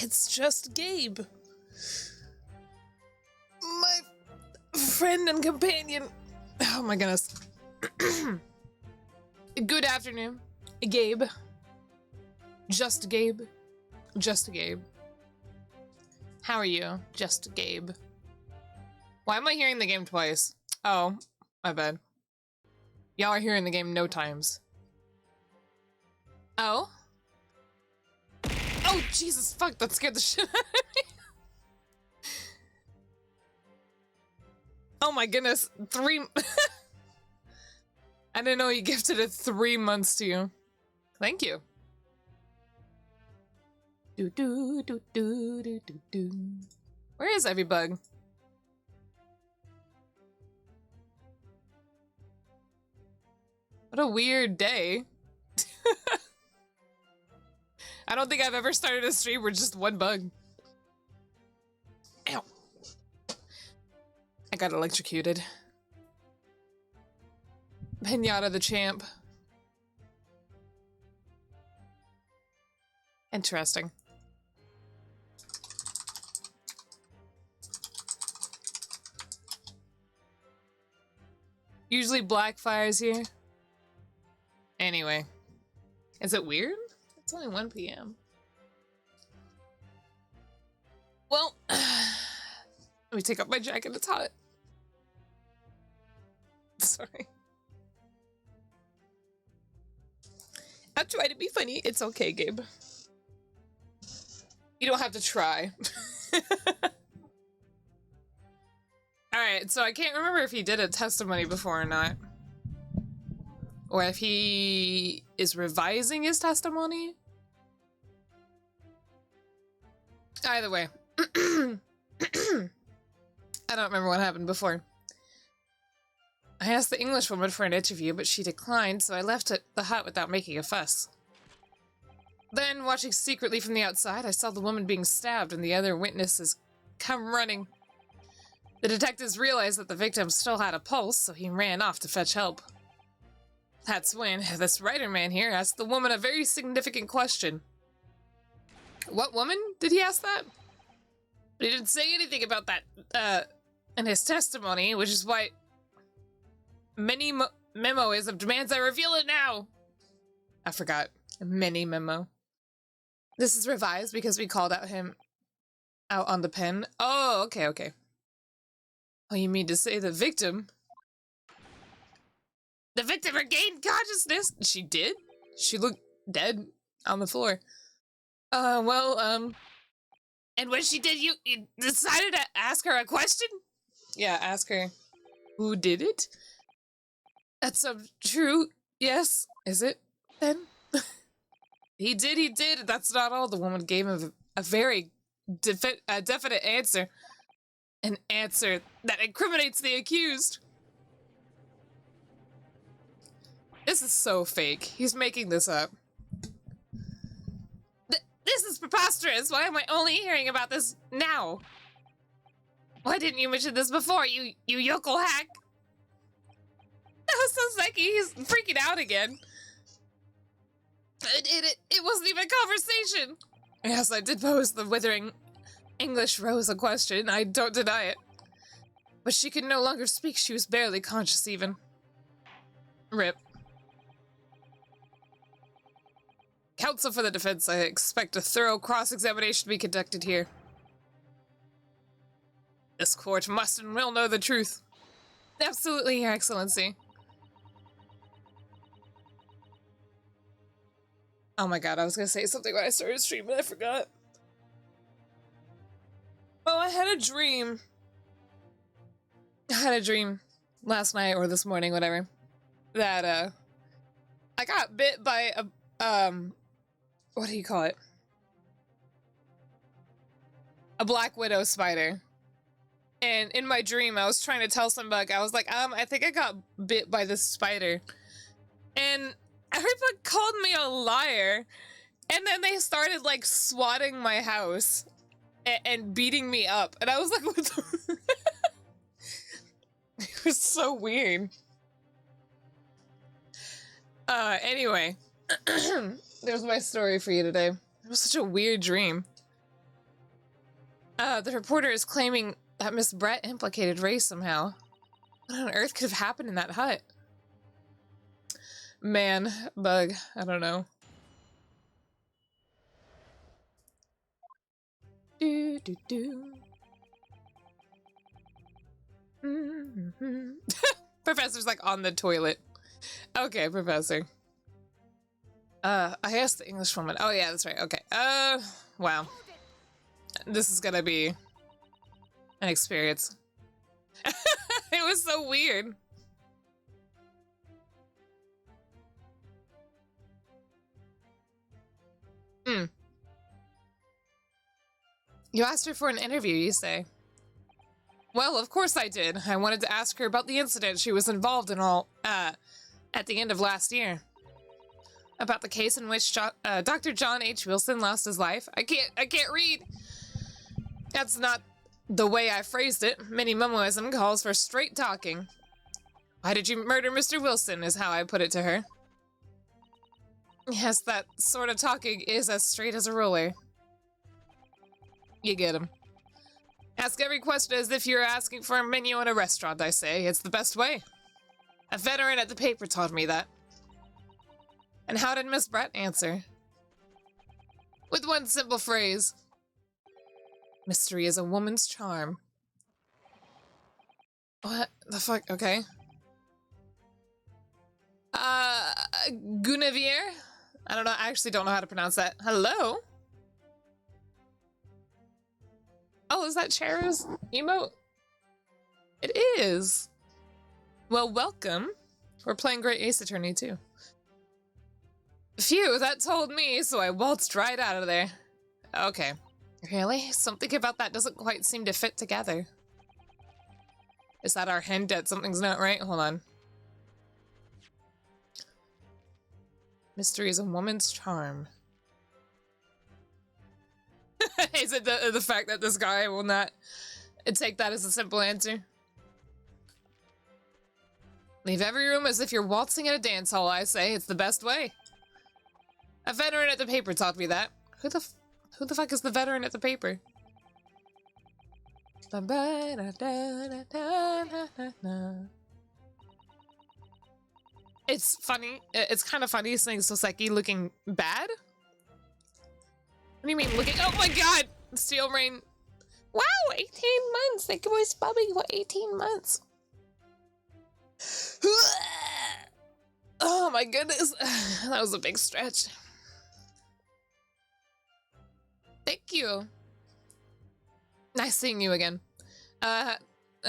It's just Gabe. My friend and companion. Oh my goodness. Good afternoon, Gabe. Just Gabe. Just Gabe. How are you? Just Gabe. Why am I hearing the game twice? Oh, my bad. Y'all are hearing the game no times. Oh? Oh, Jesus, fuck, that scared the shit out of me. Oh my goodness, I didn't know you gifted it 3 months to you. Thank you. Do do do do do do do. Where is everybug? What a weird day. I don't think I've ever started a stream with just one bug. Ow. I got electrocuted. Pinata the champ. Interesting. Usually black fires here. Anyway. Is it weird? It's only 1 p.m. Well, let me take off my jacket, it's hot. Sorry. I'll try to be funny. It's okay, Gabe. You don't have to try. Alright, so I can't remember if he did a testimony before or not. Or if he is revising his testimony. Either way. I don't remember what happened before. I asked the English woman for an interview, but she declined, so I left the hut without making a fuss. Then, watching secretly from the outside, I saw the woman being stabbed and the other witnesses come running. The detectives realized that the victim still had a pulse, so he ran off to fetch help. That's when this writer man here asked the woman a very significant question. What woman? Did he ask that? But he didn't say anything about that, in his testimony, which is why many memo is of demands I reveal it now. I forgot. Many memo. This is revised because we called out him out on the pen. Oh, okay, okay. Oh, you mean to say the victim? The victim regained consciousness? She did? She looked dead on the floor. And when she did, you decided to ask her a question? Yeah, ask her. Who did it? That's true. Yes. Is it, then? He did. That's not all. The woman gave him a very definite answer. An answer that incriminates the accused. This is so fake. He's making this up. This is preposterous. Why am I only hearing about this now? Why didn't you mention this before, you yokel hack? That was so sucky. He's freaking out again. It wasn't even a conversation. Yes, I did pose the withering English Rose a question. I don't deny it. But she could no longer speak. She was barely conscious even. Rip. Counsel for the defense, I expect a thorough cross-examination to be conducted here. This court must and will know the truth. Absolutely, Your Excellency. Oh my god, I was gonna say something when I started streaming, I forgot. Oh, I had a dream. I had a dream last night or this morning, whatever, that, I got bit by a, what do you call it? A black widow spider. And in my dream, I was trying to tell somebody, I was like, I think I got bit by this spider. And everybody called me a liar. And then they started, like, swatting my house and beating me up. And I was like, what the... It was so weird. Anyway. There's my story for you today. It was such a weird dream. The reporter is claiming that Miss Brett implicated Ray somehow. What on earth could have happened in that hut? Man, bug, I don't know. Do do do. Professor's like on the toilet. Okay, Professor. I asked the English woman. Oh yeah, that's right. Okay. Wow. This is gonna be an experience. It was so weird. You asked her for an interview, you say? Well, of course I did. I wanted to ask her about the incident she was involved in at the end of last year. About the case in which Dr. John H. Wilson lost his life. I can't read. That's not the way I phrased it. Minimoism calls for straight talking. Why did you murder Mr. Wilson, is how I put it to her. Yes, that sort of talking is as straight as a ruler. You get him. Ask every question as if you're asking for a menu in a restaurant, I say. It's the best way. A veteran at the paper taught me that. And how did Miss Brett answer? With one simple phrase. Mystery is a woman's charm. What the fuck? Okay. Guinevere? I don't know. I actually don't know how to pronounce that. Hello? Oh, is that Chara's emote? It is. Well, welcome. We're playing Great Ace Attorney, too. Phew, that told me, so I waltzed right out of there. Okay. Really? Something about that doesn't quite seem to fit together. Is that our hint that something's not right? Hold on. Mystery is a woman's charm. Is it the fact that this guy will not take that as a simple answer? Leave every room as if you're waltzing at a dance hall, I say. It's the best way. A veteran at the paper taught me that. Who the fuck is the veteran at the paper? It's funny. It's kind of funny seeing Soseki looking bad. What do you mean looking? Oh my god! Steel Rain. Wow, 18 months. That boy's bubbing for 18 months. Oh my goodness. That was a big stretch. Thank you. Nice seeing you again. That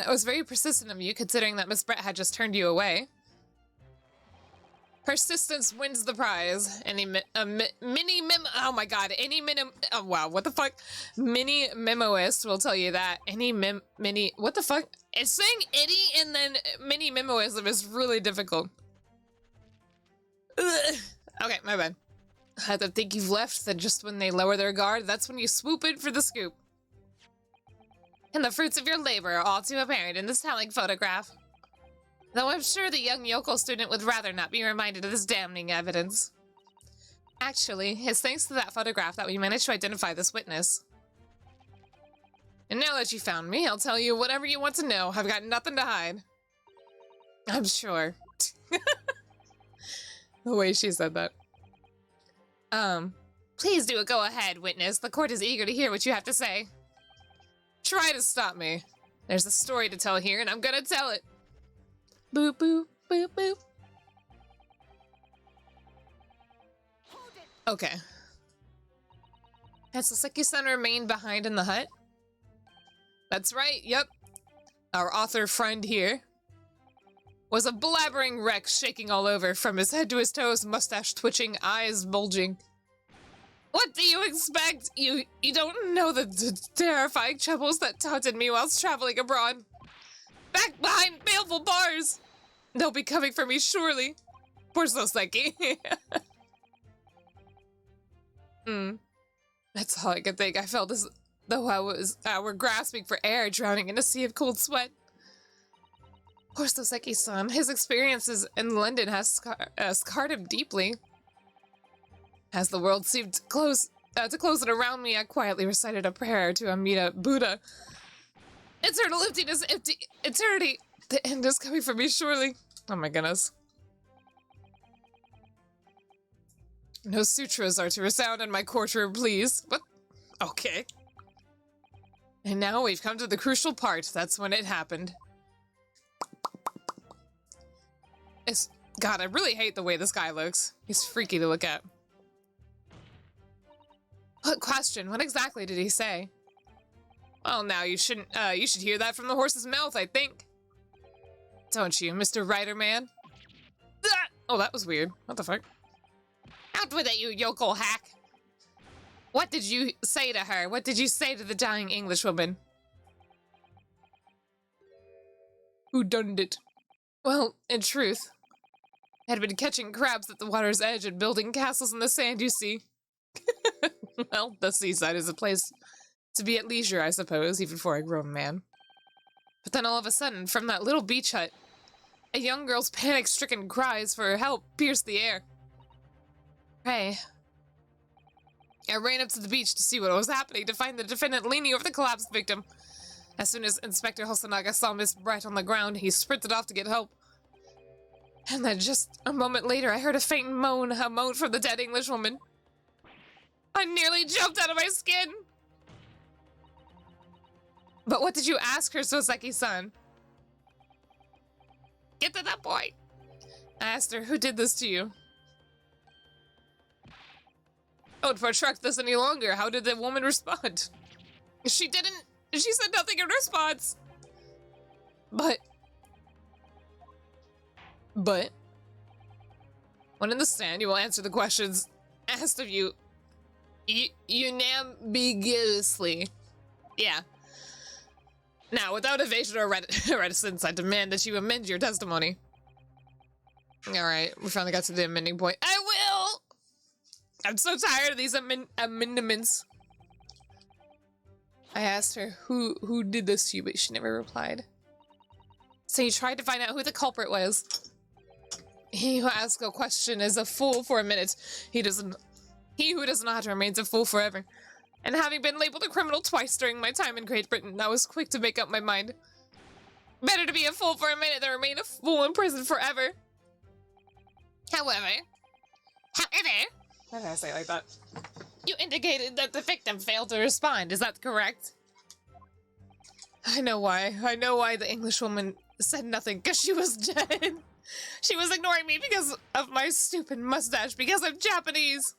was very persistent of you, considering that Miss Brett had just turned you away. Persistence wins the prize. Oh my god, oh wow, what the fuck? Mini memoist will tell you that. What the fuck? It's saying any and then mini memoism is really difficult. Ugh. Okay, my bad. I don't think you've left, then just when they lower their guard, that's when you swoop in for the scoop. And the fruits of your labor are all too apparent in this telling photograph. Though I'm sure the young yokel student would rather not be reminded of this damning evidence. Actually, it's thanks to that photograph that we managed to identify this witness. And now that you found me, I'll tell you whatever you want to know. I've got nothing to hide. I'm sure. The way she said that. Please do go ahead, witness. The court is eager to hear what you have to say. Try to stop me. There's a story to tell here, and I'm gonna tell it. Boop, boop, boop, boop. Okay. Has Soseki-san remained behind in the hut? That's right, yep. Our author friend here was a blabbering wreck shaking all over, from his head to his toes, mustache twitching, eyes bulging. What do you expect? You don't know the terrifying troubles that taunted me whilst traveling abroad. Back behind baleful bars! They'll be coming for me, surely. Poor Soseki. That's all I could think. I felt as though I were grasping for air, drowning in a sea of cold sweat. Poor Soseki-san. His experiences in London has scarred him deeply. As the world seemed to close To close it around me, I quietly recited a prayer to Amida Buddha. Eternal emptiness, eternity. The end is coming for me, surely. Oh my goodness. No sutras are to resound in my courtroom, please. What? Okay. And now we've come to the crucial part. That's when it happened. God, I really hate the way this guy looks. He's freaky to look at. What question? What exactly did he say? Well, now you should hear that from the horse's mouth, I think. Don't you, Mr. Rider Man? Ah! Oh, that was weird. What the fuck? Out with it, you yokel hack! What did you say to her? What did you say to the dying Englishwoman? Who done it? Well, in truth, I had been catching crabs at the water's edge and building castles in the sand, you see. Well, the seaside is a place to be at leisure, I suppose, even for a grown man. But then all of a sudden, from that little beach hut, a young girl's panic-stricken cries for help pierced the air. Hey. I ran up to the beach to see what was happening, to find the defendant leaning over the collapsed victim. As soon as Inspector Hosonaga saw Miss Bright on the ground, he sprinted off to get help. And then just a moment later, I heard a faint moan, a moan from the dead Englishwoman. I nearly jumped out of my skin! But what did you ask her, Soseki-san? Get to that point! I asked her, who did this to you? I would protract this any longer. How did the woman respond? She didn't. She said nothing in response. But. When in the stand, you will answer the questions asked of you unambiguously. Yeah. Now, without evasion or reticence, I demand that you amend your testimony. Alright, we finally got to the amending point. I will! I'm so tired of these amendments. I asked her who did this to you, but she never replied. So you tried to find out who the culprit was. He who asks a question is a fool for a minute. He who does not remains a fool forever. And having been labeled a criminal twice during my time in Great Britain, I was quick to make up my mind. Better to be a fool for a minute than remain a fool in prison forever. However, why did I say it like that? You indicated that the victim failed to respond, is that correct? I know why. I know why the Englishwoman said nothing, because she was dead. She was ignoring me because of my stupid mustache, because I'm Japanese.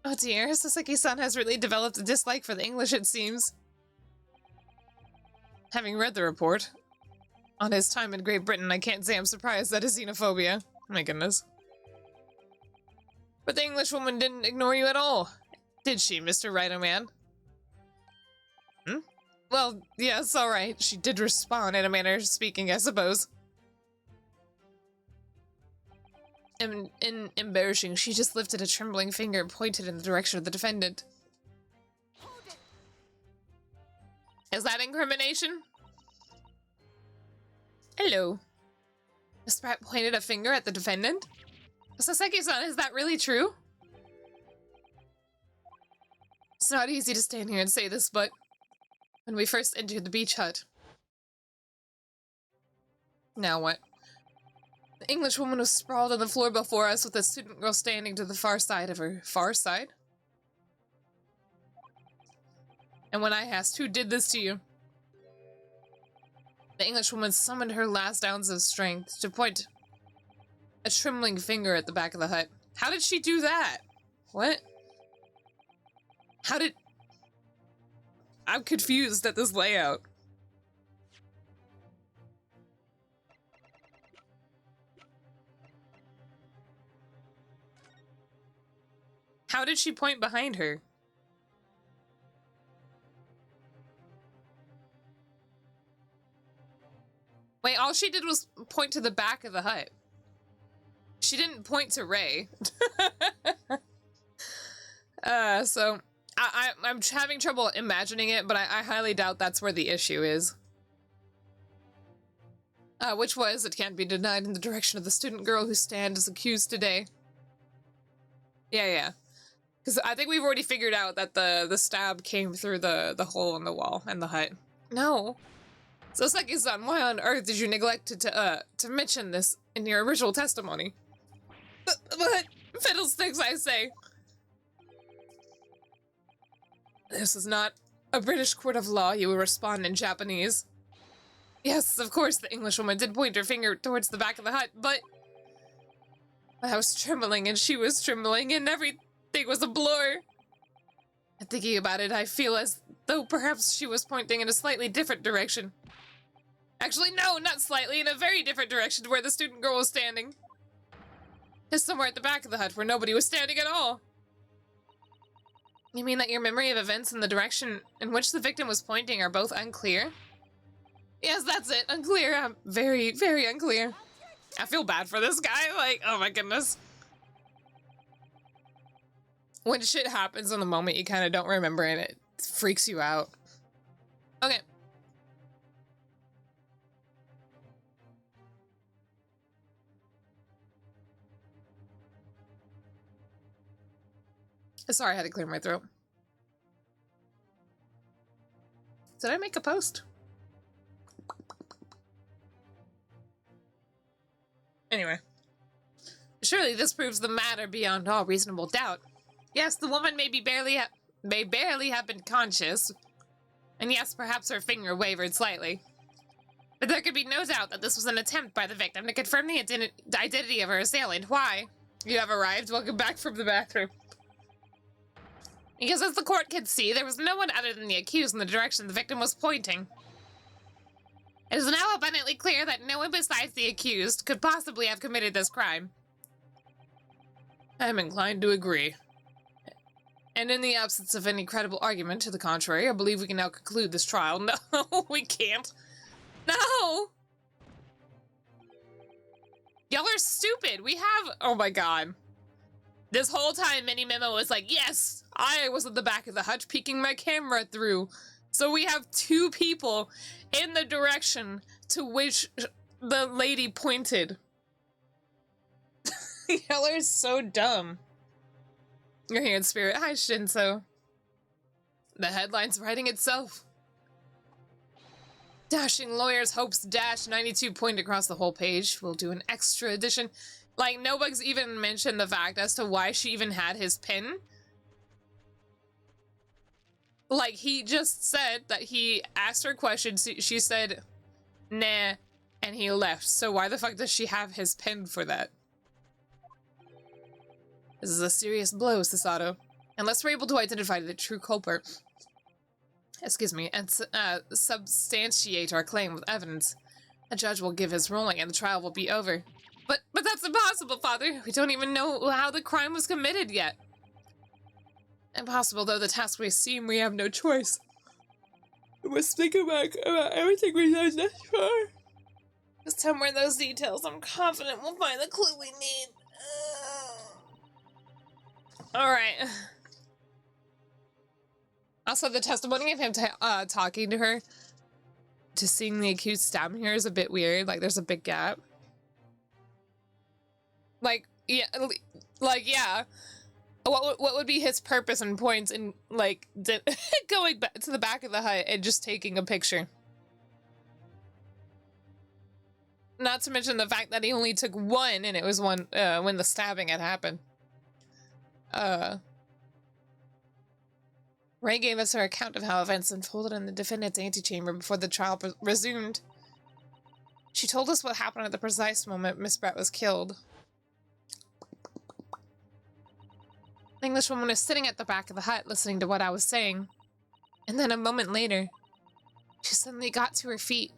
Oh dear, Sasaki-san has really developed a dislike for the English, it seems. Having read the report on his time in Great Britain, I can't say I'm surprised at his xenophobia. My goodness. But the Englishwoman didn't ignore you at all, did she, Mr. Rider Man? Hmm? Well, yes, alright. She did respond in a manner of speaking, I suppose. In embarrassing, she just lifted a trembling finger and pointed in the direction of the defendant. Is that incrimination? Hello. Miss Pratt pointed a finger at the defendant? Saseki-san, is that really true? It's not easy to stand here and say this, but when we first entered the beach hut... Now what? The Englishwoman was sprawled on the floor before us with a student girl standing to the far side of her. Far side? And when I asked, who did this to you? The Englishwoman summoned her last ounce of strength to point a trembling finger at the back of the hut. How did she do that? What? How did... I'm confused at this layout. How did she point behind her? Wait, all she did was point to the back of the hut. She didn't point to Ray. So I'm having trouble imagining it, but I highly doubt that's where the issue is. Which was, it can't be denied, in the direction of the student girl who stands accused today. Yeah. Because I think we've already figured out that the stab came through the hole in the wall and the hut. No. So Seki-san, why on earth did you neglect to mention this in your original testimony? But fiddlesticks, I say. This is not a British court of law. You will respond in Japanese. Yes, of course, the Englishwoman did point her finger towards the back of the hut, but I was trembling and she was trembling and everything was a blur. And thinking about it, I feel as though perhaps she was pointing in a slightly different direction. Actually, no, not slightly, in a very different direction to where the student girl was standing. Just somewhere at the back of the hut where nobody was standing at all. You mean that your memory of events and the direction in which the victim was pointing are both unclear? Yes, that's it. Unclear. I'm very, very unclear. I feel bad for this guy. Like, oh my goodness. When shit happens in the moment, you kind of don't remember and it freaks you out. Okay. Sorry, I had to clear my throat. Did I make a post? Anyway. Surely this proves the matter beyond all reasonable doubt. Yes, the woman may barely have been conscious. And yes, perhaps her finger wavered slightly. But there could be no doubt that this was an attempt by the victim to confirm the identity of her assailant. Why? You have arrived. Welcome back from the bathroom. Because as the court can see, there was no one other than the accused in the direction the victim was pointing. It is now abundantly clear that no one besides the accused could possibly have committed this crime. I am inclined to agree. And in the absence of any credible argument to the contrary, I believe we can now conclude this trial. No, we can't. No! Y'all are stupid. We have... Oh my god. This whole time, Mini Memo was like, yes, I was at the back of the hut peeking my camera through. So we have two people in the direction to which the lady pointed. Y'all are so dumb. You're here in spirit. Hi, Shinso. The headline's writing itself. Dashing lawyer's hopes dash 92 point across the whole page. We'll do an extra edition. Like, nobody's even mentioned the fact as to why she even had his pin. Like, he just said that he asked her questions, she said, nah, and he left. So why the fuck does she have his pin for that? This is a serious blow, Sasato. Unless we're able to identify the true culprit, excuse me, and substantiate our claim with evidence, the judge will give his ruling and the trial will be over. But that's impossible, Father. We don't even know how the crime was committed yet. Impossible though the task may seem, we have no choice. We must think about everything we know thus far. Somewhere in those details, I'm confident we'll find the clue we need. Alright. Also, the testimony of him talking to her, to seeing the accused stabbing her is a bit weird. Like, there's a big gap. Like, yeah. What would be his purpose and points in, like, going back to the back of the hut and just taking a picture? Not to mention the fact that he only took one, and it was one when the stabbing had happened. Ray gave us her account of how events unfolded in the defendant's antechamber before the trial resumed. She told us what happened at the precise moment Miss Brett was killed. The Englishwoman was sitting at the back of the hut listening to what I was saying. And then a moment later, she suddenly got to her feet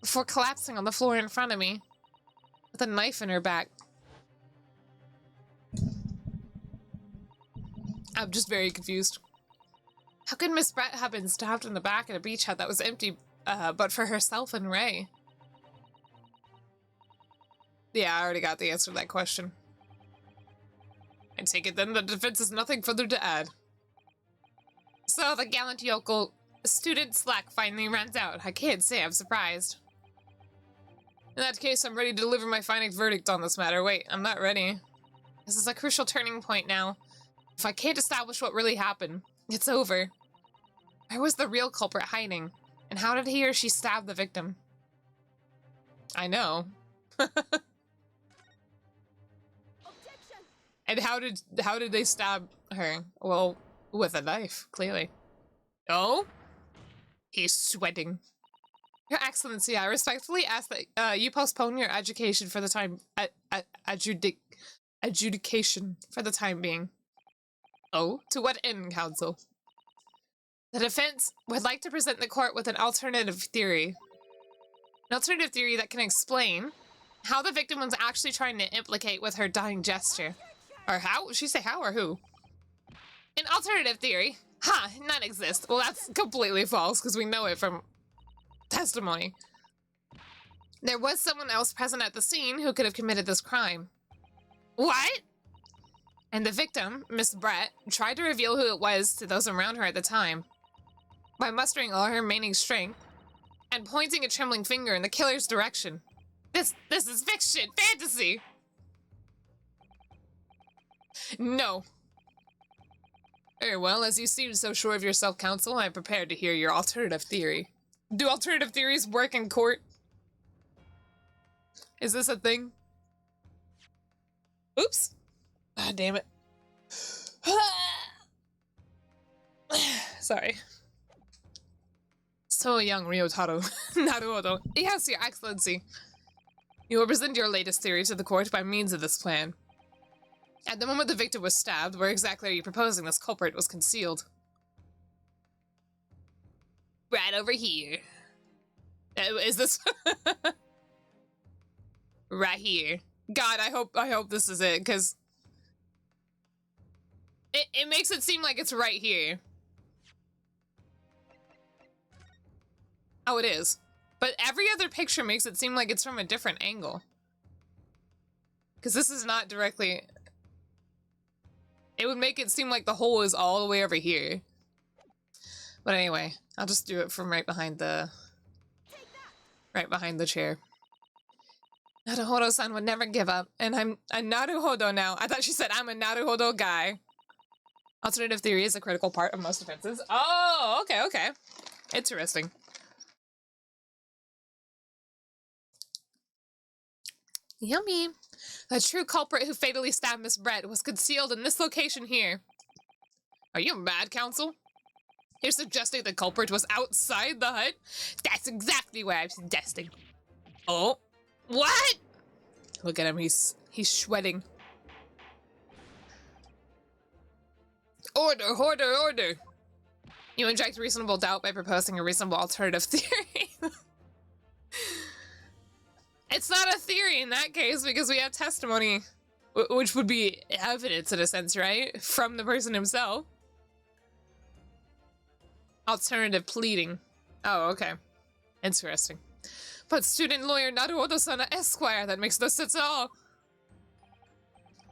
before collapsing on the floor in front of me with a knife in her back. I'm just very confused. How could Miss Brett have been stabbed in the back at a beach hut that was empty, but for herself and Ray? Yeah, I already got the answer to that question. I take it then the defense has nothing further to add. So the gallant yokel student slack finally runs out. I can't say I'm surprised. In that case, I'm ready to deliver my final verdict on this matter. Wait, I'm not ready. This is a crucial turning point now. If I can't establish what really happened, it's over. Where was the real culprit hiding? And how did he or she stab the victim? I know. And how did they stab her? Well, with a knife, clearly. Oh? He's sweating. Your Excellency, I respectfully ask that you postpone your education for the time adjudication for the time being. Oh, to what end, Counsel? The defense would like to present the court with an alternative theory. An alternative theory that can explain how the victim was actually trying to implicate with her dying gesture. Or how? Would she say how or who? An alternative theory? Ha! None exist. Well, that's completely false, because we know it from testimony. There was someone else present at the scene who could have committed this crime. What? And the victim, Miss Brett, tried to reveal who it was to those around her at the time. By mustering all her remaining strength and pointing a trembling finger in the killer's direction. This is fiction! Fantasy! No. Very well, as you seem so sure of yourself, Counsel, I am prepared to hear your alternative theory. Do alternative theories work in court? Is this a thing? Oops. Ah, damn it. Sorry. So young, Ryotaro. Naruhodo. Yes, Your Excellency. You will present your latest theory to the court by means of this plan. At the moment the victim was stabbed, where exactly are you proposing this culprit was concealed? Right over here. Is this... right here. God, I hope this is it, because... It makes it seem like it's right here. Oh, it is. But every other picture makes it seem like it's from a different angle. Because this is not directly... It would make it seem like the hole is all the way over here. But anyway, I'll just do it from right behind the chair. Naruhodo-san would never give up, and I'm a Naruhodo now. I thought she said I'm a Naruhodo guy. Alternative theory is a critical part of most offenses. Oh, okay. Interesting. Yummy. The true culprit who fatally stabbed Miss Brett was concealed in this location here. Are you mad, Counsel? You're suggesting the culprit was outside the hut? That's exactly what I'm suggesting. Oh, what? Look at him, he's sweating. Order. You inject reasonable doubt by proposing a reasonable alternative theory. It's not a theory in that case because we have testimony, which would be evidence in a sense, right? From the person himself. Alternative pleading. Oh, okay. Interesting. But student lawyer Naruhodo-san Esquire, that makes no sense at all.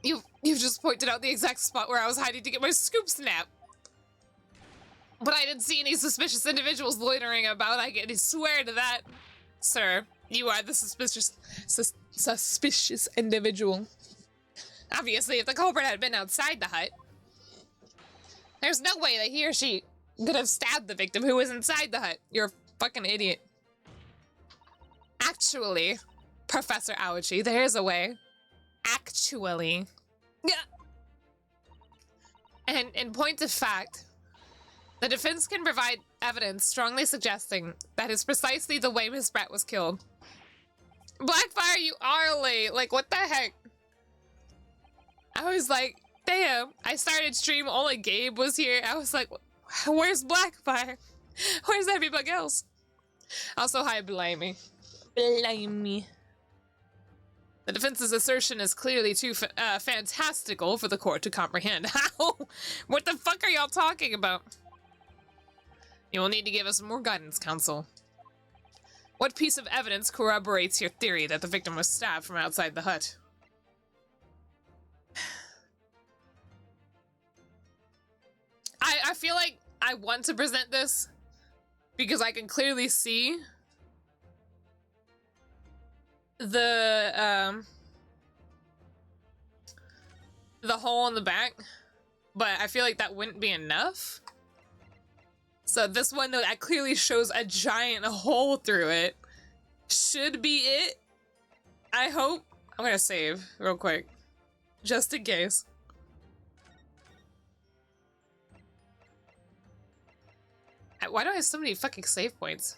You've just pointed out the exact spot where I was hiding to get my scoop snap. But I didn't see any suspicious individuals loitering about, I can swear to that. Sir, you are the suspicious individual. Obviously, if the culprit had been outside the hut, there's no way that he or she could have stabbed the victim who was inside the hut. You're a fucking idiot. Actually, Professor Aochi, there's a way. Actually. Yeah. And in point of fact, the defense can provide evidence strongly suggesting that is precisely the way Miss Brett was killed. Blackfire, you are late. Like, what the heck? I was like, damn. I started stream, only Gabe was here. I was like, where's Blackfire? Where's everybody else? Also, hi, Blimey. Blimey. The defense's assertion is clearly too fantastical for the court to comprehend. How? What the fuck are y'all talking about? You will need to give us more guidance, Counsel. What piece of evidence corroborates your theory that the victim was stabbed from outside the hut? I feel like I want to present this because I can clearly see the hole in the back, but I feel like that wouldn't be enough. So this one that clearly shows a giant hole through it should be it. I hope. I'm gonna save real quick, just in case. Why do I have so many fucking save points?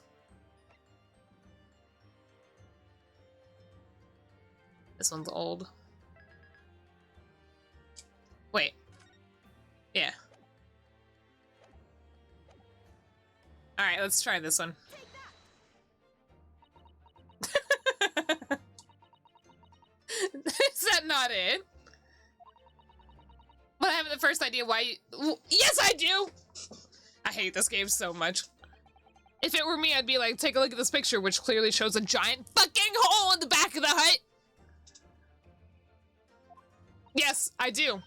This one's old. Wait. Yeah. Alright, let's try this one. Is that not it? But I have the first idea why you... Yes, I do! I hate this game so much. If it were me, I'd be like, take a look at this picture, which clearly shows a giant fucking hole in the back of the hut. Yes, I do.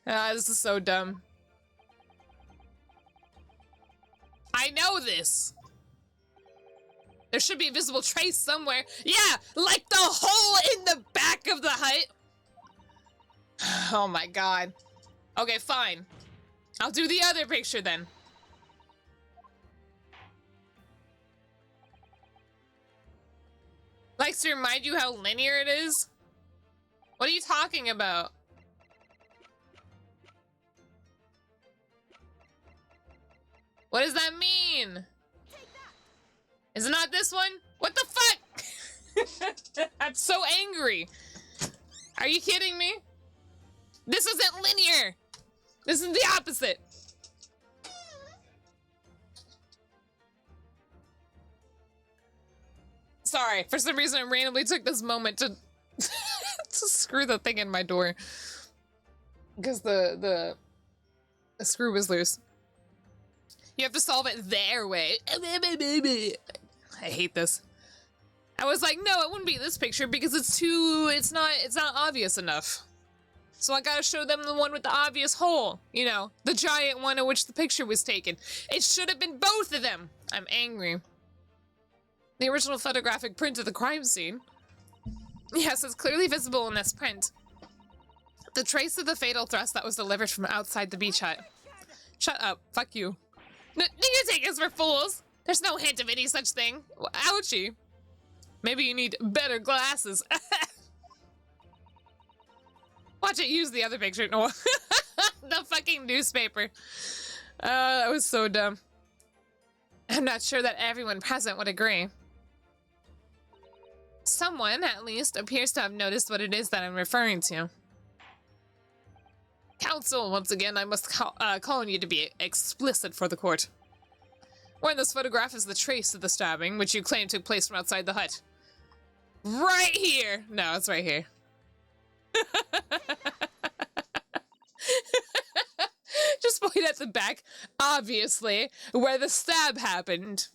This is so dumb. I know this. There should be a visible trace somewhere. Yeah, like the hole in the back of the hut. Oh my god. Okay, fine. I'll do the other picture then. Likes to remind you how linear it is? What are you talking about? What does that mean? Is it not this one? What the fuck? I'm so angry. Are you kidding me? This isn't linear. This is the opposite. Sorry, for some reason I randomly took this moment to to screw the thing in my door. Because the screw was loose. You have to solve it their way. I hate this. I was like, no, it wouldn't be this picture because it's not obvious enough. So I gotta show them the one with the obvious hole. You know, the giant one in which the picture was taken. It should have been both of them. I'm angry. The original photographic print of the crime scene. Yes, it's clearly visible in this print. The trace of the fatal thrust that was delivered from outside the beach hut. Shut up. Fuck you. You take us for fools. There's no hint of any such thing. Ouchie. Maybe you need better glasses. Watch it use the other picture. No. The fucking newspaper. That was so dumb. I'm not sure that everyone present would agree. Someone, at least, appears to have noticed what it is that I'm referring to. Counsel, once again, I must call on you to be explicit for the court. Where in this photograph is the trace of the stabbing, which you claim took place from outside the hut? Right here! No, it's right here. Just point at the back, obviously, where the stab happened.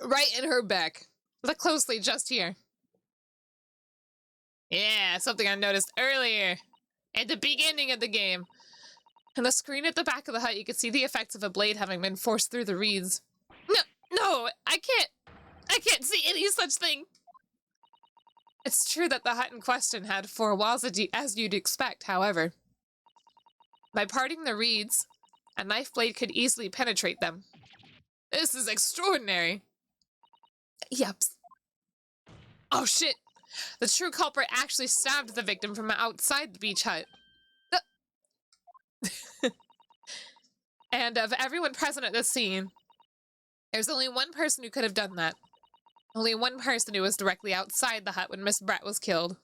Right in her back. Look closely, just here. Yeah, something I noticed earlier. At the beginning of the game. On the screen at the back of the hut, you can see the effects of a blade having been forced through the reeds. No, I can't see any such thing. It's true that the hut in question had 4 walls as you'd expect, however. By parting the reeds, a knife blade could easily penetrate them. This is extraordinary. Yep. Oh shit! The true culprit actually stabbed the victim from outside the beach hut. And of everyone present at this scene, there's only one person who could have done that. Only one person who was directly outside the hut when Miss Brett was killed.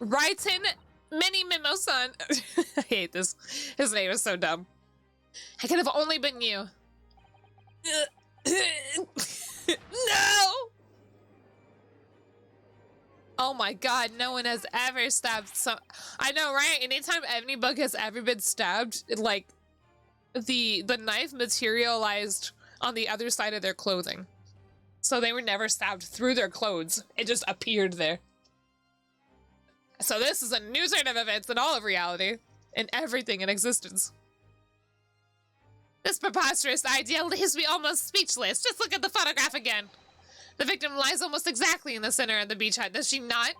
Raiten Mini Mimo-san. I hate this. His name is so dumb. It could have only been you. No! Oh my god, no one has ever stabbed some... I know, right? Anytime any bug has ever been stabbed, like, the knife materialized on the other side of their clothing. So they were never stabbed through their clothes. It just appeared there. So this is a new turn of events in all of reality. In everything in existence. This preposterous idea leaves me almost speechless. Just look at the photograph again. The victim lies almost exactly in the center of the beach hut, does she not?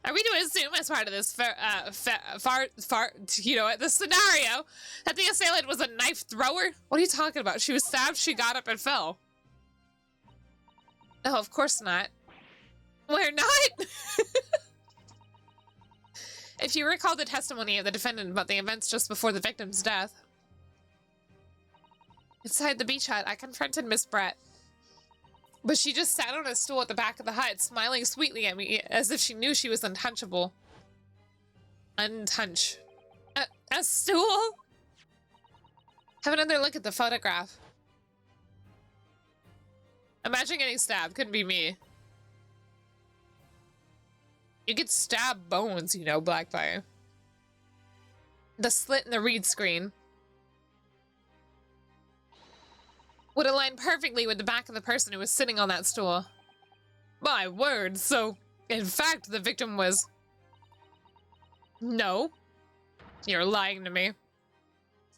Are we to assume, as part of this the scenario, that the assailant was a knife thrower? What are you talking about? She was stabbed, she got up and fell. No, of course not. We're not? If you recall the testimony of the defendant about the events just before the victim's death. Inside the beach hut, I confronted Miss Brett. But she just sat on a stool at the back of the hut, smiling sweetly at me, as if she knew she was untouchable. Untouch. A stool? Have another look at the photograph. Imagine getting stabbed. Couldn't be me. You could stab bones, you know, Blackfire. The slit in the read screen would align perfectly with the back of the person who was sitting on that stool. My word, so, in fact, the victim was... No. You're lying to me.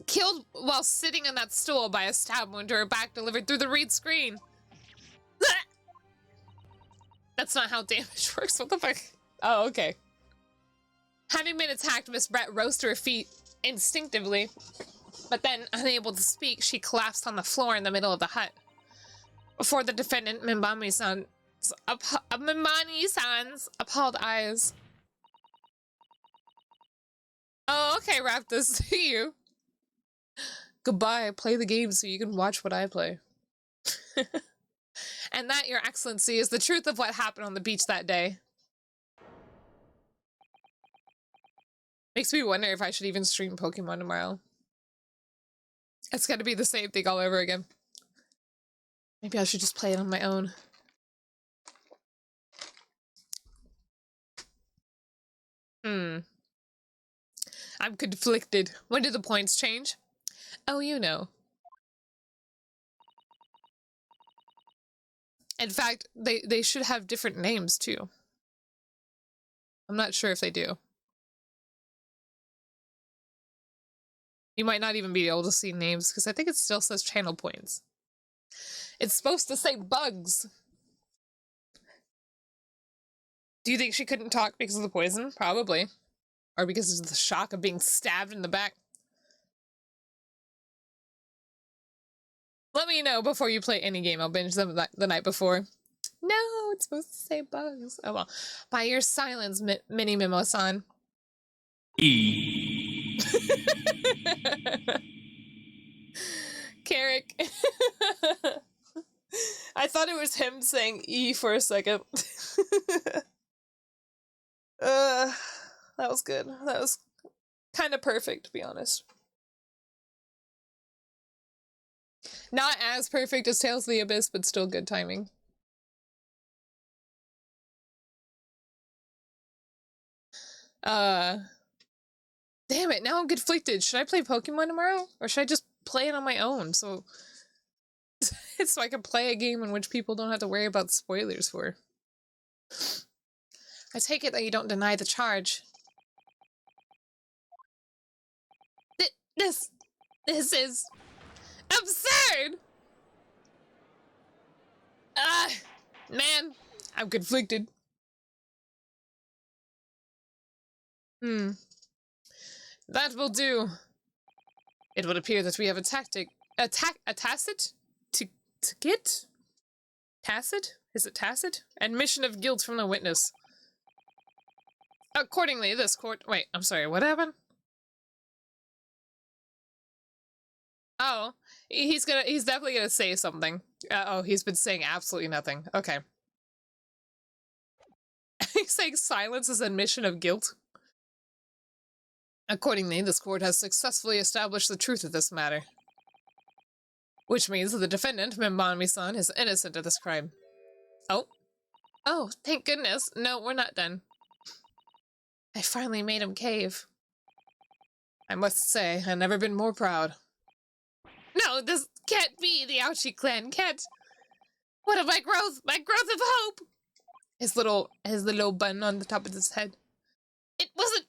Killed while sitting on that stool by a stab wound to her back delivered through the read screen. That's not how damage works, what the fuck? Oh, okay. Having been attacked, Miss Brett rose to her feet instinctively. But then, unable to speak, she collapsed on the floor in the middle of the hut. Before the defendant, Mimani-san's appalled eyes. Oh, okay, Raptus, see you. Goodbye, play the game so you can watch what I play. And that, Your Excellency, is the truth of what happened on the beach that day. Makes me wonder if I should even stream Pokemon tomorrow. It's gonna be the same thing all over again. Maybe I should just play it on my own. I'm conflicted. When do the points change? Oh, you know. In fact, they should have different names, too. I'm not sure if they do. You might not even be able to see names, because I think it still says channel points. It's supposed to say bugs. Do you think she couldn't talk because of the poison? Probably. Or because of the shock of being stabbed in the back. Let me know before you play any game. I'll binge them the night before. No, it's supposed to say bugs. Oh well. By your silence, Mini Mimo-san. E. Carrick. I thought it was him saying E for a second. That was good. That was kind of perfect, to be honest. Not as perfect as Tales of the Abyss, but still good timing. Damn it, now I'm conflicted. Should I play Pokemon tomorrow? Or should I just play it on my own? So I can play a game in which people don't have to worry about spoilers for. I take it that you don't deny the charge. This is absurd! Man, I'm conflicted. That will do. It would appear that we have a tacit? Tacit? Is it tacit? Admission of guilt from the witness. Accordingly, this court... Wait, I'm sorry, what happened? Oh, he's definitely gonna say something. Oh, he's been saying absolutely nothing. Okay. He's saying silence is admission of guilt. Accordingly, this court has successfully established the truth of this matter. Which means that the defendant, Mimami-san, is innocent of this crime. Oh. Oh, thank goodness. No, we're not done. I finally made him cave. I must say, I've never been more proud. No, this can't be. The Ouchie clan can't. What of my growth? My growth of hope! His little bun on the top of his head. It wasn't,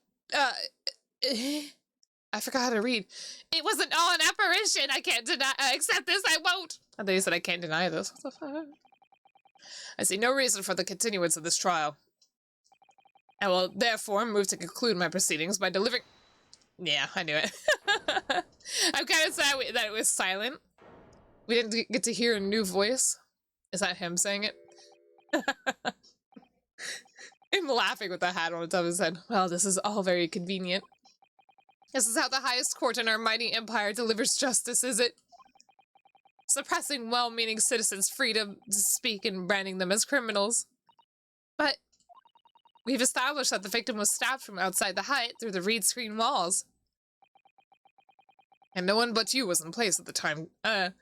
I forgot how to read. It wasn't all an apparition. I can't deny, accept this. I won't. I thought you said I can't deny this. What the fuck? I see no reason for the continuance of this trial. I will therefore move to conclude my proceedings by delivering... Yeah, I knew it. I'm kind of sad that it was silent. We didn't get to hear a new voice. Is that him saying it? I'm laughing with the hat on top of his head. Well, this is all very convenient. This is how the highest court in our mighty empire delivers justice, is it? Suppressing well-meaning citizens' freedom to speak and branding them as criminals. But we've established that the victim was stabbed from outside the hut through the reed screen walls. And no one but you was in place at the time, to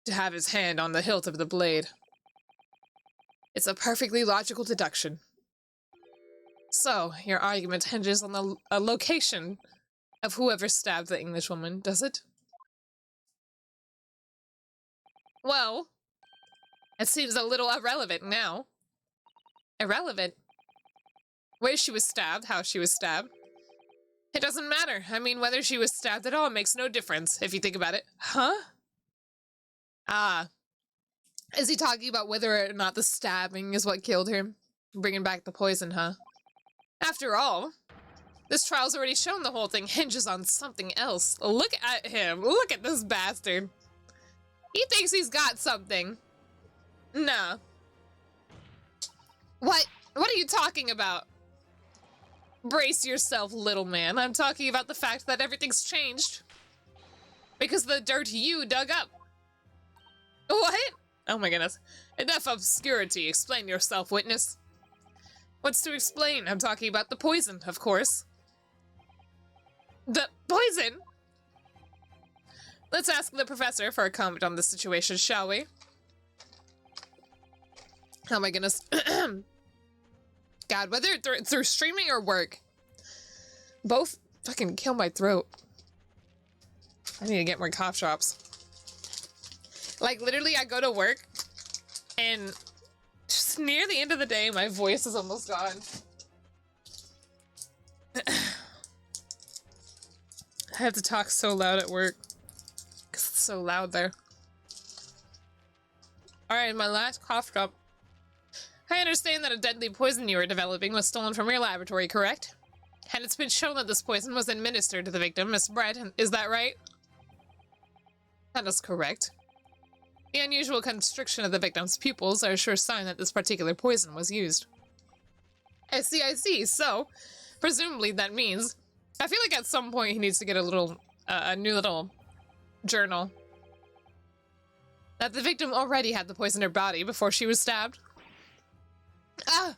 have his hand on the hilt of the blade. It's a perfectly logical deduction. So, your argument hinges on the location of whoever stabbed the Englishwoman, does it? Well, it seems a little irrelevant now. Irrelevant? Where she was stabbed, how she was stabbed. It doesn't matter. I mean, whether she was stabbed at all makes no difference, if you think about it. Huh? Ah. Is he talking about whether or not the stabbing is what killed her? Bringing back the poison, huh? After all, this trial's already shown the whole thing hinges on something else. Look at him. Look at this bastard. He thinks he's got something. Nah. What? What are you talking about? Brace yourself, little man. I'm talking about the fact that everything's changed. Because of the dirt you dug up. What? Oh my goodness. Enough obscurity. Explain yourself, witness. What's to explain? I'm talking about the poison, of course. The poison? Let's ask the professor for a comment on this situation, shall we? Oh my goodness. God, whether through streaming or work, both fucking kill my throat. I need to get more cough drops. Like, literally, I go to work, and just near the end of the day, my voice is almost gone. I have to talk so loud at work. Because it's so loud there. Alright, my last cough drop. I understand that a deadly poison you were developing was stolen from your laboratory, correct? And it's been shown that this poison was administered to the victim, Miss Brett. Is that right? That is correct. The unusual constriction of the victim's pupils are a sure sign that this particular poison was used. I see. So, presumably that means... I feel like at some point he needs to get a little... a new little journal. That the victim already had the poison in her body before she was stabbed. Ah!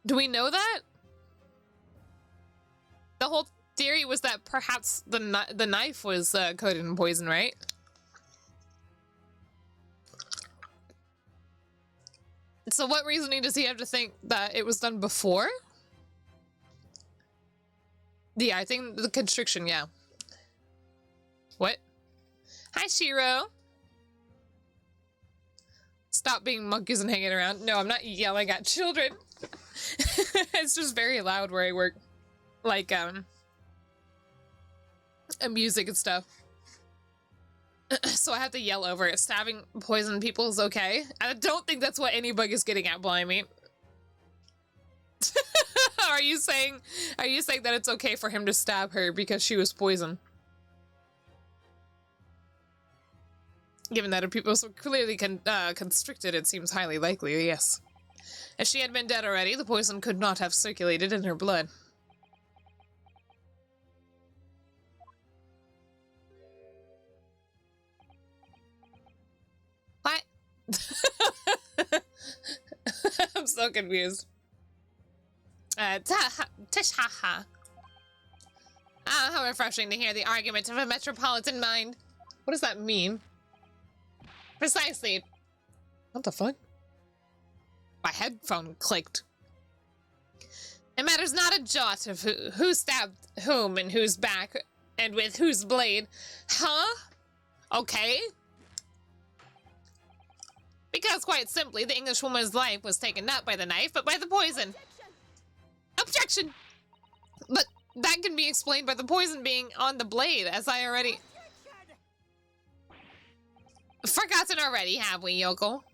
Do we know that? The whole theory was that perhaps the knife was coated in poison, right? So what reasoning does he have to think that it was done before? Yeah, I think the constriction, yeah. What? Hi, Shiro. Stop being monkeys and hanging around. No, I'm not yelling at children. It's just very loud where I work. Like, music and stuff. So I have to yell over it. Stabbing poison people is okay. I don't think that's what ENVTuber is getting at, Blimey. Are you saying that it's okay for him to stab her because she was poisoned? Given that her pupils were clearly constricted, it seems highly likely, yes. If she had been dead already, the poison could not have circulated in her blood. What? I'm so confused. Tish-ha-ha. Ah, how refreshing to hear the argument of a metropolitan mind. What does that mean? Precisely. What the fuck? My headphone clicked. It matters not a jot of who stabbed whom and whose back and with whose blade. Huh? Okay. Because quite simply, the Englishwoman's life was taken not by the knife, but by the poison. Objection! But that can be explained by the poison being on the blade, as I already... Forgotten already, have we, yokel?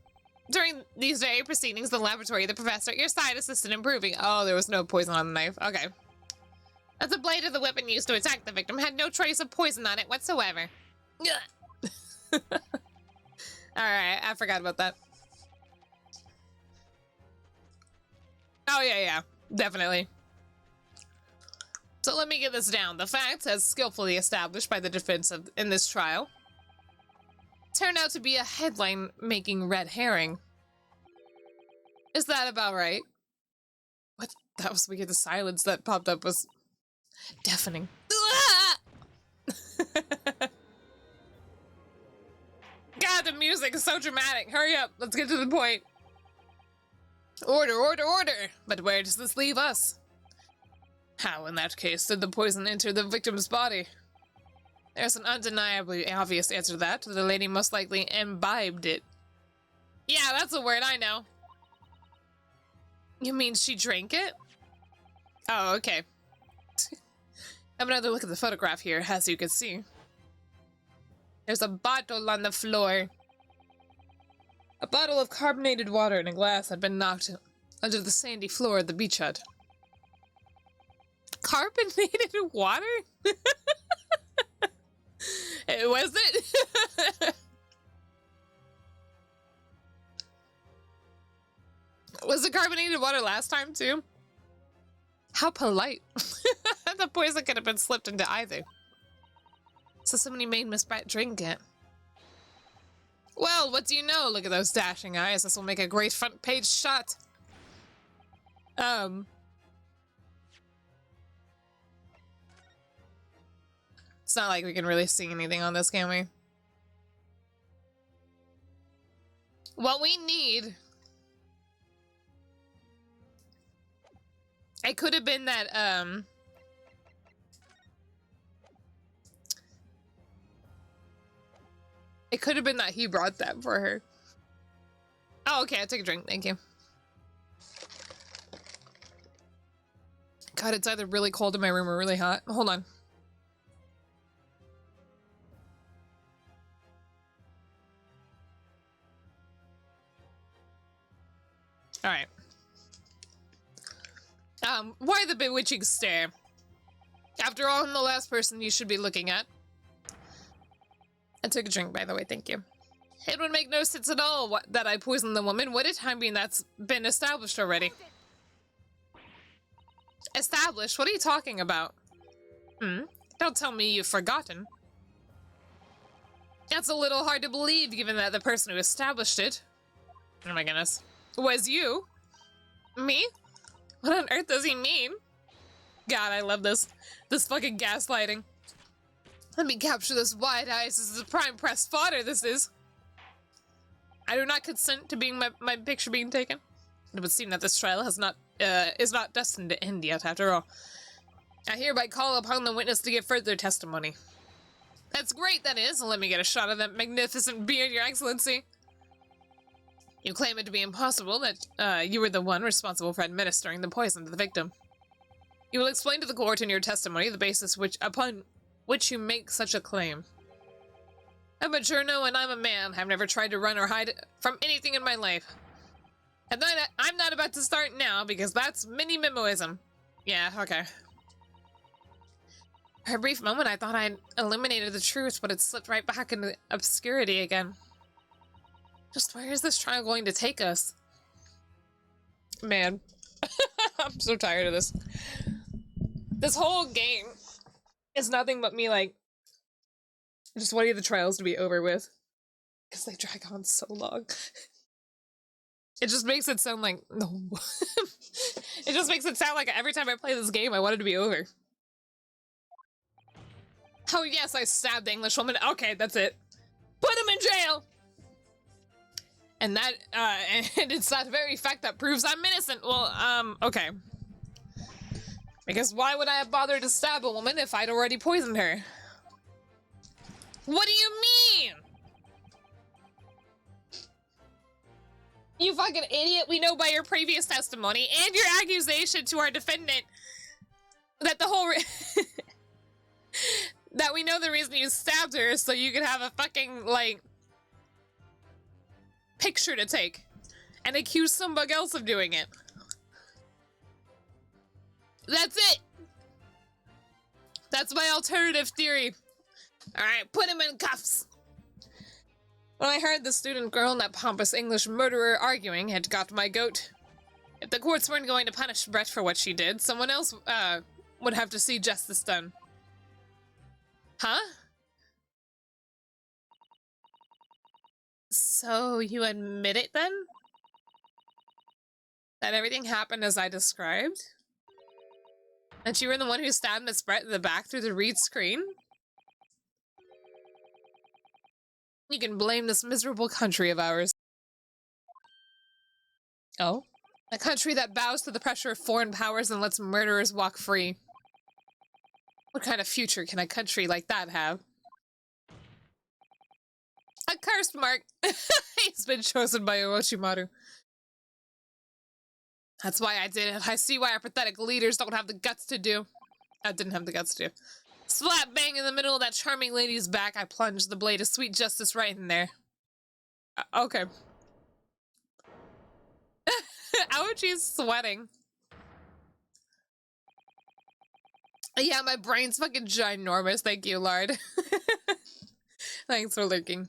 During these very proceedings, the laboratory, the professor, your side assisted improving. Oh, there was no poison on the knife. Okay. That the blade of the weapon used to attack the victim had no trace of poison on it whatsoever. Alright, I forgot about that. Oh, yeah, definitely. So let me get this down. The facts, as skillfully established by the defense in this trial, turned out to be a headline-making red herring. Is that about right? What? That was weird. The silence that popped up was deafening. God, the music is so dramatic. Hurry up. Let's get to the point. Order, order, order! But where does this leave us? How, in that case, did the poison enter the victim's body? There's an undeniably obvious answer to that. The lady most likely imbibed it. Yeah, that's a word I know. You mean she drank it? Oh, okay. Have another look at the photograph here, as you can see. There's a bottle on the floor. A bottle of carbonated water in a glass had been knocked under the sandy floor of the beach hut. Carbonated water? Was it? Was it carbonated water last time, too? How polite. The poison could have been slipped into either. So somebody made Miss Brett drink it. Well, what do you know? Look at those dashing eyes. This will make a great front page shot. It's not like we can really see anything on this, can we? What we need... It could have been that, It could have been that he brought that for her. Oh, okay, I'll take a drink, thank you. God, it's either really cold in my room or really hot. Hold on. Alright. Why the bewitching stare? After all, I'm the last person you should be looking at. I took a drink, by the way, thank you. It would make no sense at all that I poisoned the woman, would it? I mean, that's been established already. Established? What are you talking about? Don't tell me you've forgotten. That's a little hard to believe, given that the person who established it... Oh my goodness. Was you? Me? What on earth does he mean? God, I love this. This fucking gaslighting. Let me capture this wide eyes. This is a prime press fodder, this is. I do not consent to being my picture being taken. It would seem that this trial is not destined to end yet, after all. I hereby call upon the witness to give further testimony. That's great, that is. Let me get a shot of that magnificent beard, Your Excellency. You claim it to be impossible that you were the one responsible for administering the poison to the victim. You will explain to the court in your testimony the basis upon which you make such a claim. I'm a journo and I'm a man. I've never tried to run or hide from anything in my life. And I'm not about to start now because that's mini-memoism. Yeah, okay. For a brief moment, I thought I'd eliminated the truth, but it slipped right back into obscurity again. Just where is this trial going to take us? Man. I'm so tired of this. This whole game is nothing but me, like, just wanting the trials to be over with. Because they drag on so long. It just makes it sound like... No. It just makes it sound like every time I play this game, I want it to be over. Oh yes, I stabbed the English woman. Okay, that's it. Put him in jail! And that, and it's that very fact that proves I'm innocent. Well, okay. Because why would I have bothered to stab a woman if I'd already poisoned her? What do you mean? You fucking idiot, we know by your previous testimony and your accusation to our defendant that the whole that we know the reason you stabbed her is so you could have a fucking, like, picture to take and accuse some bug else of doing it. That's it. That's my alternative theory. Alright, put him in cuffs. When I heard the student girl and that pompous English murderer arguing, it got my goat. If the courts weren't going to punish Brett for what she did, someone else would have to see justice done. Huh? So you admit it then? That everything happened as I described? And you were the one who stabbed Miss Brett in the back through the reed screen? You can blame this miserable country of ours. Oh? A country that bows to the pressure of foreign powers and lets murderers walk free. What kind of future can a country like that have? A cursed mark! He's been chosen by Orochimaru. That's why I did it. I see why our pathetic leaders don't have the guts to do. I didn't have the guts to do. Slap bang in the middle of that charming lady's back, I plunged the blade of sweet justice right in there. Okay. Ouchie's sweating. Yeah, my brain's fucking ginormous. Thank you, Lard. Thanks for lurking.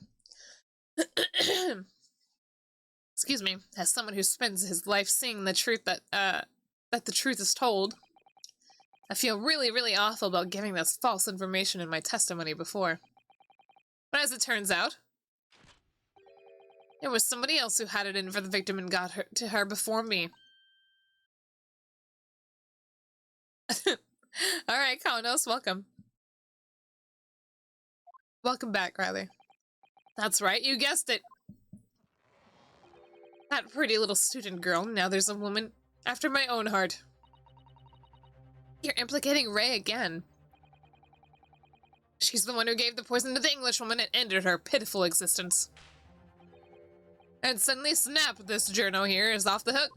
Excuse me. As someone who spends his life seeing the truth that the truth is told, I feel really, really awful about giving this false information in my testimony before. But as it turns out, there was somebody else who had it in for the victim and got her to her before me. Alright, Kaunos, welcome. Welcome back, Riley. That's right, you guessed it. That pretty little student girl, now there's a woman after my own heart. You're implicating Ray again. She's the one who gave the poison to the Englishwoman and ended her pitiful existence. And suddenly, snap, this journo here is off the hook.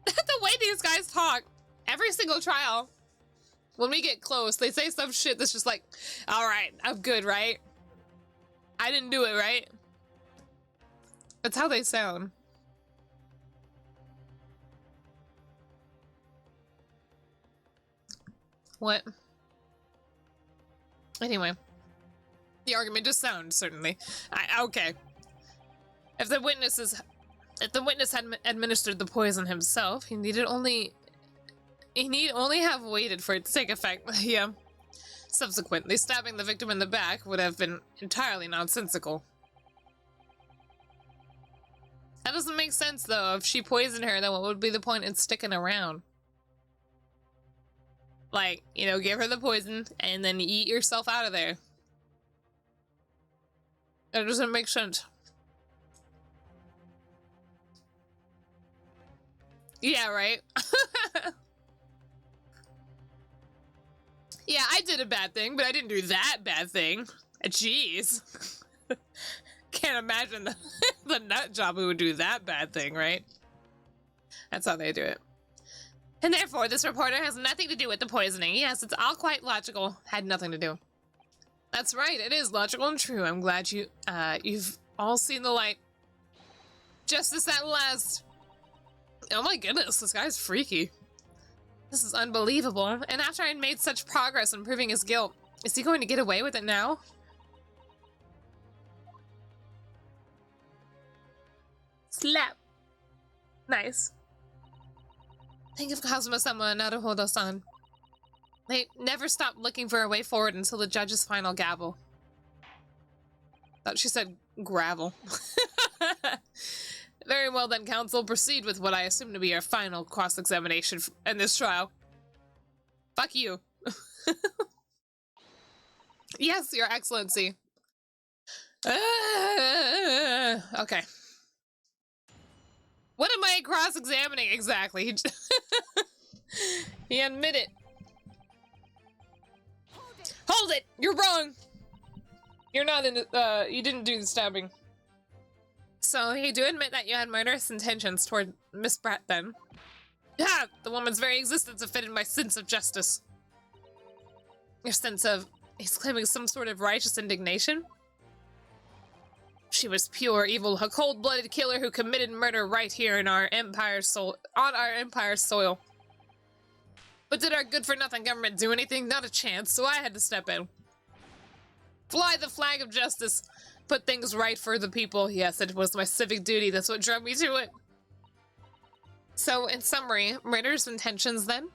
The way these guys talk, every single trial, when we get close, they say some shit that's just like, alright, I'm good, right? I didn't do it, right? That's how they sound. What? Anyway. The argument just sounds, certainly. Okay. If the witness had administered the poison himself, he need only have waited for it to take effect. Yeah. Subsequently, stabbing the victim in the back would have been entirely nonsensical. That doesn't make sense, though. If she poisoned her, then what would be the point in sticking around? Like, you know, give her the poison, and then eat yourself out of there. That doesn't make sense. Yeah, right? Yeah, I did a bad thing, but I didn't do that bad thing. Jeez. Can't imagine the nut job who would do that bad thing, right? That's how they do it. And therefore, this reporter has nothing to do with the poisoning. Yes, it's all quite logical. Had nothing to do. That's right, it is logical and true. I'm glad you've all seen the light. Justice at last. Oh my goodness, this guy's freaky. This is unbelievable. And after I'd made such progress in proving his guilt, is he going to get away with it now? Slap. Nice. Think of Kazuma-sama and Naruhodo-san. They never stopped looking for a way forward until the judge's final gavel. Thought she said gravel. Very well then, counsel. Proceed with what I assume to be your final cross-examination in this trial. Fuck you. Yes, your excellency. Okay. What am I cross-examining exactly? He admitted. Hold it! You're wrong! You're not in the, you didn't do the stabbing. So, you do admit that you had murderous intentions toward Miss Brett, then? Ah! The woman's very existence offended my sense of justice. Your sense of... He's claiming some sort of righteous indignation? She was pure evil, a cold-blooded killer who committed murder right here in our empire's soil, on our empire's soil. But did our good-for-nothing government do anything? Not a chance, so I had to step in. Fly the flag of justice. Put things right for the people. Yes, it was my civic duty. That's what drove me to it. So, in summary, murderous intentions, then?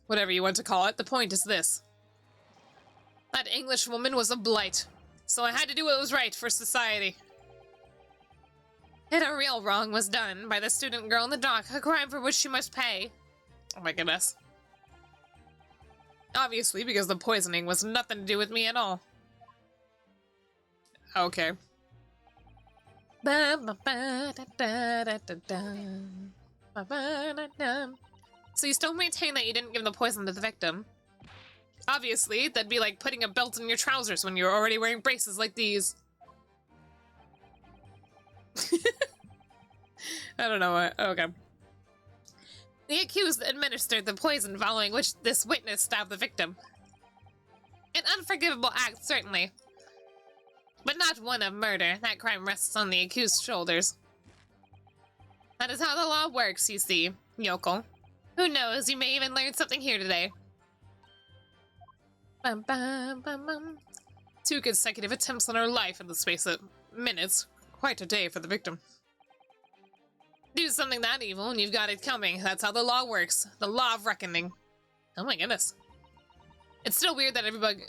Whatever you want to call it, the point is this. That English woman was a blight, so I had to do what was right for society. And a real wrong was done by the student girl in the dock, a crime for which she must pay. Oh my goodness. Obviously, because the poisoning was nothing to do with me at all. Okay. So you still maintain that you didn't give the poison to the victim? Obviously, that'd be like putting a belt in your trousers when you're already wearing braces like these. I don't know what. Okay. The accused administered the poison, following which this witness stabbed the victim. An unforgivable act, certainly. But not one of murder. That crime rests on the accused's shoulders. That is how the law works, you see, yokel. Who knows, you may even learn something here today. Bum, bum, bum, bum. 2 consecutive attempts on her life in the space of minutes. Quite a day for the victim. Do something that evil and you've got it coming. That's how the law works. The law of reckoning. Oh my goodness. It's still weird that everybody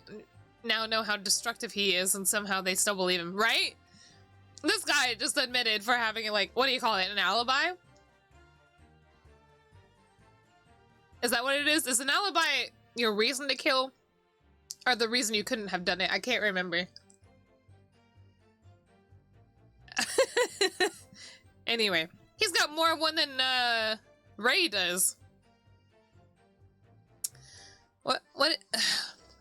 now know how destructive he is and somehow they still believe him, right? This guy just admitted for having, like, what do you call it, an alibi? Is that what it is? Is an alibi your reason to kill? Or the reason you couldn't have done it? I can't remember. Anyway, he's got more of one than Ray does. What?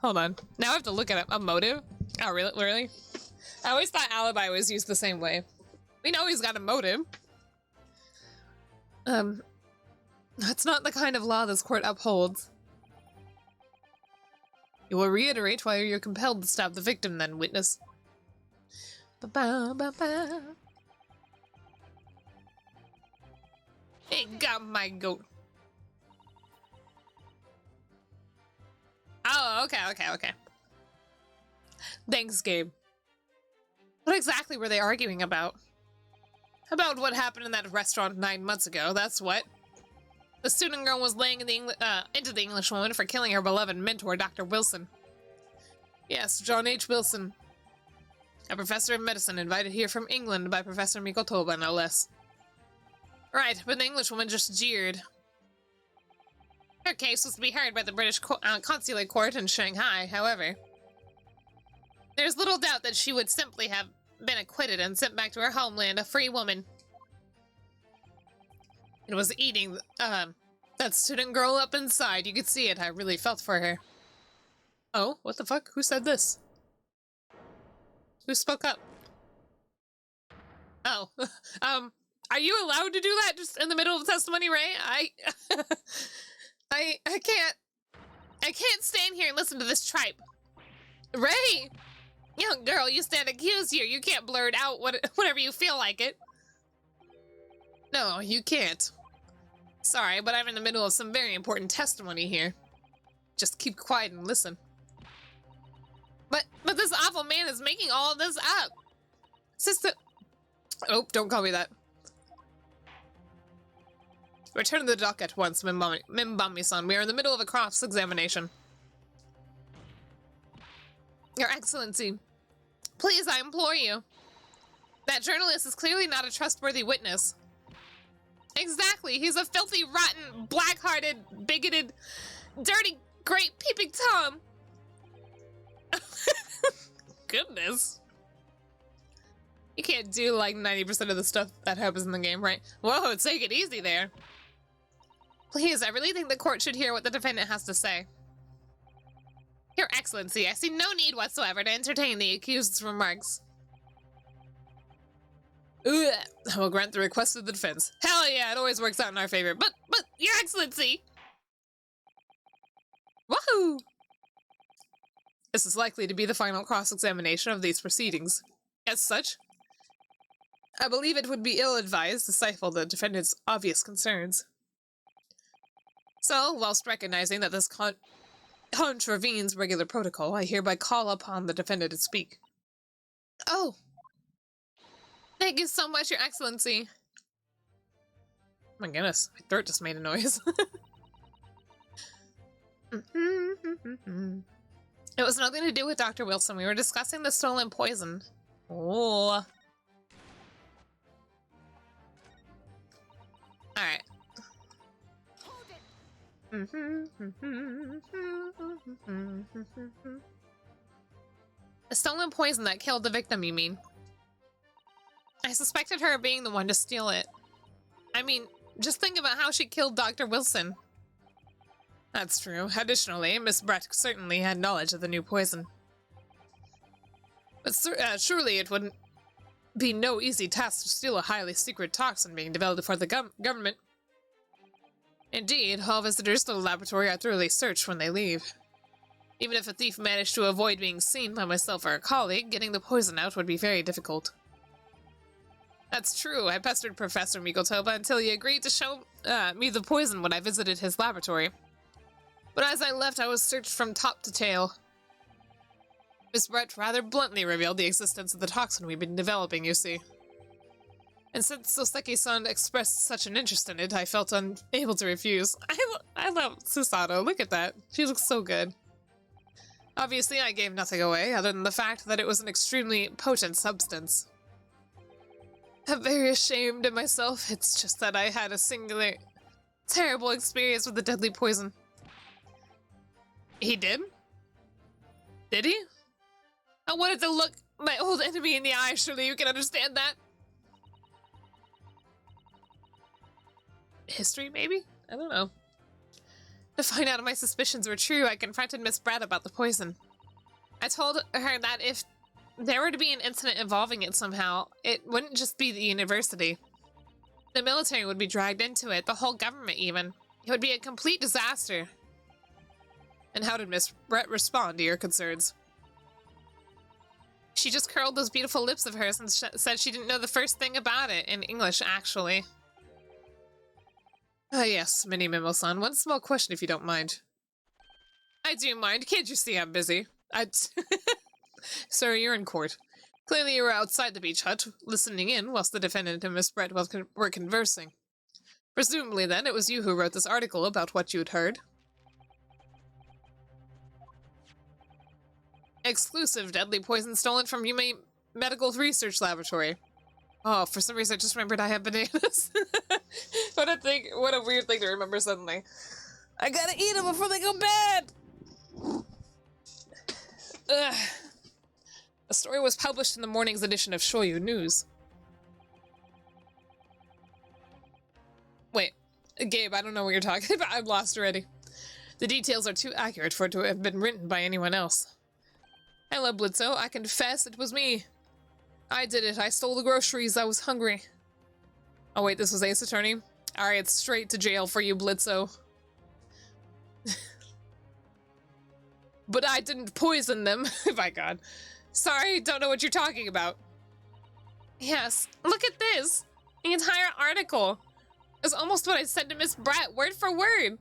Hold on. Now I have to look at a motive? Oh, really? Really? I always thought alibi was used the same way. We know he's got a motive. That's not the kind of law this court upholds. You will reiterate why you're compelled to stab the victim then, witness. Ba-ba-ba-ba. Hey, got my goat. Oh, okay. Thanks, Gabe. What exactly were they arguing about? About what happened in that restaurant 9 months ago, that's what. The student girl was laying into the English woman for killing her beloved mentor, Dr. Wilson. Yes, John H. Wilson. A professor of medicine invited here from England by Professor Mikotoba, no less. Right, but the English woman just jeered. Her case was to be heard by the British consulate court in Shanghai, however. There's little doubt that she would simply have been acquitted and sent back to her homeland, a free woman. It was eating, that student girl up inside. You could see it. I really felt for her. Oh, what the fuck? Who said this? Who spoke up? Oh, are you allowed to do that just in the middle of the testimony, Ray? I can't stand here and listen to this tripe. Ray! Young girl, you stand accused here. You can't blurt out whatever you feel like it. No, you can't. Sorry, but I'm in the middle of some very important testimony here. Just keep quiet and listen. But this awful man is making all this up. Sister... Oh, don't call me that. Return to the dock at once, Mimbami-san. We are in the middle of a cross-examination. Your Excellency, please, I implore you. That journalist is clearly not a trustworthy witness. Exactly, he's a filthy, rotten, black-hearted, bigoted, dirty, great peeping Tom. Goodness. You can't do like 90% of the stuff that happens in the game, right? Whoa, take it easy there. Please, I really think the court should hear what the defendant has to say. Your Excellency, I see no need whatsoever to entertain the accused's remarks. Ugh. I will grant the request of the defense. Hell yeah, it always works out in our favor. But, Your Excellency! Woohoo! This is likely to be the final cross-examination of these proceedings. As such, I believe it would be ill-advised to stifle the defendant's obvious concerns. So, whilst recognizing that this contravenes regular protocol, I hereby call upon the defendant to speak. Oh! Thank you so much, Your Excellency! Oh my goodness, my throat just made a noise. It was nothing to do with Dr. Wilson. We were discussing the stolen poison. Oh. Alright. The stolen poison that killed the victim, you mean? I suspected her of being the one to steal it. I mean, just think about how she killed Dr. Wilson. That's true. Additionally, Miss Brett certainly had knowledge of the new poison. But surely it wouldn't be no easy task to steal a highly secret toxin being developed for the government. Indeed, all visitors to the laboratory are thoroughly searched when they leave. Even if a thief managed to avoid being seen by myself or a colleague, getting the poison out would be very difficult. That's true. I pestered Professor Mikotoba until he agreed to show me the poison when I visited his laboratory. But as I left, I was searched from top to tail. Miss Brett rather bluntly revealed the existence of the toxin we've been developing, you see. And since Soseki-san expressed such an interest in it, I felt unable to refuse. I love Susato. Look at that. She looks so good. Obviously, I gave nothing away, other than the fact that it was an extremely potent substance. I'm very ashamed of myself. It's just that I had a singular, terrible experience with the deadly poison. He did? Did he? I wanted to look my old enemy in the eye. Surely you can understand that. History, maybe? I don't know. To find out if my suspicions were true, I confronted Miss Brett about the poison. I told her that if there were to be an incident involving it somehow, it wouldn't just be the university. The military would be dragged into it, the whole government even. It would be a complete disaster. And how did Miss Brett respond to your concerns? She just curled those beautiful lips of hers and said she didn't know the first thing about it, in English, actually. Yes, Mini Mimo-san, one small question if you don't mind. I do mind, can't you see I'm busy? Sir, you're in court. Clearly you were outside the beach hut, listening in whilst the defendant and Miss Brett were conversing. Presumably then, it was you who wrote this article about what you had heard. Exclusive deadly poison stolen from Yume Medical Research Laboratory. Oh, for some reason I just remembered I have bananas. What a weird thing to remember suddenly. I gotta eat them before they go bad! Ugh. The story was published in the morning's edition of Shoyu News. Wait, Gabe, I don't know what you're talking about. I'm lost already. The details are too accurate for it to have been written by anyone else. Hello, Blitzo. I confess it was me. I did it. I stole the groceries. I was hungry. Oh wait, this was Ace Attorney? Alright, straight to jail for you, Blitzo. But I didn't poison them. My god. Sorry, don't know what you're talking about. Yes, look at this. The entire article is almost what I said to Miss Brett, word for word.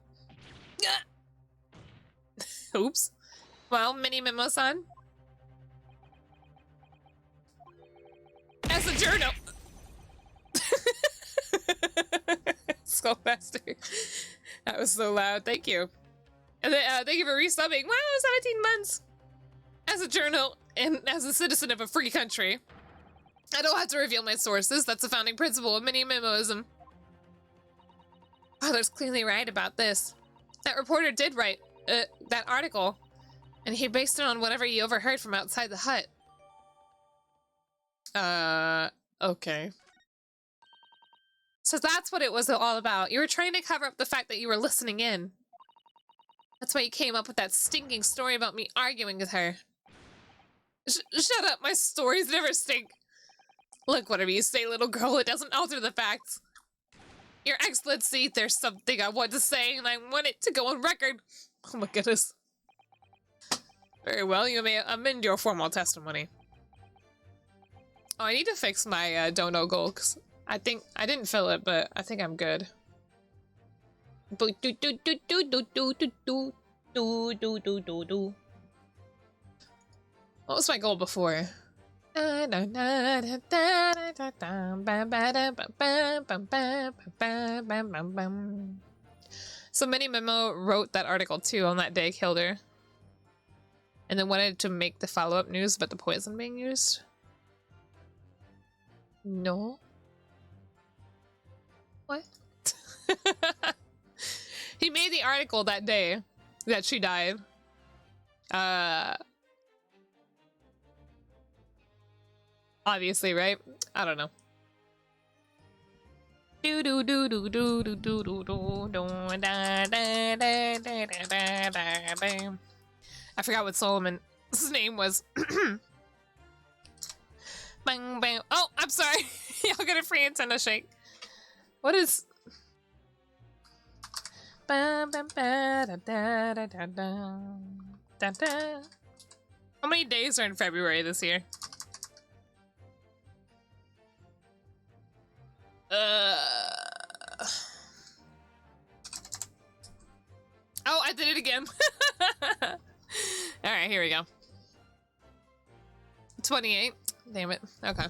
Oops. Well, Mini Mimo-san. As a journal. Skullmaster. That was so loud. Thank you. And then, thank you for resubbing. Wow, 17 months. As a journal and as a citizen of a free country, I don't have to reveal my sources. That's the founding principle of mini-mimoism. Father's clearly right about this. That reporter did write that article, and he based it on whatever he overheard from outside the hut. Okay. So that's what it was all about. You were trying to cover up the fact that you were listening in. That's why you came up with that stinking story about me arguing with her. Shut up, my stories never stink. Look, whatever you say, little girl, it doesn't alter the facts. Your Excellency, there's something I want to say, and I want it to go on record. Oh my goodness. Very well, you may amend your formal testimony. Oh, I need to fix my dono goal, 'cause I think I didn't fill it, but I think I'm good. What was my goal before? So Mini Memo wrote that article too on that day, killed her. And then wanted to make the follow-up news about the poison being used. No. What? He made the article that day that she died. Obviously, right? I don't know. I forgot what Solomon's name was. Bang, bang. Oh, I'm sorry. Y'all get a free antenna shake. What is... How many days are in February this year? Oh, I did it again. All right, here we go. 28. Damn it. Okay.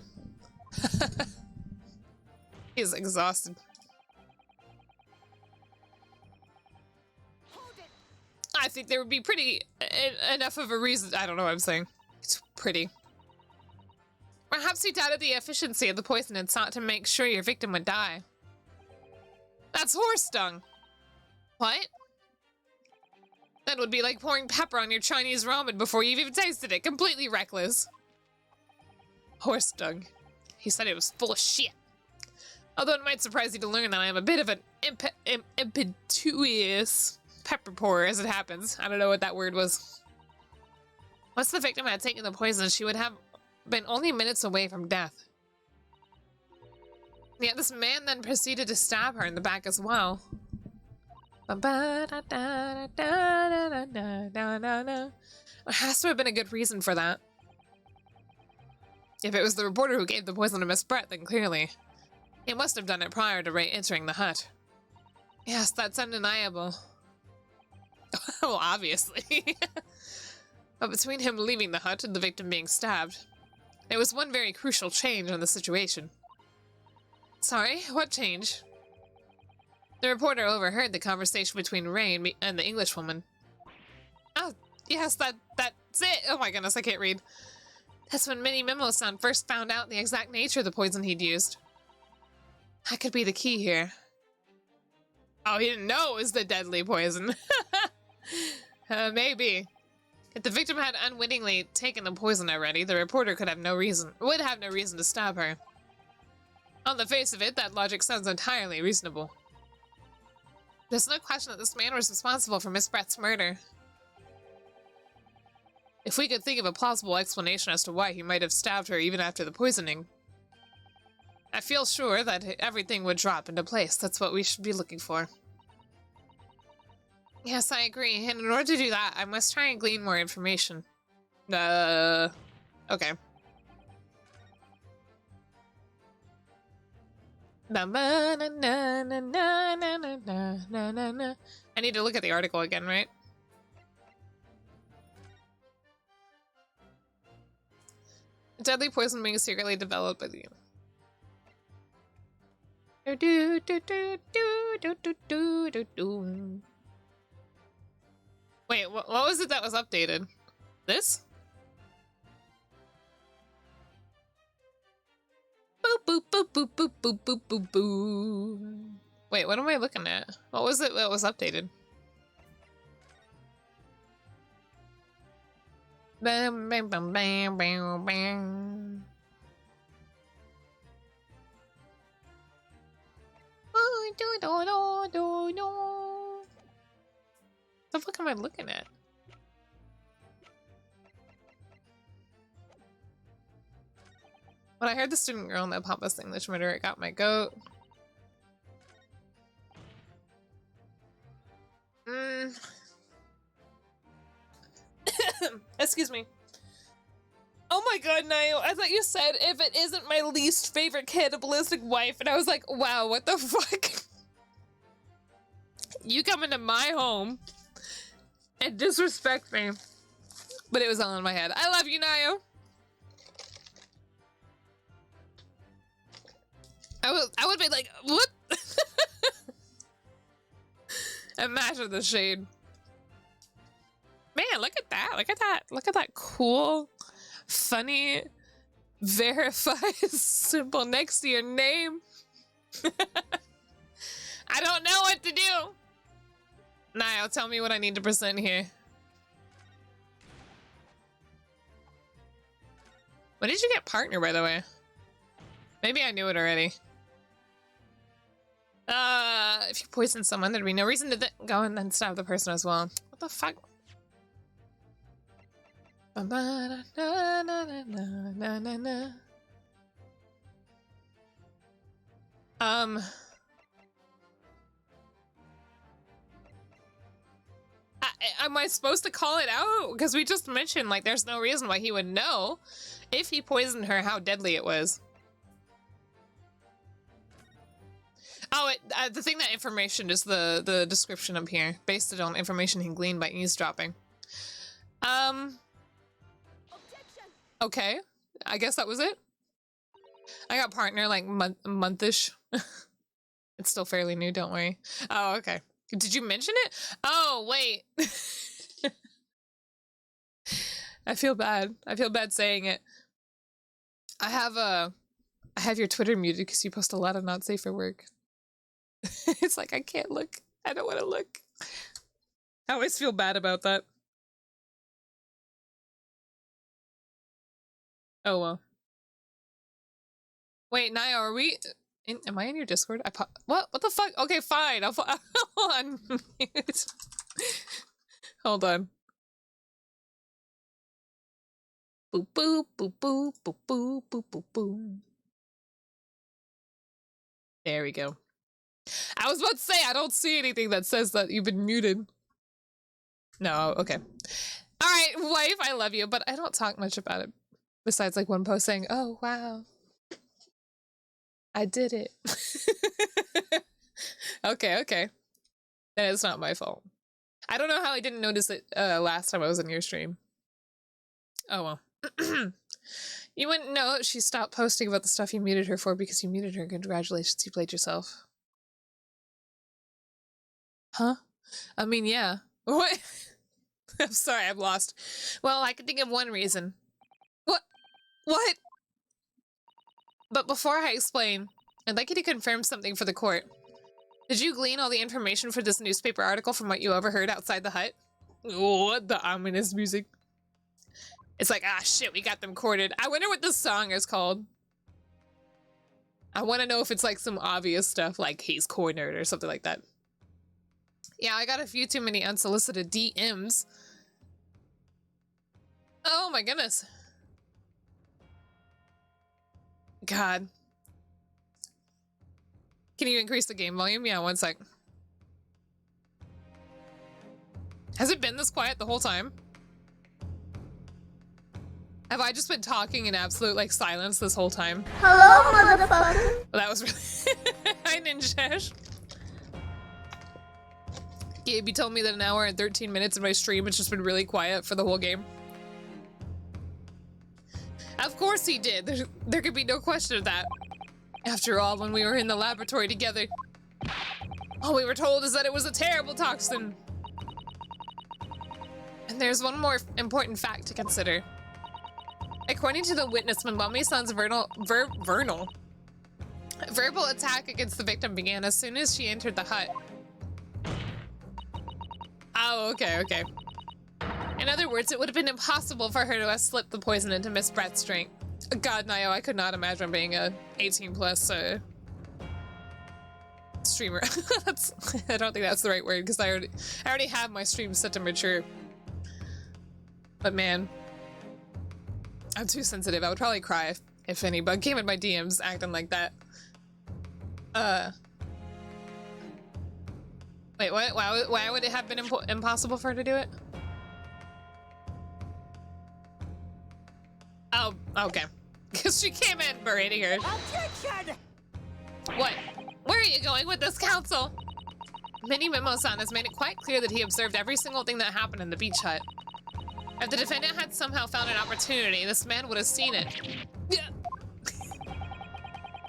He's exhausted. I think there would be pretty enough of a reason. I don't know what I'm saying. It's pretty. Perhaps you doubted the efficiency of the poison and sought to make sure your victim would die. That's horse dung. What? That would be like pouring pepper on your Chinese ramen before you've even tasted it. Completely reckless. Horse dung. He said it was full of shit. Although it might surprise you to learn that I am a bit of an impetuous pepper pourer as it happens. I don't know what that word was. Once the victim had taken the poison, she would have been only minutes away from death. Yet this man then proceeded to stab her in the back as well. There has to have been a good reason for that. If it was the reporter who gave the poison to Miss Brett, then clearly he must have done it prior to Ray entering the hut. Yes, that's undeniable. Well, obviously. But between him leaving the hut and the victim being stabbed, there was one very crucial change in the situation. Sorry, what change? The reporter overheard the conversation between Ray and the Englishwoman. Oh, yes, that's it! Oh my goodness, I can't read. That's when Mini Memo-san first found out the exact nature of the poison he'd used. That could be the key here. Oh, he didn't know it was the deadly poison. Maybe. If the victim had unwittingly taken the poison already, the reporter would have no reason to stab her. On the face of it, that logic sounds entirely reasonable. There's no question that this man was responsible for Miss Brett's murder. If we could think of a plausible explanation as to why he might have stabbed her even after the poisoning, I feel sure that everything would drop into place. That's what we should be looking for. Yes, I agree. And in order to do that, I must try and glean more information. Okay. I need to look at the article again, right? Deadly poison being secretly developed by the... Wait, what was it that was updated? This? Boop, boop, boop, boop, boop, boop, boop, boop, boop. Wait, what am I looking at? What was it that was updated? Bam, bam, bam, bam, bam, bam. The fuck am I looking at? When I heard the student girl in that pompous English murder, it got my goat. Excuse me. Oh my god, Nayo, I thought you said if it isn't my least favorite cannibalistic wife, and I was like, wow, what the fuck? You come into my home and disrespect me. But it was all in my head. I love you, Nayo. I would be like, what? Imagine the shade. Man, look at that. Look at that. Look at that cool, funny, verified symbol next to your name. I don't know what to do. Niall, tell me what I need to present here. When did you get partner, by the way? Maybe I knew it already. If you poison someone, there'd be no reason to go and then stab the person as well. What the fuck? Am I supposed to call it out? Because we just mentioned, like, there's no reason why he would know if he poisoned her how deadly it was. Oh, the thing that information is the description up here, based it on information he gleaned by eavesdropping. Okay, I guess that was it. I got partner like monthish. It's still fairly new, don't worry. Oh, okay. Did you mention it? Oh, wait. I feel bad. I feel bad saying it. I have your Twitter muted because you post a lot of not safe for work. It's like, I can't look. I don't want to look. I always feel bad about that. Oh, well. Wait, Naya, are we... am I in your Discord? What? What the fuck? Okay, fine. I'll unmute. Hold on. Boop, boop, boop, boop, boop, boop, boop, boop, boop. There we go. I was about to say, I don't see anything that says that you've been muted. No, okay. Alright, wife, I love you, but I don't talk much about it. Besides, like, one post saying, oh, wow. I did it. Okay, okay. Then it's not my fault. I don't know how I didn't notice it last time I was in your stream. Oh, well. You wouldn't know she stopped posting about the stuff you muted her for because you muted her. Congratulations, you played yourself. Huh? I mean, yeah. What? I'm sorry, I'm lost. Well, I can think of one reason. What? What? But before I explain, I'd like you to confirm something for the court. Did you glean all the information for this newspaper article from what you overheard outside the hut? What the ominous music? It's like, ah, shit, we got them courted. I wonder what this song is called. I want to know if it's like some obvious stuff, like he's cornered or something like that. Yeah, I got a few too many unsolicited DMs. Oh my goodness. God. Can you increase the game volume? Yeah, one sec. Has it been this quiet the whole time? Have I just been talking in absolute, like, silence this whole time? Hello, motherfucker. Well, that was really... Hi, Ninjash. Gabe, you told me that an hour and 13 minutes of my stream has just been really quiet for the whole game. Of course he did. There could be no question of that. After all, when we were in the laboratory together, all we were told is that it was a terrible toxin. And there's one more important fact to consider. According to the witness, when Mami-san's verbal attack against the victim began as soon as she entered the hut. Oh, okay, okay. In other words, it would have been impossible for her to have slipped the poison into Miss Brett's drink. God, Nayo, I could not imagine being a 18+ streamer. I don't think that's the right word because I already have my stream set to mature. But man, I'm too sensitive. I would probably cry if any bug came in my DMs acting like that. Wait, what? Why would it have been impossible for her to do it? Okay. Because she came in berating her. Objection! What? Where are you going with this council? Mini-Memo-san has made it quite clear that he observed every single thing that happened in the beach hut. If the defendant had somehow found an opportunity, this man would have seen it.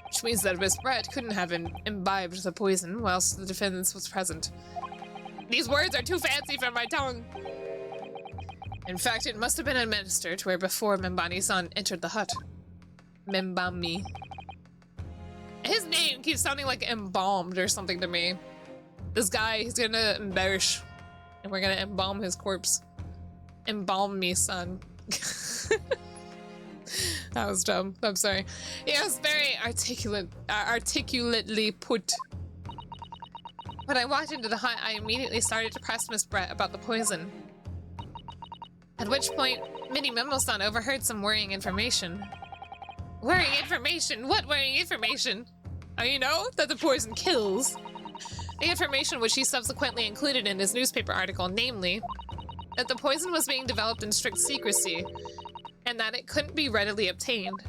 Which means that Miss Brett couldn't have imbibed the poison whilst the defendant was present. These words are too fancy for my tongue. In fact, it must have been administered where before Membani-san entered the hut. Membami. His name keeps sounding like embalmed or something to me. This guy, he's gonna embellish. And we're gonna embalm his corpse. Embalm me, son. That was dumb. I'm sorry. Yes, very articulately put. When I walked into the hut, I immediately started to press Miss Brett about the poison. At which point, Mini-Memo-san overheard some worrying information. Worrying information? What worrying information? Oh, you know that the poison kills. The information which he subsequently included in his newspaper article, namely, that the poison was being developed in strict secrecy, and that it couldn't be readily obtained.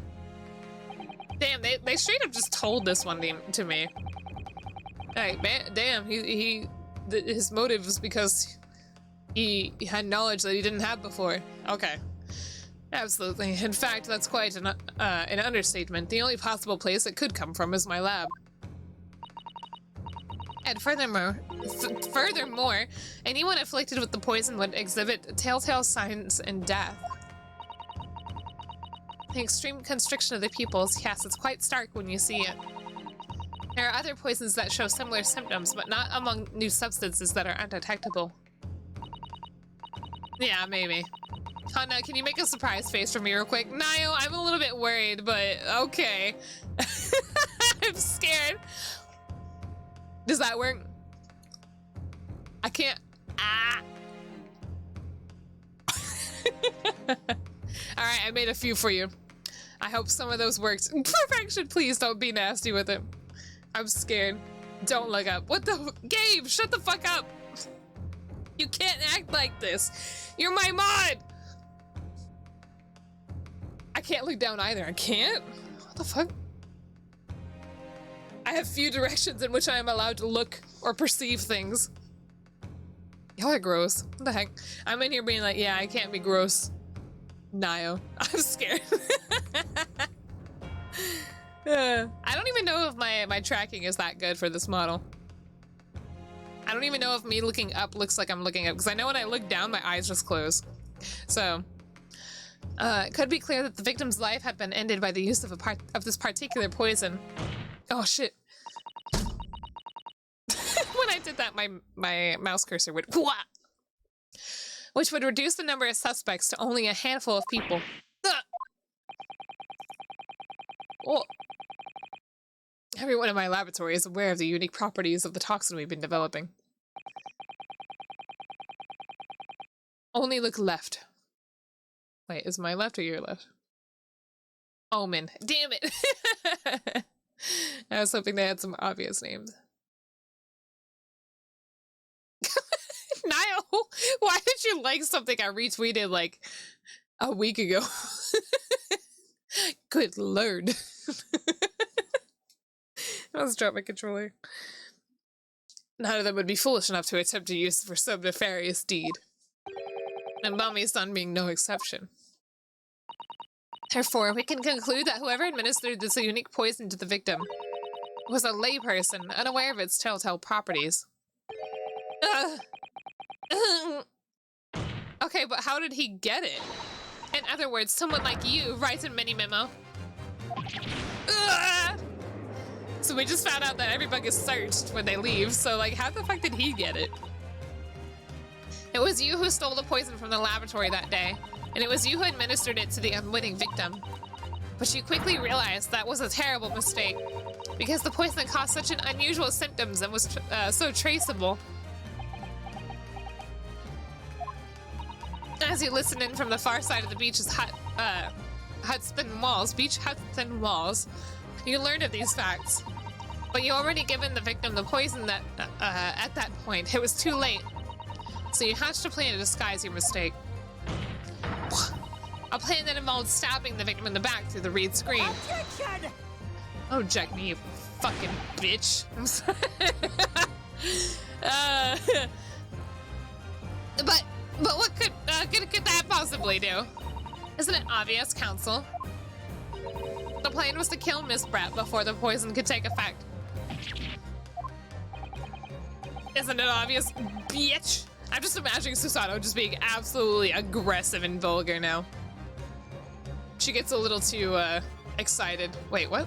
Damn, they straight up just told this one to me. Like, man, damn, his motive was because he had knowledge that he didn't have before. Okay. Absolutely. In fact, that's quite an understatement. The only possible place it could come from is my lab. And furthermore, anyone afflicted with the poison would exhibit telltale signs in death. The extreme constriction of the pupils, yes, it's quite stark when you see it. There are other poisons that show similar symptoms, but not among new substances that are undetectable. Yeah, maybe. Hana, can you make a surprise face for me real quick? Nayo, I'm a little bit worried, but okay. I'm scared. Does that work? I can't. Ah. Alright, I made a few for you. I hope some of those worked. Perfection, please don't be nasty with it. I'm scared. Don't look up. What the? Gabe, shut the fuck up. You can't act like this. You're my mod. I can't look down either. I can't? What the fuck? I have few directions in which I am allowed to look or perceive things. Y'all are gross. What the heck? I'm in here being like, yeah, I can't be gross. Nayo. I'm scared. I don't even know if my tracking is that good for this model. I don't even know if me looking up looks like I'm looking up, because I know when I look down, my eyes just close. So, it could be clear that the victim's life had been ended by the use of this particular poison. Oh shit. When I did that, my mouse cursor would wah! Which would reduce the number of suspects to only a handful of people. Well, everyone in my laboratory is aware of the unique properties of the toxin we've been developing. Only look left. Wait, is my left or your left? Omen. Damn it! I was hoping they had some obvious names. Niall, why did you like something I retweeted like a week ago? Good lord. I was dropping my controller. None of them would be foolish enough to attempt to use it for some nefarious deed. And Mommy's son being no exception. Therefore, we can conclude that whoever administered this unique poison to the victim was a layperson, unaware of its telltale properties. Okay, but how did he get it? In other words, someone like you writes a mini memo. So we just found out that everybug is searched when they leave, so like, how the fuck did he get it? It was you who stole the poison from the laboratory that day, and it was you who administered it to the unwitting victim. But you quickly realized that was a terrible mistake, because the poison caused such an unusual symptoms and was so traceable. As you listen in from the far side of the beach's hut-thin walls, you learned of these facts. But you already given the victim the poison that, at that point, it was too late. So you hatched a plan to disguise your mistake. A plan that involved stabbing the victim in the back through the reed screen. Attention! Oh, Jack me, you fucking bitch. I'm sorry. But what could that possibly do? Isn't it obvious, Counsel? The plan was to kill Miss Brett before the poison could take effect. Isn't it obvious, bitch? I'm just imagining Susanoo just being absolutely aggressive and vulgar now. She gets a little too, excited. Wait, what?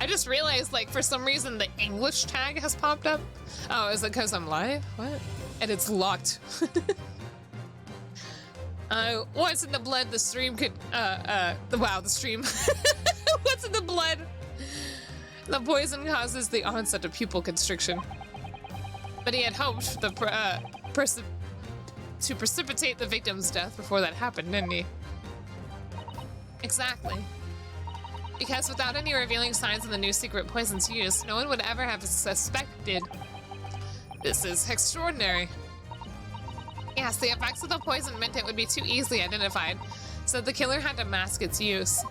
I just realized, like, for some reason the English tag has popped up. Oh, is it because I'm live? What? And it's locked. What's in the blood, the stream could, wow, the stream. What's in the blood? The poison causes the onset of pupil constriction. But he had hoped to precipitate the victim's death before that happened, didn't he? Exactly. Because without any revealing signs of the new secret poison's use, no one would ever have suspected. This is extraordinary. Yes, the effects of the poison meant it would be too easily identified, so the killer had to mask its use.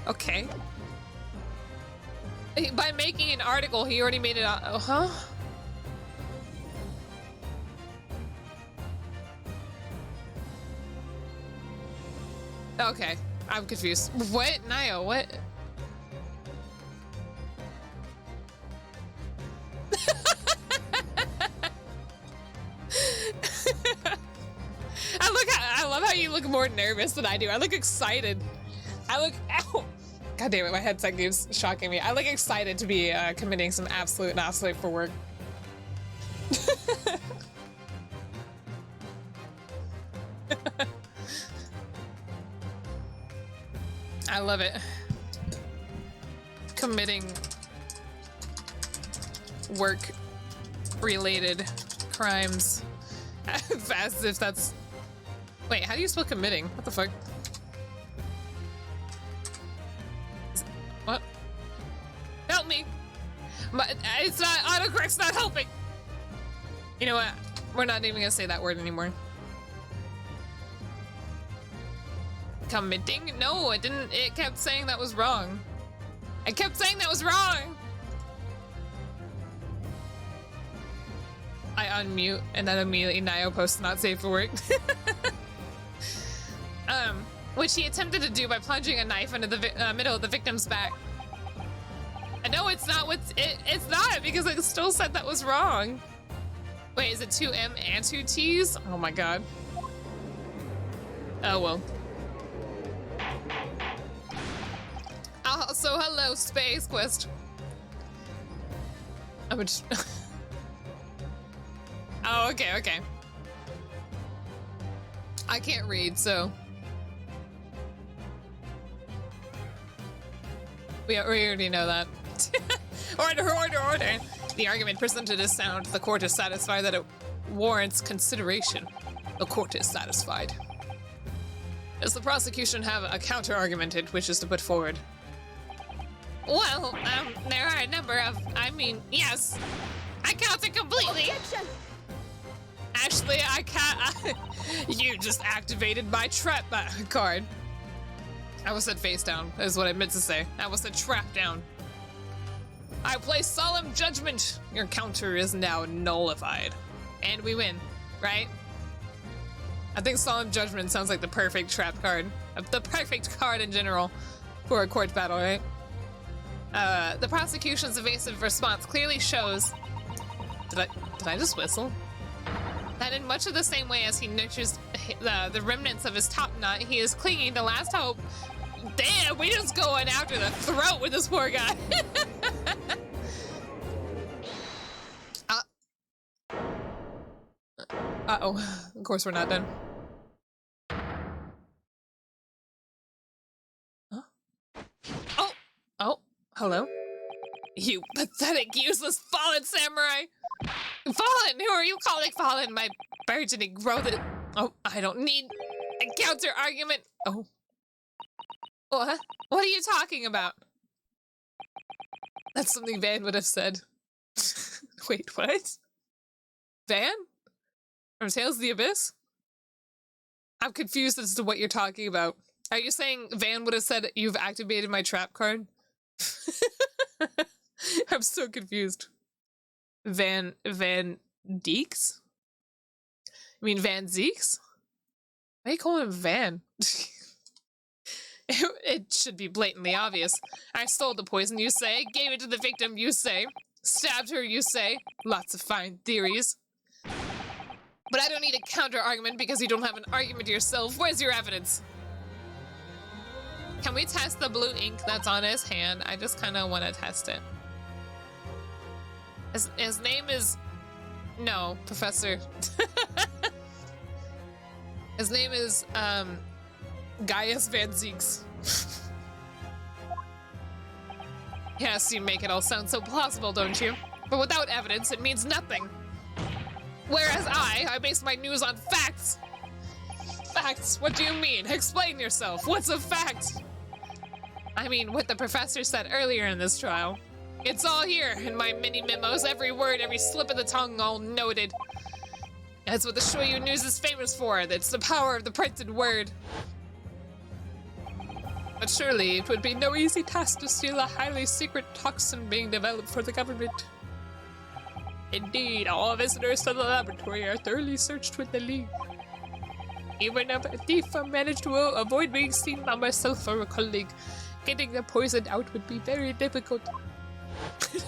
Okay. By making an article, he already made it out. Oh, huh? Okay, I'm confused. What? Nio, what? I love how you look more nervous than I do. I look excited. Ow! God damn it, my headset keeps shocking me. I look excited to be committing some absolute non-sleep for work. I love it. Committing work-related crimes. As if that's... Wait, how do you spell committing? What the fuck? What? Help me! It's not, autocorrect's not helping! You know what? We're not even gonna say that word anymore. Committing? No, it didn't. It kept saying that was wrong. It kept saying that was wrong! I unmute and then immediately Nio posts not safe for work. Which he attempted to do by plunging a knife into the middle of the victim's back. No, it's not it's not, because it still said that was wrong. Wait, is it 2 M and 2 T's? Oh my god. Oh well. So hello, Space Quest. I'm just... Oh, okay. I can't read, so... We already know that. Order! The argument presented is sound. The court is satisfied that it warrants consideration. The court is satisfied. Does the prosecution have a counter-argument it wishes to put forward? Well, there are a number of... yes. I counted completely. Objection! Actually, I can't... You just activated my trap card. I was said face down, is what I meant to say. I was said trap down. I place solemn judgment. Your counter is now nullified. And we win, right? I think solemn judgment sounds like the perfect trap card. The perfect card in general for a court battle, right? The prosecution's evasive response clearly shows... Did I just whistle? That in much of the same way as he nurtures the remnants of his top knot, he is clinging to last hope. Damn, we just going after the throat with this poor guy. Uh-oh. Of course we're not done. Huh? Oh, hello? You pathetic, useless, fallen samurai! Fallen! Who are you calling fallen? My burgeoning growth Oh, I don't need a counter argument. Oh. What? What are you talking about? That's something Van would have said. Wait, what? Van? From Tales of the Abyss? I'm confused as to what you're talking about. Are you saying Van would have said you've activated my trap card? I'm so confused. Van Deeks? You mean Van Zeeks? Why do you call him Van? It should be blatantly obvious. I stole the poison, you say. Gave it to the victim, you say. Stabbed her, you say. Lots of fine theories. But I don't need a counter-argument because you don't have an argument yourself. Where's your evidence? Can we test the blue ink that's on his hand? I just kind of want to test it. His name is... No, Professor. His name is, Gaius Van Zeeks. Yes, you make it all sound so plausible, don't you? But without evidence, it means nothing. Whereas I base my news on facts. Facts? What do you mean? Explain yourself. What's a fact? I mean, what the professor said earlier in this trial. It's all here in my mini memos, every word, every slip of the tongue, all noted. That's what the Shoyu News is famous for. That's the power of the printed word. But surely it would be no easy task to steal a highly secret toxin being developed for the government. Indeed, all visitors to the laboratory are thoroughly searched with the lead. Even if a thief managed to avoid being seen by myself or a colleague, getting the poison out would be very difficult.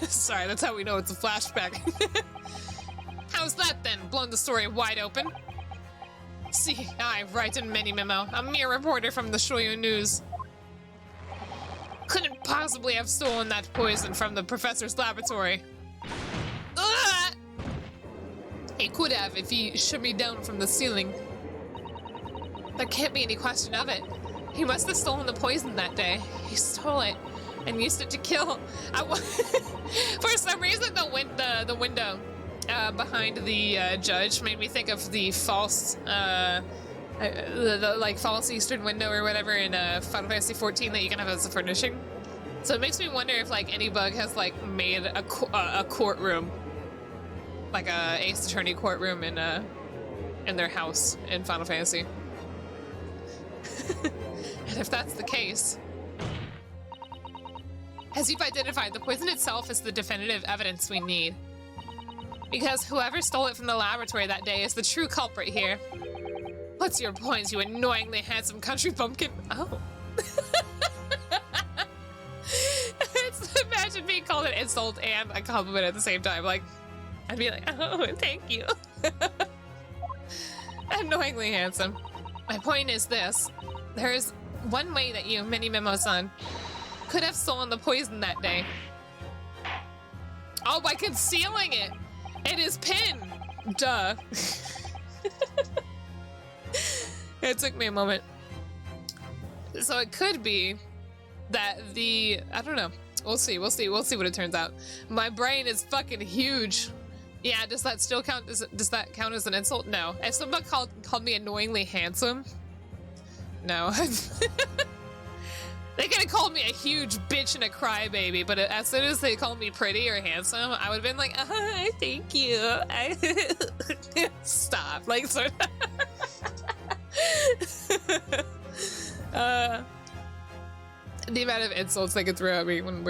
Sorry, that's how we know it's a flashback. How's that then? Blown the story wide open? See, I write in mini memo, a mere reporter from the Shoyu News. Couldn't possibly have stolen that poison from the professor's laboratory. Ugh! He could have if he shot me down from the ceiling. There can't be any question of it. He must have stolen the poison that day. He stole it and used it to kill. For some reason, the window behind the judge made me think of the false, the like false Eastern window or whatever in Final Fantasy XIV that you can have as a furnishing. So it makes me wonder if like ENVTuber has like made a courtroom, like a Ace Attorney courtroom in their house in Final Fantasy. And if that's the case, as you've identified, the poison itself is the definitive evidence we need. Because whoever stole it from the laboratory that day is the true culprit here. What's your point, you annoyingly handsome country bumpkin? Oh. Imagine being called an insult and a compliment at the same time. Like, I'd be like, oh, thank you. Annoyingly handsome. My point is this. There is one way that you, Mini Memo-san, could have stolen the poison that day. Oh, by concealing it in his pin. Duh. It took me a moment. So it could be that I don't know. We'll see what it turns out. My brain is fucking huge. Yeah, does that still count? Does that count as an insult? No. If someone called me annoyingly handsome, no. They could have called me a huge bitch and a crybaby, but as soon as they called me pretty or handsome, I would have been like, thank you. Stop. Like, sort of. The amount of insults they could throw at me when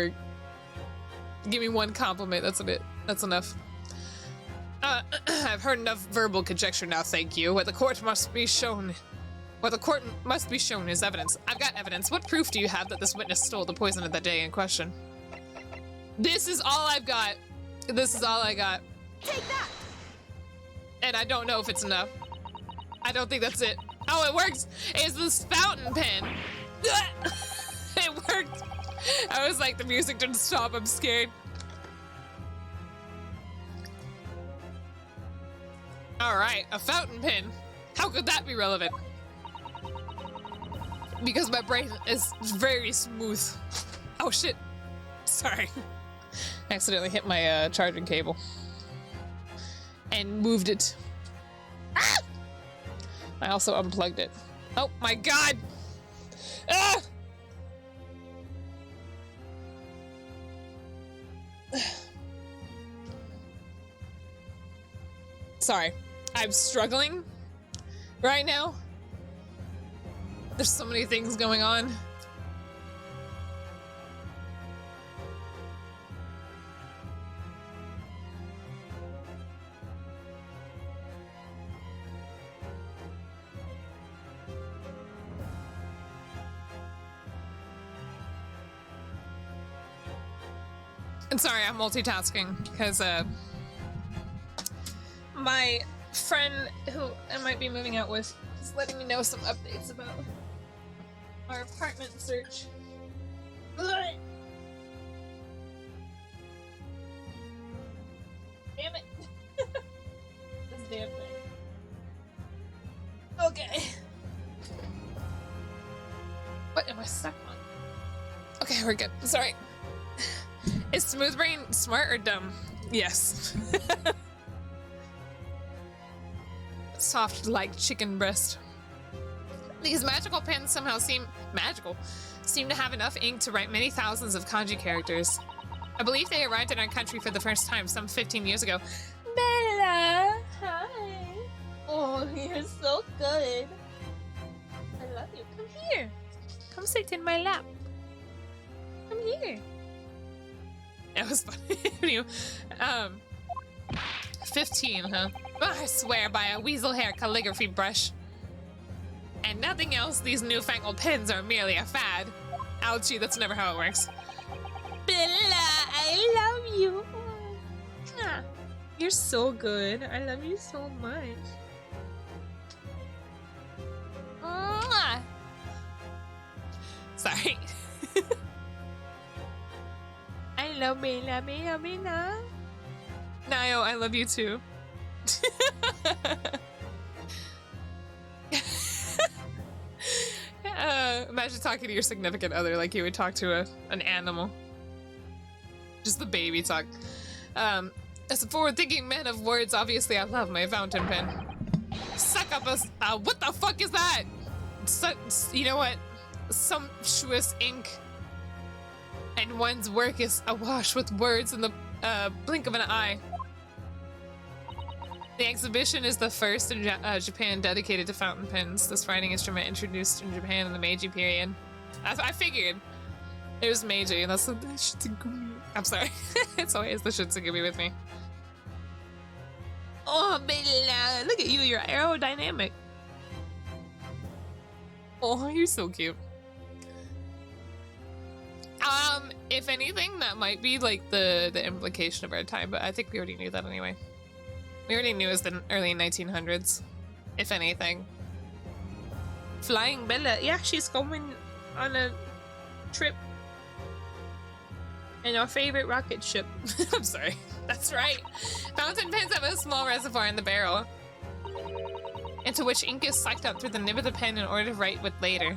give me one compliment, that's enough. I've heard enough verbal conjecture now, thank you. What the court must be shown is evidence. I've got evidence. What proof do you have that this witness stole the poison of the day in question? This is all I've got. This is all I got. Take that! And I don't know if it's enough. I don't think that's it. Oh, it works! It's this fountain pen. It worked! I was like, the music didn't stop, I'm scared. Alright, a fountain pen. How could that be relevant? Because my brain is very smooth. Oh shit. Sorry. Accidentally hit my charging cable. And moved it. Ah! I also unplugged it. Oh my god! Ah! Sorry, I'm struggling right now. There's so many things going on. And sorry, I'm multitasking because my friend who I might be moving out with is letting me know some updates about our apartment search. Ugh. Damn it. This damn thing. Okay. What am I stuck on? Okay, we're good. Sorry. Is Smooth Brain smart or dumb? Yes. Soft like chicken breast. These magical pens somehow seem magical. Seem to have enough ink to write many thousands of kanji characters. I believe they arrived in our country for the first time some 15 years ago. Bella! Hi! Oh, you're so good. I love you. Come here. Come sit in my lap. Come here. That was funny. 15, huh? Oh, I swear by a weasel hair calligraphy brush. And nothing else, these newfangled pens are merely a fad. Ouchie, that's never how it works. Bella, I love you. You're so good. I love you so much. Sorry. I love Bella, Bella, Bella. Nayo, I love you too. Imagine talking to your significant other like you would talk to an animal. Just the baby talk. As a forward-thinking man of words, obviously I love my fountain pen. Suck up a... what the fuck is that? You know what? Sumptuous ink. And one's work is awash with words in the blink of an eye. The exhibition is the first in Japan dedicated to fountain pens. This writing instrument introduced in Japan in the Meiji period. I figured. It was Meiji, and that's the Shitsugumi. I'm sorry. It's always the Shitsugumi with me. Oh, Bella, look at you. You're aerodynamic. Oh, you're so cute. If anything, that might be like the implication of our time, but I think we already knew that anyway. We already knew it was the early 1900s, if anything. Flying Bella, yeah, she's going on a trip in our favorite rocket ship. I'm sorry, that's right. Fountain pens have a small reservoir in the barrel, into which ink is sucked up through the nib of the pen in order to write with later.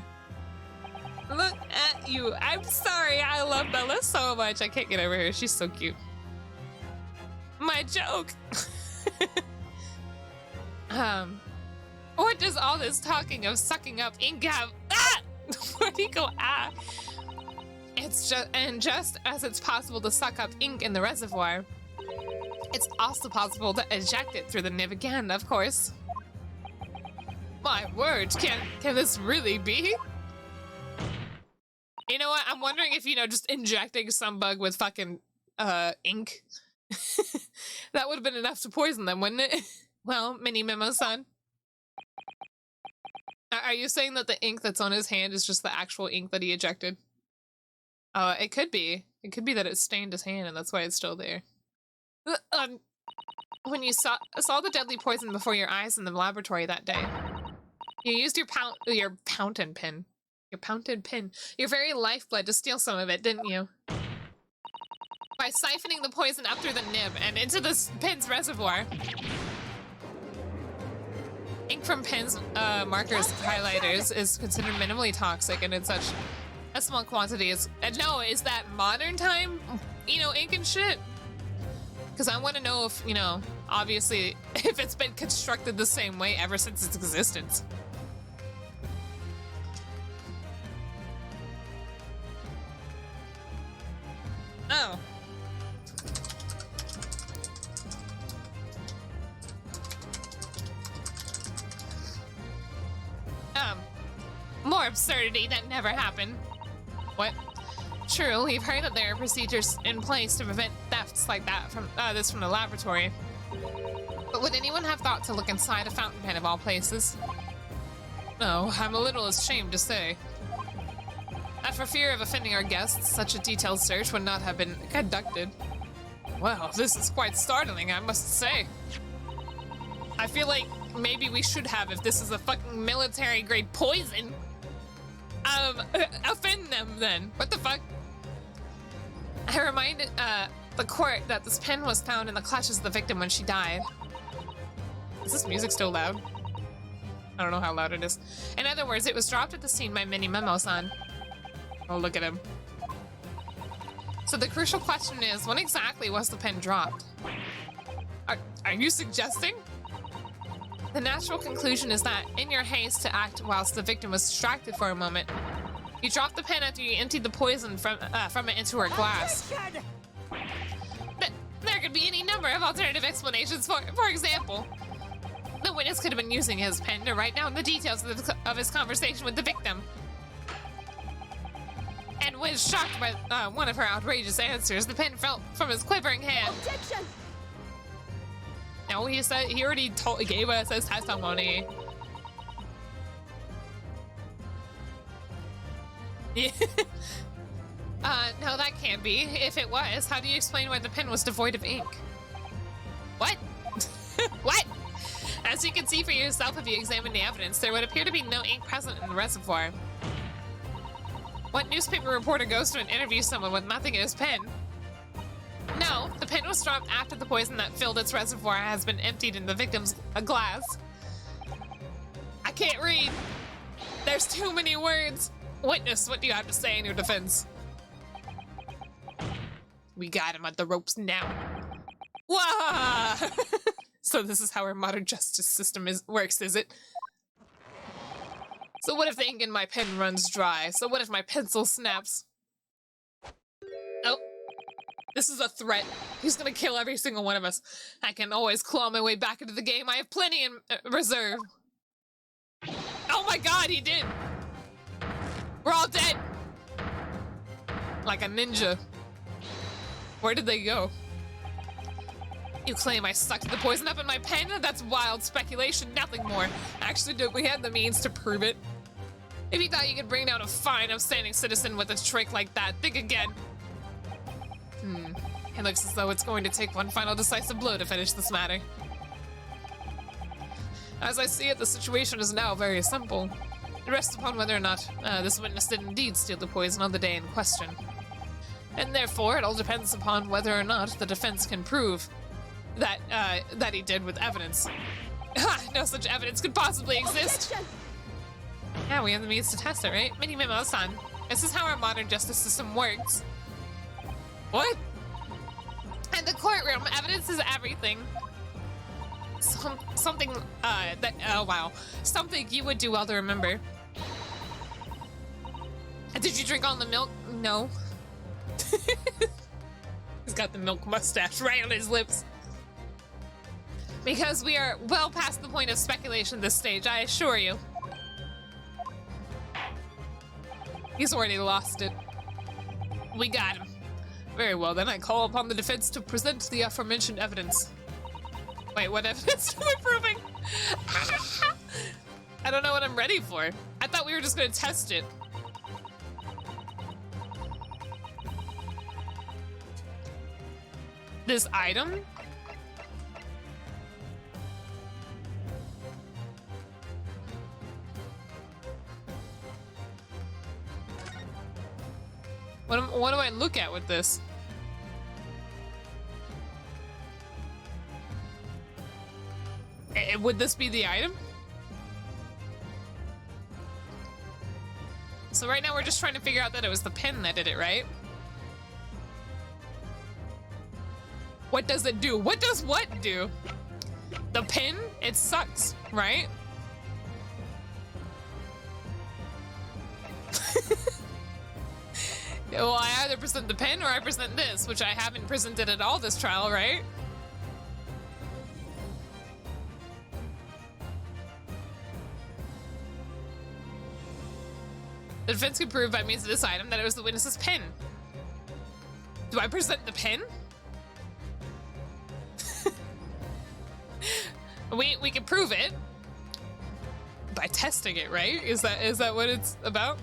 Look at you. I'm sorry, I love Bella so much. I can't get over her. She's so cute. My joke. What does all this talking of sucking up ink have? Ah! Where do you go? Ah! It's just as it's possible to suck up ink in the reservoir, it's also possible to eject it through the nib again, of course. My word, can this really be? You know what? I'm wondering if, just injecting some bug with fucking ink. That would have been enough to poison them, wouldn't it? Well, Mini Memo-san. Are you saying that the ink that's on his hand is just the actual ink that he ejected? It could be. It could be that it stained his hand and that's why it's still there. When you saw the deadly poison before your eyes in the laboratory that day, you used your fountain pen. Your fountain pen. Your very lifeblood to steal some of it, didn't you? By siphoning the poison up through the nib and into the pen's reservoir. Ink from pens, markers, highlighters is considered minimally toxic and in such a small quantity is... no, is that modern time, ink and shit? Because I want to know if, Obviously, if it's been constructed the same way ever since its existence. Oh. More absurdity that never happened. What? True, we've heard that there are procedures in place to prevent thefts like that from from the laboratory. But would anyone have thought to look inside a fountain pen of all places? No, I'm a little ashamed to say. That for fear of offending our guests, such a detailed search would not have been conducted. Well, this is quite startling, I must say. I feel like maybe we should have if this is a fucking military-grade poison. Offend them then. What the fuck? I reminded the court that this pen was found in the clutches of the victim when she died. Is this music still loud? I don't know how loud it is. In other words, it was dropped at the scene by Mini Memo-san. Oh, look at him. So the crucial question is, when exactly was the pen dropped? Are you suggesting? The natural conclusion is that, in your haste to act whilst the victim was distracted for a moment, you dropped the pen after you emptied the poison from it into her glass. There could be any number of alternative explanations. For example, the witness could have been using his pen to write down the details of his conversation with the victim, and was shocked by one of her outrageous answers. The pen fell from his quivering hand. Objection! No, he said he already gave us his testimony. Yeah. No, that can't be. If it was, how do you explain why the pen was devoid of ink? What? What? As you can see for yourself if you examine the evidence, there would appear to be no ink present in the reservoir. What newspaper reporter goes to and interviews someone with nothing in his pen? No, the pen was dropped after the poison that filled its reservoir has been emptied in the victim's glass. I can't read. There's too many words. Witness, what do you have to say in your defense? We got him at the ropes now. Wah! So this is how our modern justice system works, is it? So what if the ink in my pen runs dry? So what if my pencil snaps? Oh. This is a threat. He's gonna kill every single one of us. I can always claw my way back into the game. I have plenty in reserve. Oh my god, he did! We're all dead! Like a ninja. Where did they go? You claim I sucked the poison up in my pen? That's wild speculation, nothing more. Actually, do we have the means to prove it? If you thought you could bring down a fine, upstanding citizen with a trick like that, think again. It looks as though it's going to take one final decisive blow to finish this matter. As I see it, the situation is now very simple. It rests upon whether or not this witness did indeed steal the poison on the day in question. And therefore, it all depends upon whether or not the defense can prove that he did with evidence. No such evidence could possibly exist. Yeah, we have the means to test it, right? Mini Memo-san. This is how our modern justice system works. What? In the courtroom, evidence is everything. Something oh wow. Something you would do well to remember. Did you drink all the milk? No. He's got the milk mustache right on his lips. Because we are well past the point of speculation at this stage, I assure you. He's already lost it. We got him. Very well, then I call upon the defense to present the aforementioned evidence. Wait, what evidence are we proving? I don't know what I'm ready for. I thought we were just gonna test it. This item? What do I look at with this? Would this be the item? So right now we're just trying to figure out that it was the pen that did it, right? What does it do? What does what do? The pin? It sucks, right? Well, I either present the pin or I present this, which I haven't presented at all this trial, right? The defense can prove by means of this item that it was the witness's pin. Do I present the pin? we can prove it by testing it, right? Is that what it's about?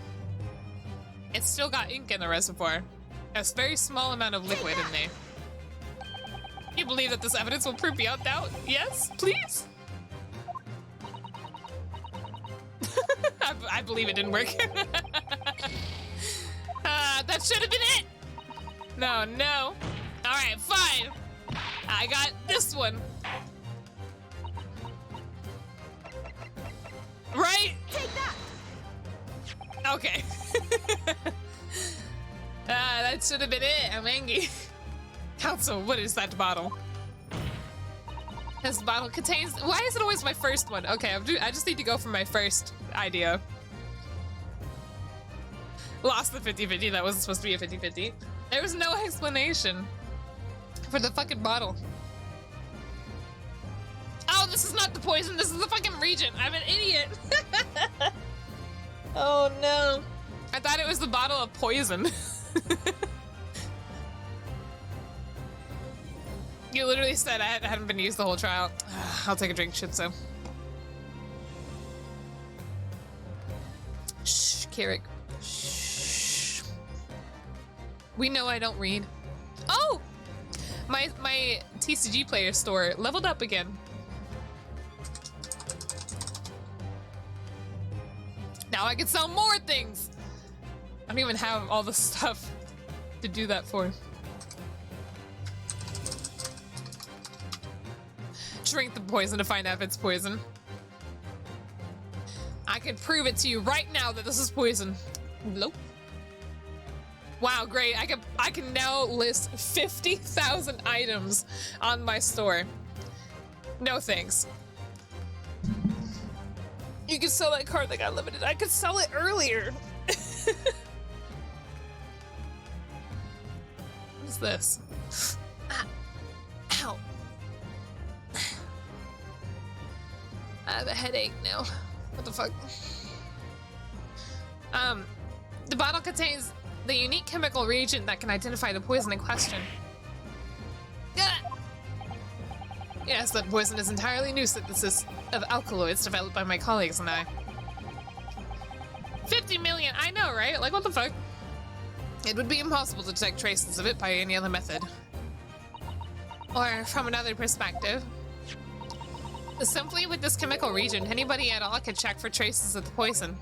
It's still got ink in the reservoir. A very small amount of liquid in there. You believe that this evidence will prove beyond doubt? Yes, please. I believe it didn't work. That should have been it. No. All right, fine. I got this one. Right? Take that. Okay. That should have been it. I'm angry. Council, what is that bottle? This bottle contains... Why is it always my first one? Okay, I just need to go for my first idea. Lost the 50-50. That wasn't supposed to be a 50-50. There was no explanation for the fucking bottle. Oh, this is not the poison. This is the fucking reagent. I'm an idiot. Oh, no. I thought it was the bottle of poison. You literally said I hadn't been used the whole trial. I'll take a drink, shit, so. Shh, Carrick. Shh. We know I don't read. Oh! My TCG player store leveled up again. Now I can sell more things! I don't even have all the stuff to do that for. Drink the poison to find out if it's poison. I can prove it to you right now that this is poison. Nope. Wow, great. I can now list 50,000 items on my store. No thanks. You can sell that card that got limited. I could sell it earlier. What's this? Ah. Ow. I have a headache now. What the fuck? The bottle contains the unique chemical reagent that can identify the poison in question. Yes, that poison is entirely new synthesis of alkaloids developed by my colleagues and I. 50 million, I know, right? Like, what the fuck? It would be impossible to detect traces of it by any other method. Or from another perspective. Simply with this chemical reagent, anybody at all could check for traces of the poison.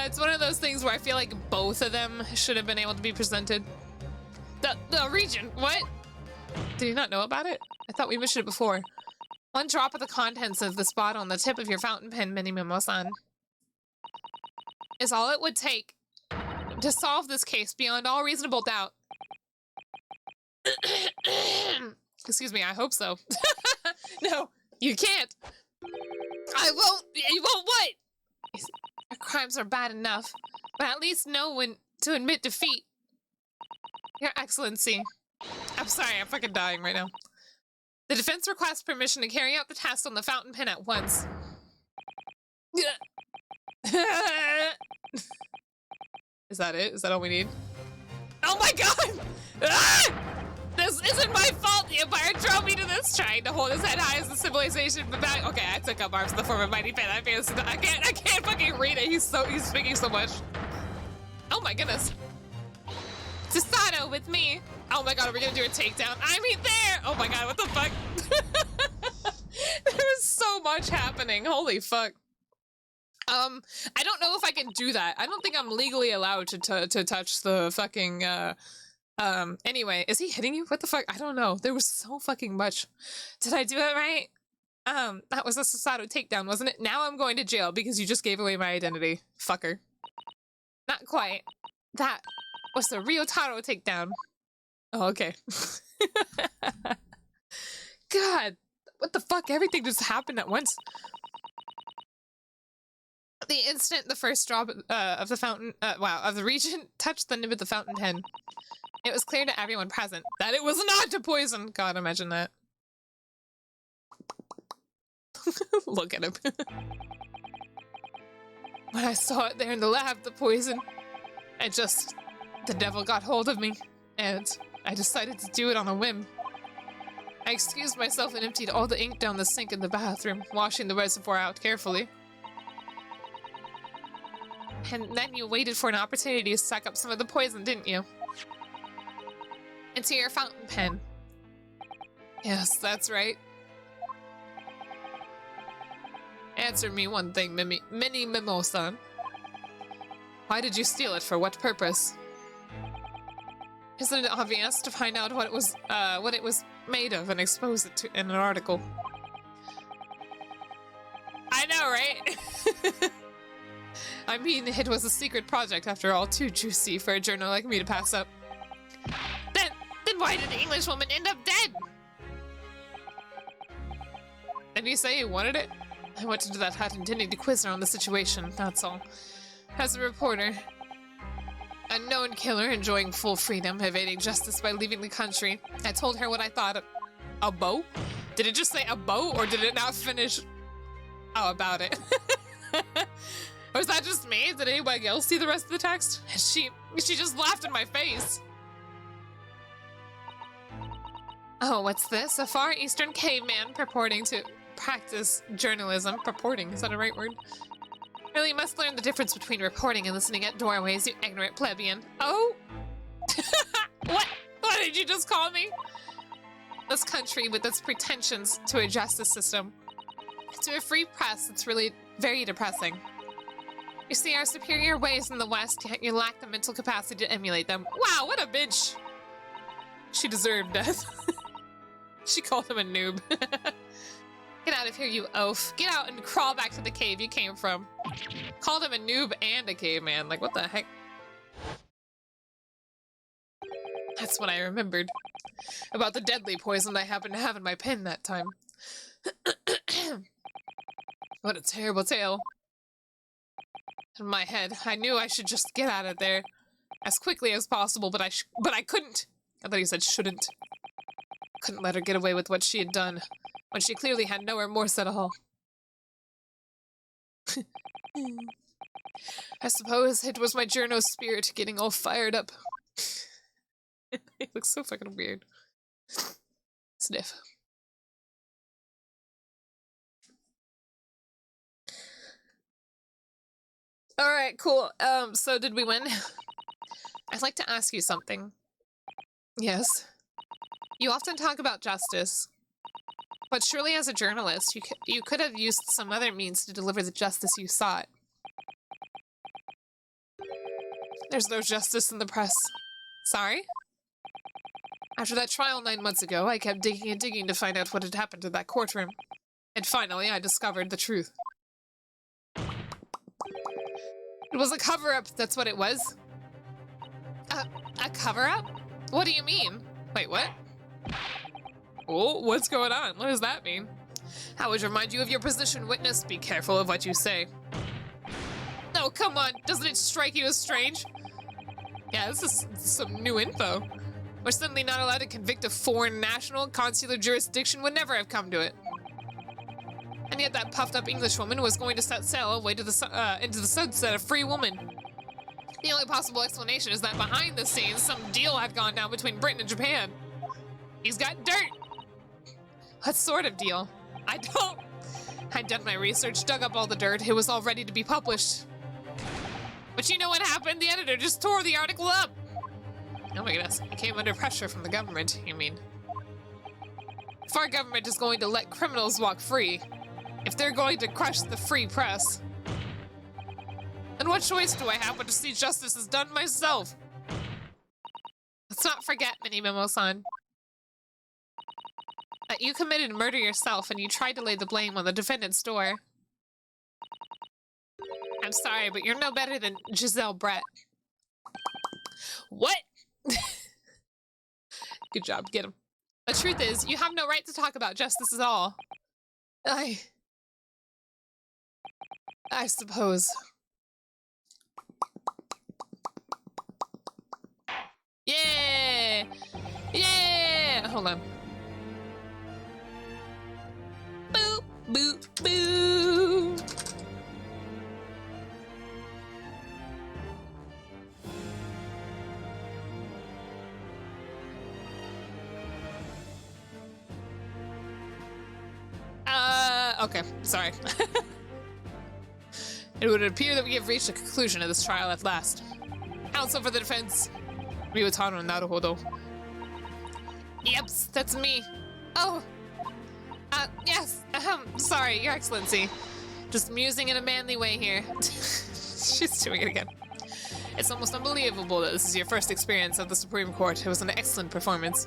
It's one of those things where I feel like both of them should have been able to be presented. The reagent, what? Did you not know about it? I thought we mentioned it before. One drop of the contents of this bottle on the tip of your fountain pen, Mini-Mimo-san, is all it would take to solve this case beyond all reasonable doubt. Excuse me, I hope so. No, you can't. I won't. You won't what? Your crimes are bad enough, but at least know when to admit defeat. Your Excellency. I'm sorry, I'm fucking dying right now. The defense requests permission to carry out the test on the fountain pen at once. Is that it? Is that all we need? Oh my god! Ah! This isn't my fault. The Empire drove me to this, trying to hold his head high as the civilization. But back, okay, I took up arms in the form of mighty pen. I can't fucking read it. He's speaking so much. Oh my goodness. Susato with me. Oh my god, are we gonna do a takedown? I mean there. Oh my god, what the fuck? There was so much happening. Holy fuck. I don't know if I can do that. I don't think I'm legally allowed to touch the fucking anyway, is he hitting you? What the fuck? I don't know. There was so fucking much. Did I do it right? That was a Susato takedown, wasn't it? Now I'm going to jail because you just gave away my identity. Fucker. Not quite. That was the Ryotaro takedown. Oh, okay. God, what the fuck? Everything just happened at once. The instant the first drop of the fountain, of the reagent touched the nib of the fountain pen, it was clear to everyone present that it was not a poison. God, imagine that. Look at him. When I saw it there in the lab, the poison, the devil got hold of me, and I decided to do it on a whim. I excused myself and emptied all the ink down the sink in the bathroom, washing the reservoir out carefully. And then you waited for an opportunity to suck up some of the poison, didn't you? Into your fountain pen. Yes, that's right. Answer me one thing, Mini Mimo-san. Why did you steal it? For what purpose? Isn't it obvious to find out what it was made of and expose it in an article? I know, right? I mean, it was a secret project after all, too juicy for a journal like me to pass up. Then why did the English woman end up dead? Didn't you say you wanted it? I went into that hut intending to quiz her on the situation, that's all. As a reporter, a known killer enjoying full freedom, evading justice by leaving the country, I told her what I thought of... A bow? Did it just say a bow, or did it not finish... Oh, about it. Was that just me? Did anybody else see the rest of the text? She just laughed in my face. Oh, what's this? A Far Eastern caveman purporting to practice journalism. Purporting, is that a right word? Really, you must learn the difference between reporting and listening at doorways, you ignorant plebeian. Oh? What? What did you just call me? This country, with its pretensions to a justice system, to a free press, it's really very depressing. You see our superior ways in the West, yet you lack the mental capacity to emulate them. Wow, what a bitch! She deserved death. She called him a noob. Get out of here, you oaf. Get out and crawl back to the cave you came from. Called him a noob and a caveman. Like, what the heck? That's what I remembered. About the deadly poison I happened to have in my pen that time. What a terrible tale. In my head, I knew I should just get out of there as quickly as possible, but I couldn't. I thought he said shouldn't. Couldn't let her get away with what she had done, when she clearly had no remorse at all. I suppose it was my journo spirit getting all fired up. He looks so fucking weird. Sniff. Alright, cool. So did we win? I'd like to ask you something. Yes. You often talk about justice, but surely as a journalist, you could have used some other means to deliver the justice you sought. There's no justice in the press. Sorry? After that trial 9 months ago, I kept digging and digging to find out what had happened in that courtroom. And finally, I discovered the truth. It was a cover-up, that's what it was. A cover-up? What do you mean? Wait, what? Oh, what's going on? What does that mean? I would remind you of your position, witness. Be careful of what you say. No, come on. Doesn't it strike you as strange? Yeah, this is some new info. We're suddenly not allowed to convict a foreign national. Consular jurisdiction would never have come to it. And yet that puffed-up Englishwoman was going to set sail away to into the sunset, a free woman. The only possible explanation is that behind the scenes, some deal had gone down between Britain and Japan. He's got dirt! What sort of deal? I don't... I'd done my research, dug up all the dirt, it was all ready to be published. But you know what happened? The editor just tore the article up! Oh my goodness, it came under pressure from the government, you mean? If our government is going to let criminals walk free, if they're going to crush the free press, then what choice do I have but to see justice is done myself? Let's not forget, Mini Mimo-san, that you committed murder yourself and you tried to lay the blame on the defendant's door. I'm sorry, but you're no better than Giselle Brett. What? Good job, get him. The truth is, you have no right to talk about justice at all. I suppose. Yeah! Yeah! Hold on. Boop, boop, boop. Okay, sorry. It would appear that we have reached a conclusion of this trial at last. Counsel for the defense. Ryotaro Naruhodo. Yep, that's me. Oh. Yes. Sorry, Your Excellency. Just musing in a manly way here. She's doing it again. It's almost unbelievable that this is your first experience of the Supreme Court. It was an excellent performance.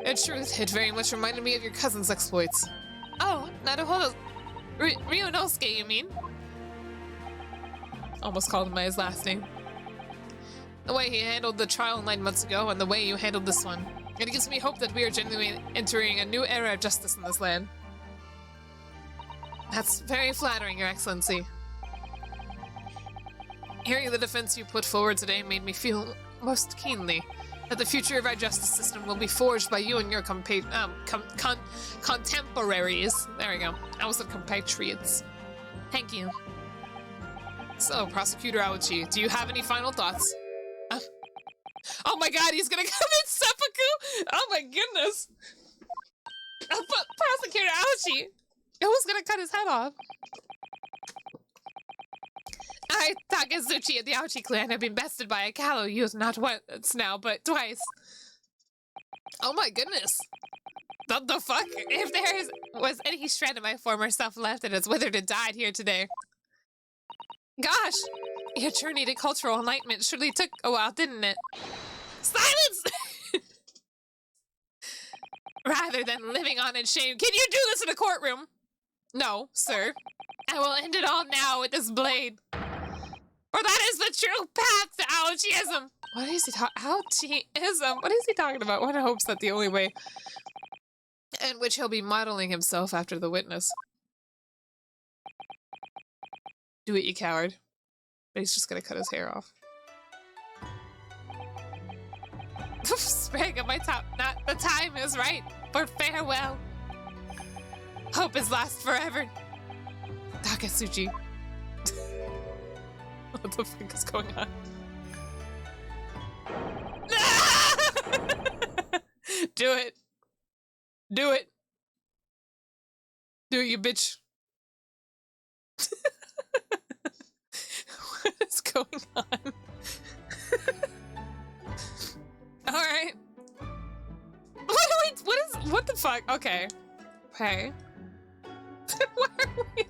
In truth, it very much reminded me of your cousin's exploits. Oh, Naruhodo. Ryunosuke, you mean? Almost called him by his last name. The way he handled the trial 9 months ago and the way you handled this one. It gives me hope that we are genuinely entering a new era of justice in this land. That's very flattering, Your Excellency. Hearing the defense you put forward today made me feel most keenly that the future of our justice system will be forged by you and your contemporaries. There we go. I was said compatriots. Thank you. So, Prosecutor Aochi, do you have any final thoughts? Oh my god, he's gonna commit seppuku! Oh my goodness! But Prosecutor Aochi! Who's gonna cut his head off? I, Takezuchi and the Aochi clan have been bested by a callow youth not once now, but twice. Oh my goodness. What the fuck? If there was any shred of my former self left, it has withered and died here today. Gosh! Your journey to cultural enlightenment surely took a while, didn't it? Silence! Rather than living on in shame, can you do this in a courtroom? No, sir. I will end it all now with this blade. For that is the true path to Aochiism. What is he talking? Aochiism? What is he talking about? One hopes that the only way in which he'll be modeling himself after the witness. Do it, you coward. But he's just gonna cut his hair off. Spring of my top. Not the time is right for farewell. Hope is lost forever. Takatsuchi. What the fuck is going on? Do it. Do it. Do it, you bitch. What is going on? Alright. What the fuck? Okay. Okay. Why are we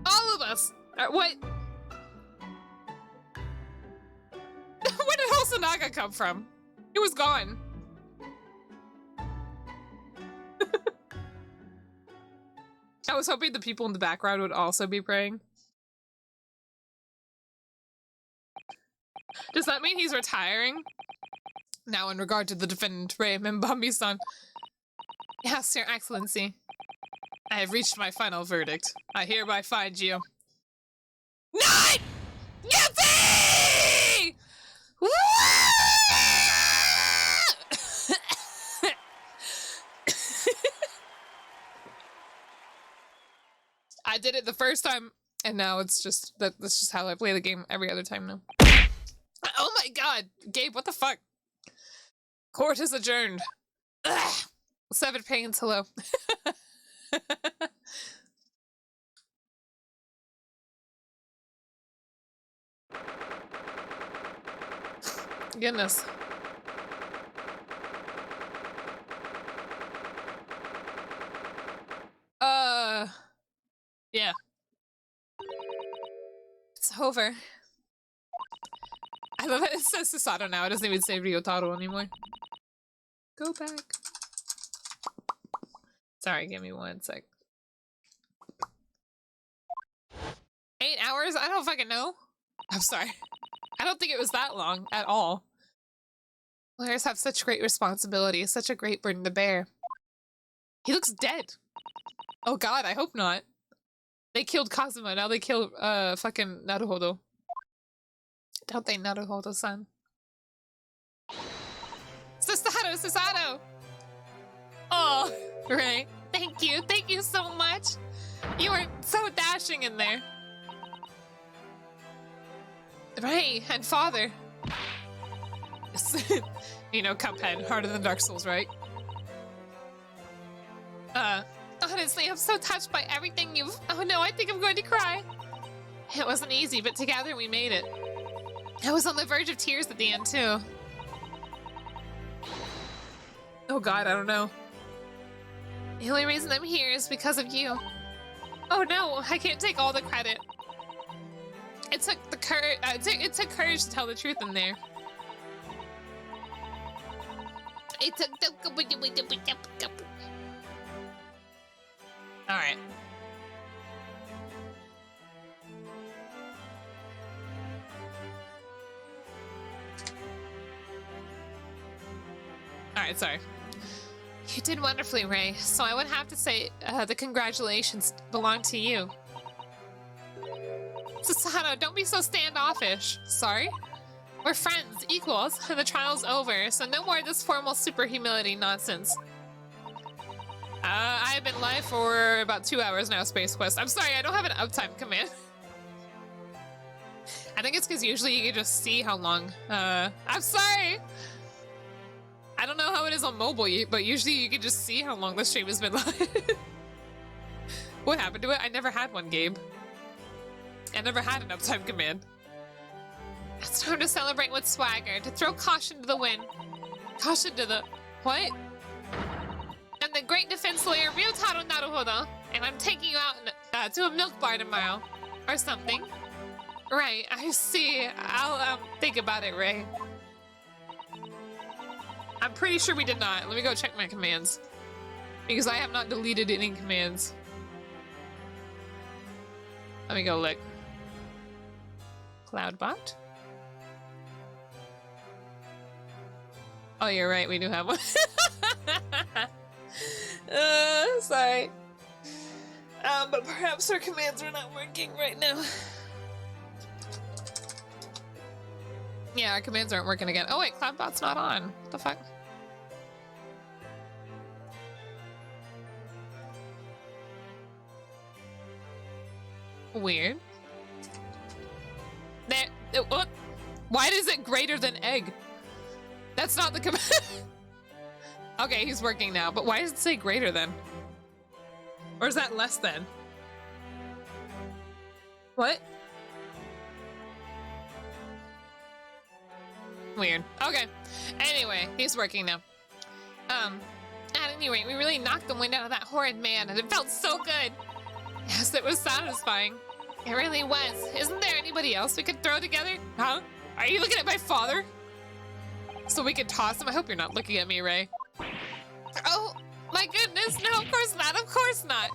all of us? What? Where did Hosonaga come from? He was gone. I was hoping the people in the background would also be praying. Does that mean he's retiring? Now, in regard to the defendant, Rei Membambi-san. Yes, Your Excellency. I have reached my final verdict. I hereby find you not guilty! I did it the first time, and now it's just that's just how I play the game every other time now. Oh my god, Gabe, what the fuck? Court is adjourned. Ugh. Seven Pains, hello. Goodness. Yeah. It's over. I love it. It says Susato now. It doesn't even say Ryotaro anymore. Go back. Sorry, give me 1 sec. 8 hours? I don't fucking know. I'm sorry. I don't think it was that long at all. Lawyers have such great responsibility, such a great burden to bear. He looks dead. Oh god, I hope not. They killed Kazuma, now they kill fucking Naruhodo. Don't they, Naruhodo-san? Susato! Oh, Ray, thank you so much. You were so dashing in there. Ray and father. You know, Cuphead, harder than Dark Souls, right? Honestly, I'm so touched by everything you've... Oh no, I think I'm going to cry. It wasn't easy, but together we made it. I was on the verge of tears at the end, too. Oh god, I don't know. The only reason I'm here is because of you. Oh no, I can't take all the credit. It took the it took courage to tell the truth in there. It took the... Alright. Alright, sorry. You did wonderfully, Ray, so I would have to say the congratulations belong to you. Susato, don't be so standoffish. Sorry? We're friends, equals, and the trial's over, so no more of this formal super humility nonsense. I've been live for about 2 hours now, Space Quest. I'm sorry, I don't have an uptime command. I think it's because usually you can just see how long. I'm sorry! I don't know how it is on mobile, but usually you can just see how long the stream has been live. What happened to it? I never had one, Gabe. I never had an uptime command. It's time to celebrate with swagger, to throw caution to the wind. Caution to the... What? I'm the great defense lawyer, Ryotaro Naruhodo, and I'm taking you out to a milk bar tomorrow. Or something. Right, I see. I'll think about it, Ray. I'm pretty sure we did not. Let me go check my commands. Because I have not deleted any commands. Let me go look. Cloudbot? Oh, you're right, we do have one. Sorry. But perhaps our commands are not working right now. Yeah, our commands aren't working again. Oh wait, Cloudbot's not on. What the fuck? Weird. There, what? Why is it greater than egg? That's not the command. Okay, he's working now, but why does it say greater than? Or is that less than? What? Weird. Okay. Anyway, he's working now. At any rate, we really knocked the wind out of that horrid man, and it felt so good. Yes, it was satisfying. It really was. Isn't there anybody else we could throw together? Huh? Are you looking at my father? So we could toss him? I hope you're not looking at me, Ray. Oh, my goodness. No, of course not. Of course not.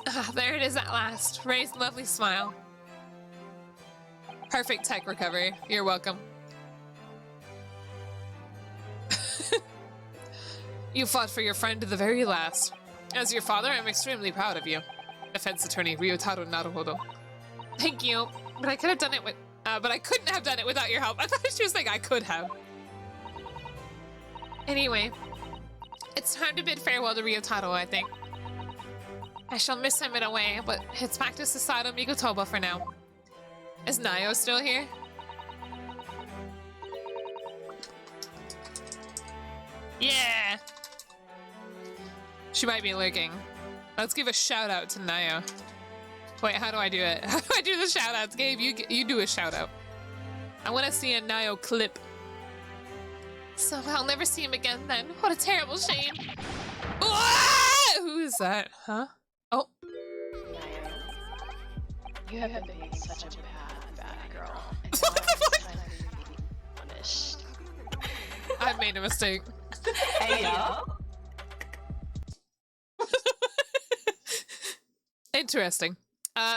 Ah, there it is at last. Ray's lovely smile. Perfect tech recovery. You're welcome. You fought for your friend to the very last. As your father, I'm extremely proud of you. Defense attorney Ryotaro Naruhodo. Thank you, but I could have done it with, but I couldn't have done it without your help. I thought she was like, I could have. Anyway, it's time to bid farewell to Ryotaro, I think. I shall miss him in a way, but it's back to Susato Mikotoba for now. Is Nayo still here? Yeah! She might be lurking. Let's give a shout out to Nayo. Wait, how do I do it? How do I do the shout outs? Gabe, you do a shout out. I want to see a Nayo clip. So I'll never see him again then. What a terrible shame. Who is that? Huh? Oh. You have been being such a bad girl. What the fuck? Time for you to be punished. I've made a mistake. Hey, yo. Interesting.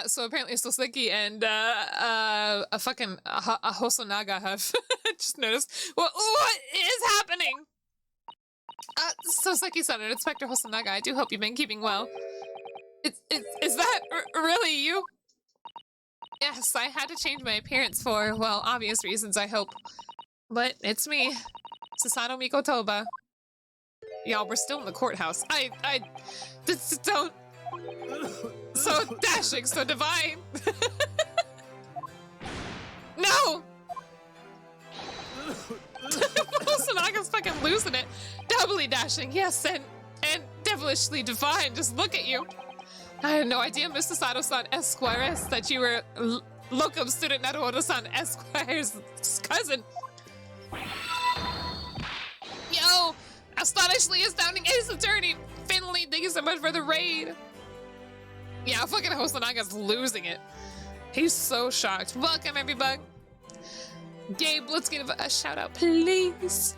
So apparently Soseki and a fucking a Hosonaga have just noticed. What is happening? So Seki-san and Inspector Hosonaga, I do hope you've been keeping well. Is that really you? Yes, I had to change my appearance for, well, obvious reasons, I hope. But it's me, Susanoo Mikotoba. Y'all, we're still in the courthouse. Don't... So dashing, so divine. No! Hosanaga's fucking losing it. Doubly dashing, yes, and devilishly divine. Just look at you. I had no idea, Mr. Sato-san Esquire, that you were locum student Naruhodo-san Esquire's cousin. Yo! Astonishingly astounding ace attorney! Finally, thank you so much for the raid! Yeah, fucking Hosanaga's losing it. He's so shocked. Welcome, everybody. Gabe, let's give a shout out, please.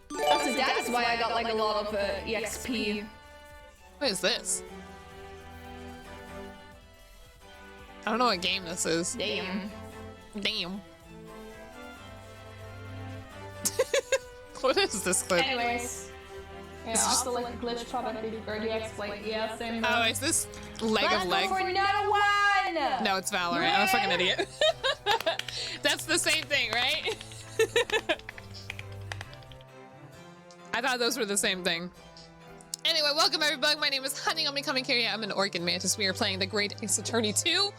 That's why I got like a lot of EXP. What is this? I don't know what game this is. Damn. Damn. What is this clip? Anyways. Yeah, It's also like a glitch probably or DX like yeah, same. Oh, is this leg of leg? For another one! No, it's Valorant. I'm a fucking idiot. That's the same thing, right? I thought those were the same thing. Anyway, welcome everybody. My name is Hanayome Kamakiri. I'm an Orchid Mantis. We are playing The Great Ace Attorney 2.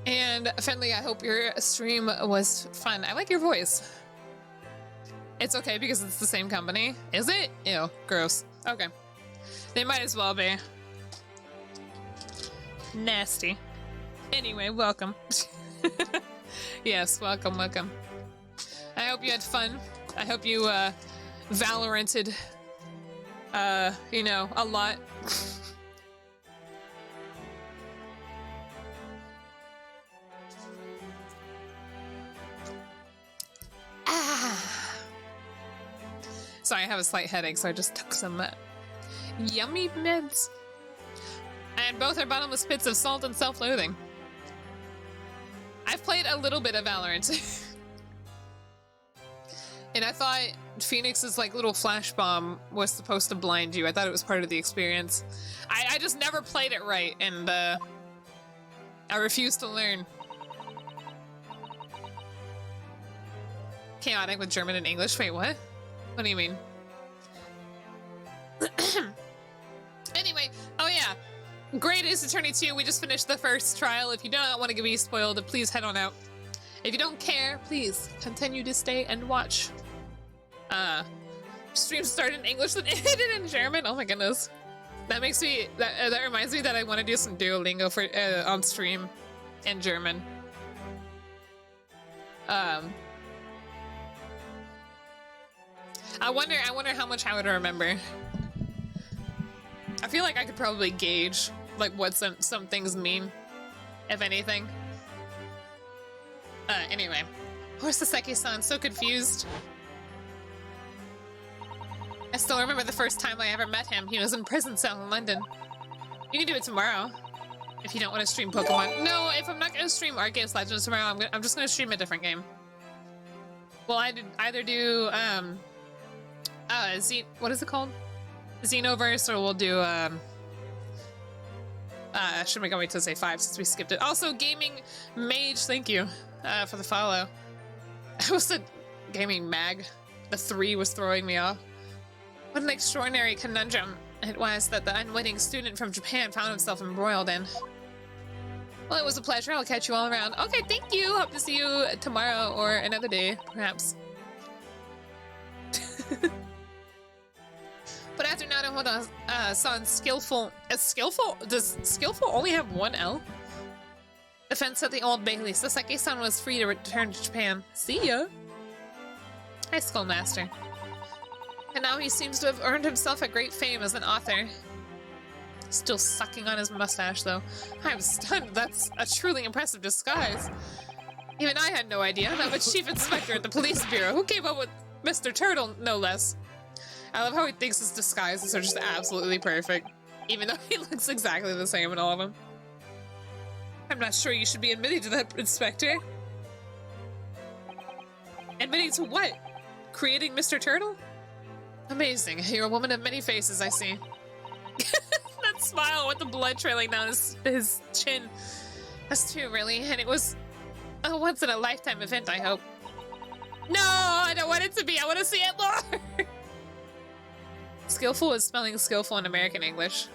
And Fenley, I hope your stream was fun. I like your voice. It's okay because it's the same company. Is it? Ew, gross. Okay. They might as well be. Nasty. Anyway, welcome. Yes, welcome, welcome. I hope you had fun. I hope you, Valoranted, you know, a lot. Sorry, I have a slight headache, so I just took some yummy meds. And both are bottomless pits of salt and self-loathing. I've played a little bit of Valorant. And I thought Phoenix's like little flash bomb was supposed to blind you. I thought it was part of the experience. I just never played it right, and I refuse to learn. Chaotic with German and English. Wait, what? What do you mean? Anyway, oh yeah. Great Ace Attorney 2, we just finished the first trial. If you do not want to get me spoiled, please head on out. If you don't care, please continue to stay and watch. Stream started in English and ended in German. Oh my goodness. That makes me, that reminds me that I want to do some Duolingo for on stream in German. I wonder how much I would remember. I feel like I could probably gauge like what some things mean, if anything. Anyway. Horsaseki-san, so confused. I still remember the first time I ever met him. He was in prison cell in London. You can do it tomorrow. If you don't want to stream Pokemon. No, if I'm not going to stream Arceus Legends tomorrow, I'm just going to stream a different game. Well, I either do, what is it called? Xenoverse, or we'll do, should we go wait till say 5 since we skipped it. Also, Gaming Mage, thank you, for the follow. I was a Gaming Mag. The 3 was throwing me off. What an extraordinary conundrum it was that the unwitting student from Japan found himself embroiled in. Well, it was a pleasure. I'll catch you all around. Okay, thank you. Hope to see you tomorrow or another day, perhaps. But after Naruhodo-san's skillful... skillful? Does skillful only have one L? Defense at the Old Bailey. Sasaki-san was free to return to Japan. See ya! High school master. And now he seems to have earned himself a great fame as an author. Still sucking on his mustache, though. I'm stunned. That's a truly impressive disguise. Even I had no idea. I'm a chief inspector at the police bureau. Who came up with Mr. Turtle, no less? I love how he thinks his disguises are just absolutely perfect, even though he looks exactly the same in all of them. I'm not sure you should be admitted to that, Inspector. Admitting to what? Creating Mr. Turtle? Amazing. You're a woman of many faces, I see. That smile with the blood trailing down his chin. That's true, really. And it was a once-in-a-lifetime event, I hope. No, I don't want it to be. I want to see it more. Skillful is spelling skillful in American English.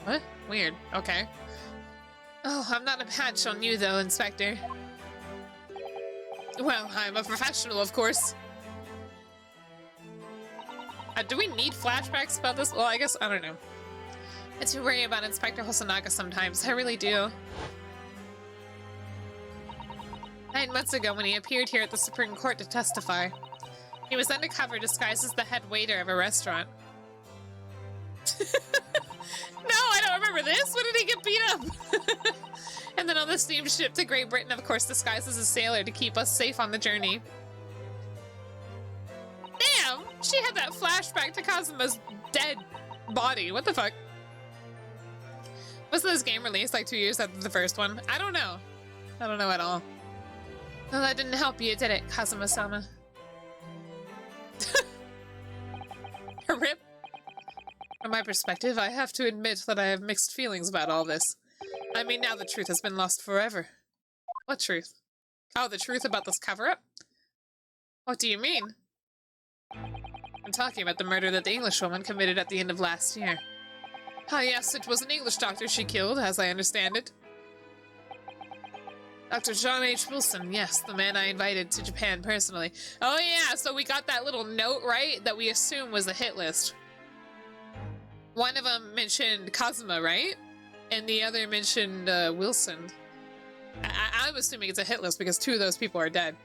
What? Weird. Okay. Oh, I'm not a patch on you, though, Inspector. Well, I'm a professional, of course. Do we need flashbacks about this? Well, I guess, I don't know. I do worry about Inspector Hosonaga sometimes. I really do. 9 months ago, when he appeared here at the Supreme Court to testify, he was undercover disguised as the head waiter of a restaurant. No, I don't remember this. When did he get beat up? And then on the steamship to Great Britain, of course, disguised as a sailor to keep us safe on the journey. Damn! She had that flashback to Kazuma's dead body. What the fuck? Wasn't this game released like 2 years after the first one? I don't know. I don't know at all. Well, that didn't help you, did it, Kazuma-sama? Rip. From my perspective, I have to admit that I have mixed feelings about all this. I mean, now the truth has been lost forever. What truth? Oh, the truth about this cover-up? What do you mean? I'm talking about the murder that the Englishwoman committed at the end of last year. Ah, yes, it was an English doctor she killed, as I understand it. Dr. John H. Wilson, yes, the man I invited to Japan personally. Oh yeah, so we got that little note, right? That we assume was a hit list. One of them mentioned Kazuma, right? And the other mentioned Wilson. I'm assuming it's a hit list because 2 of those people are dead.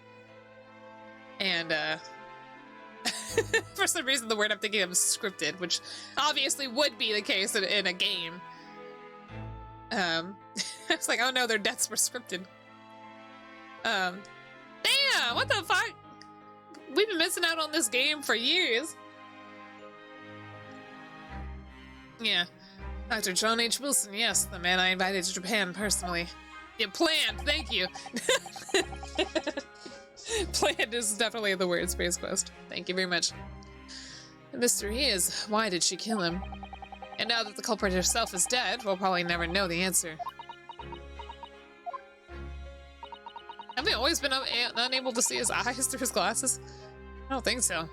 And, for some reason the word I'm thinking of is scripted, which obviously would be the case in a game. It's like, oh no, their deaths were scripted. Damn, what the fuck? We've been missing out on this game for years. Yeah. Dr. John H. Wilson, yes, the man I invited to Japan personally. Yeah, planned, thank you. Planned is definitely the word, Space Quest. Thank you very much. The mystery is, why did she kill him? And now that the culprit herself is dead, we'll probably never know the answer. Have we always been unable to see his eyes through his glasses? I don't think so.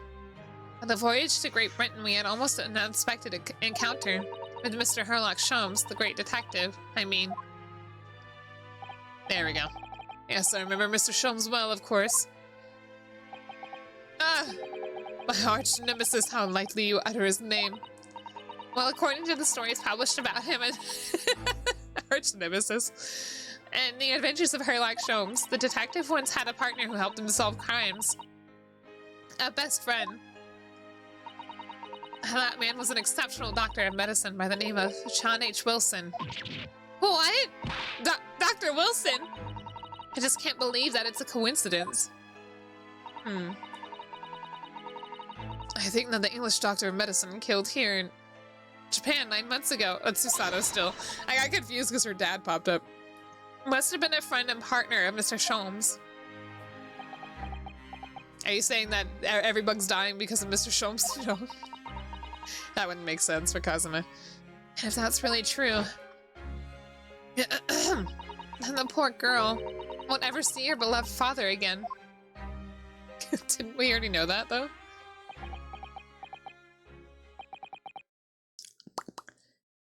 On the voyage to Great Britain, we had almost an unexpected encounter with Mr. Herlock Sholmes, the great detective, I mean. There we go. Yes, I remember Mr. Sholmes well, of course. Ah! My arch nemesis, how lightly you utter his name. Well, according to the stories published about him and arch nemesis and the adventures of Herlock Sholmes, the detective once had a partner who helped him solve crimes. A best friend. That man was an exceptional doctor of medicine by the name of John H. Wilson. What? Dr. Wilson? I just can't believe that it's a coincidence. I think that the English doctor of medicine killed here in Japan 9 months ago. Oh, Susato still. I got confused because her dad popped up. Must have been a friend and partner of Mr. Sholmes. Are you saying that everybug's dying because of Mr. Sholmes? No. That wouldn't make sense for Kazuma. And if that's really true, then the poor girl won't ever see her beloved father again. Didn't we already know that, though?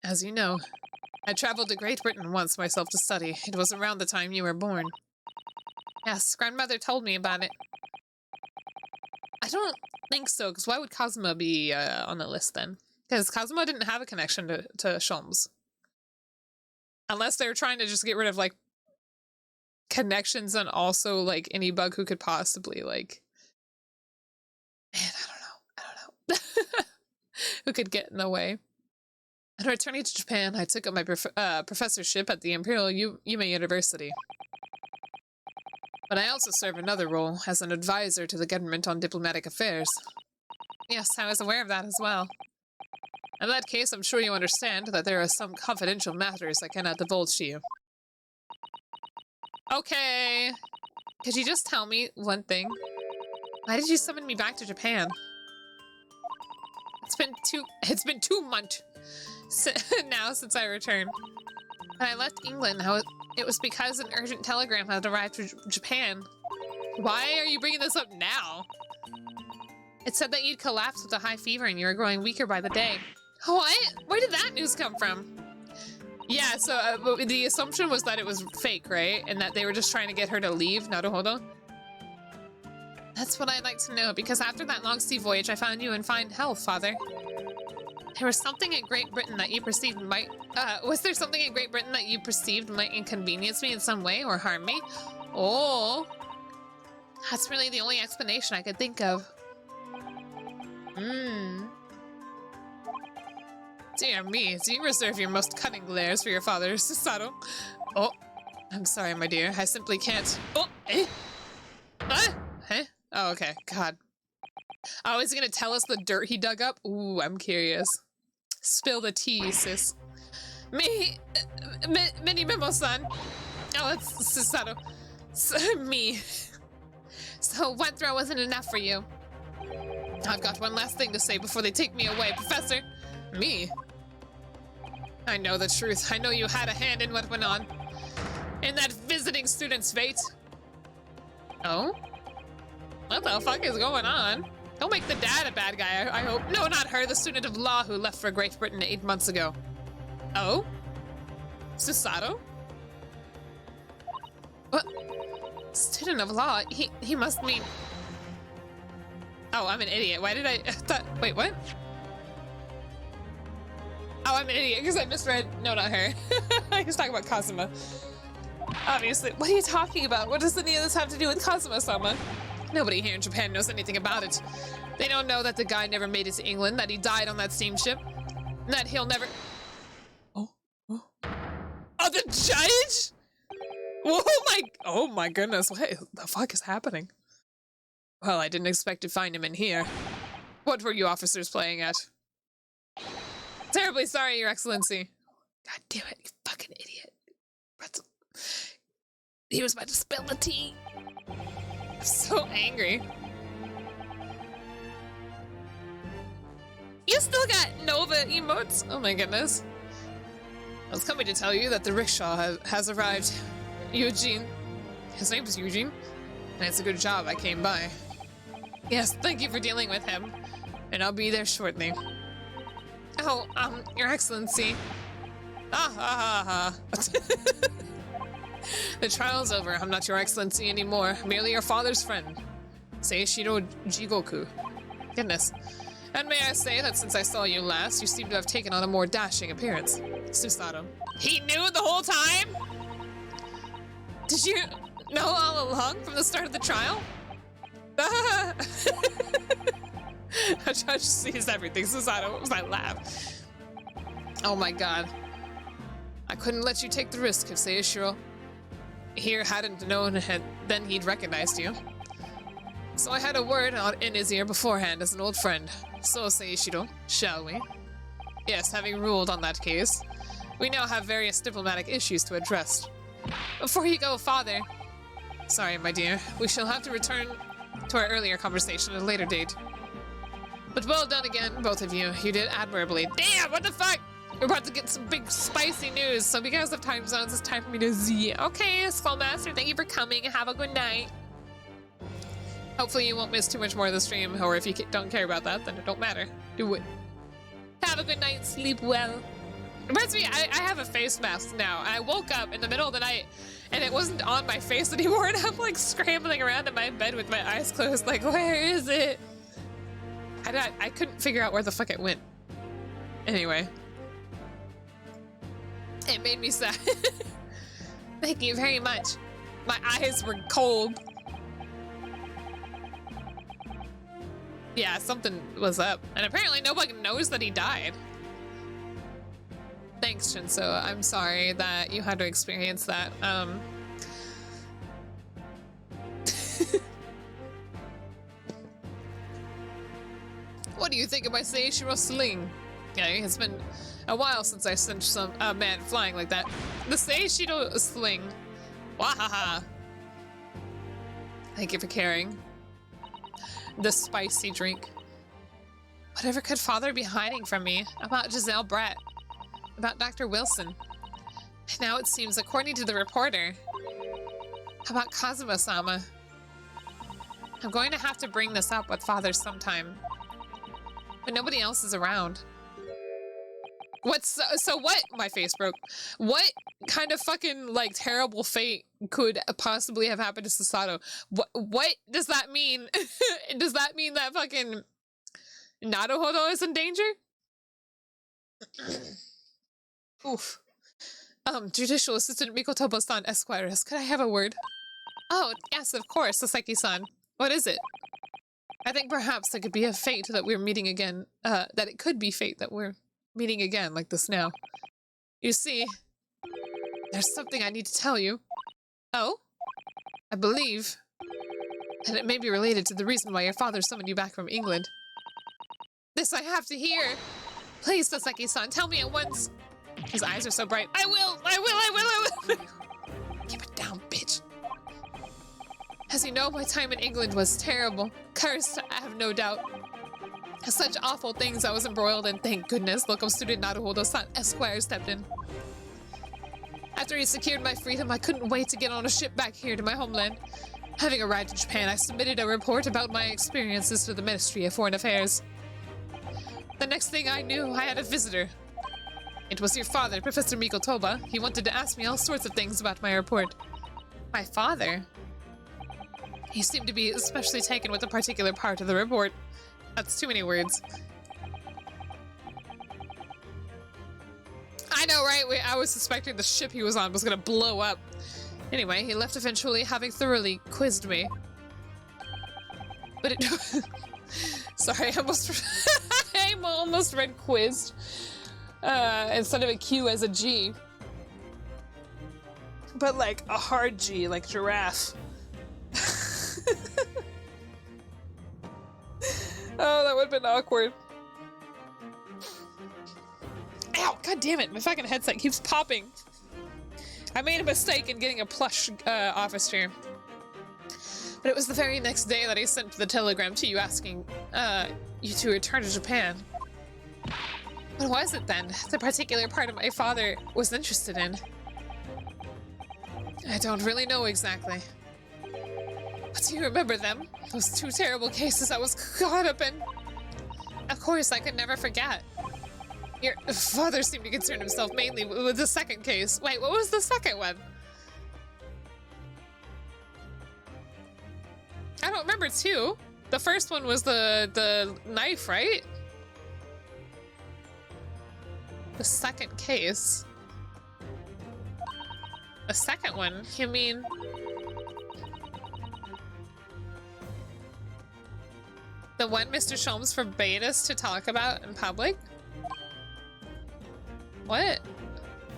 As you know, I traveled to Great Britain once myself to study. It was around the time you were born. Yes, grandmother told me about it. I don't think so, because why would Kazuma be on the list then? Because Kazuma didn't have a connection to Sholmes. Unless they were trying to just get rid of, like, connections and also, like, any bug who could possibly, like... Man, I don't know. Who could get in the way. On returning to Japan, I took up my professorship at the Imperial Yuma University. But I also serve another role as an advisor to the government on diplomatic affairs. Yes, I was aware of that as well. In that case, I'm sure you understand that there are some confidential matters I cannot divulge to you. Okay. Could you just tell me one thing? Why did you summon me back to Japan? It's been 2 months now since I returned. When I left England, it was because an urgent telegram had arrived from Japan. Why are you bringing this up now? It said that you'd collapsed with a high fever and you were growing weaker by the day. What? Where did that news come from? Yeah, so the assumption was that it was fake, right? And that they were just trying to get her to leave. Naruhodo. That's what I'd like to know, because after that long sea voyage, I found you in fine health, Father. There was something in Great Britain that you perceived might... was there something in Great Britain that you perceived might inconvenience me in some way or harm me? Oh. That's really the only explanation I could think of. Dear me, do you reserve your most cunning glares for your father, Susato? Oh, I'm sorry, my dear. I simply can't. Oh, eh? Huh? Huh? Oh, okay. God. Oh, is he gonna tell us the dirt he dug up? Ooh, I'm curious. Spill the tea, sis. Mini Memo-san. Oh, it's Susato. Me. So, one throw wasn't enough for you. I've got one last thing to say before they take me away, Professor. Me? I know the truth. I know you had a hand in what went on. In that visiting student's fate. Oh? What the fuck is going on? Don't make the dad a bad guy, I hope. No, not her, the student of law who left for Great Britain 8 months ago. Oh? Susato? What? Student of law? He must mean... Oh, I'm an idiot. Why did I thought... Wait, what? Oh, I'm an idiot because I misread... No, not her. I was talking about Kazuma. Obviously. What are you talking about? What does any of this have to do with Kazuma-sama? Nobody here in Japan knows anything about it. They don't know that the guy never made it to England, that he died on that steamship, and that he'll never... Oh. Oh, the judge? Oh my goodness. What the fuck is happening? Well, I didn't expect to find him in here. What were you officers playing at? Terribly sorry, Your Excellency. God damn it, you fucking idiot. Pretzel. He was about to spill the tea. I'm so angry. You still got Nova emotes? Oh my goodness. I was coming to tell you that the rickshaw has arrived. Eugene. His name's Eugene. And it's a good job I came by. Yes, thank you for dealing with him. And I'll be there shortly. Oh, Your Excellency. The trial's over. I'm not Your Excellency anymore. Merely your father's friend. Seishiro Jigoku. Goodness. And may I say that since I saw you last, you seem to have taken on a more dashing appearance. Susato. He knew the whole time? Did you know all along from the start of the trial? A judge sees everything. Susato, what was that laugh? Oh my god. I couldn't let you take the risk if Seishiro here hadn't known, then he'd recognized you. So I had a word in his ear beforehand as an old friend. So, Seishiro, shall we? Yes, having ruled on that case, we now have various diplomatic issues to address. Before you go, Father... Sorry, my dear. We shall have to return to our earlier conversation at a later date. But well done again, both of you. You did admirably. Damn, what the fuck? We're about to get some big spicy news, so because of time zones, it's time for me to Z. Okay, Skullmaster, thank you for coming. Have a good night. Hopefully you won't miss too much more of the stream, or if you don't care about that, then it don't matter. Do it. Have a good night, sleep well. Reminds me, I have a face mask now. I woke up in the middle of the night, and it wasn't on my face anymore, and I'm like scrambling around in my bed with my eyes closed, like, where is it? I couldn't figure out where the fuck it went. Anyway. It made me sad. Thank you very much. My eyes were cold. Yeah, something was up. And apparently nobody knows that he died. Thanks, Shinso. I'm sorry that you had to experience that. What do you think of my Seishiro sling? Okay, it's been a while since I sent some man flying like that. The Seishiro sling Wahaha! Thank you for caring. The spicy drink. Whatever could father be hiding from me about Giselle Brett? About Dr. Wilson? Now it seems, according to the reporter, about Kazuma-sama. I'm going to have to bring this up with father sometime. But nobody else is around. So what? My face broke. What kind of fucking, like, terrible fate could possibly have happened to Susato? What does that mean? Does that mean that fucking Naruhodo is in danger? Oof. Judicial Assistant Mikotobo-san, Esquires, could I have a word? Oh, yes, of course, Saseki-san. What is it? I think perhaps it could be a fate that we're meeting again, that it could be fate that we're meeting again like this now. You see, there's something I need to tell you. Oh? I believe that it may be related to the reason why your father summoned you back from England. This I have to hear! Please, Saseki-san, tell me at once! His eyes are so bright. I will! Keep it down, bitch. As you know, my time in England was terrible. Cursed, I have no doubt. Such awful things I was embroiled in. Thank goodness, local student Naruhodo-san Esquire stepped in. After he secured my freedom, I couldn't wait to get on a ship back here to my homeland. Having arrived in Japan, I submitted a report about my experiences to the Ministry of Foreign Affairs. The next thing I knew, I had a visitor. It was your father, Professor Mikotoba. He wanted to ask me all sorts of things about my report. My father? He seemed to be especially taken with a particular part of the report. That's too many words. I know, right? I was suspecting the ship he was on was gonna blow up. Anyway, he left eventually, having thoroughly quizzed me. But it... Sorry, I almost read quizzed. Instead of a Q as a G. But like a hard G, like giraffe. Oh, that would have been awkward. Ow, god damn it, my fucking headset keeps popping. I made a mistake in getting a plush officer. But it was the very next day that I sent the telegram to you asking you to return to Japan. What was it then? The particular part of my father was interested in? I don't really know exactly. But do you remember them? Those two terrible cases I was caught up in? Of course, I could never forget. Your father seemed to concern himself mainly with the second case. Wait, what was the second one? I don't remember two. The first one was the knife, right? The second case. The second one? You mean... the one Mr. Sholmes forbade us to talk about in public? What?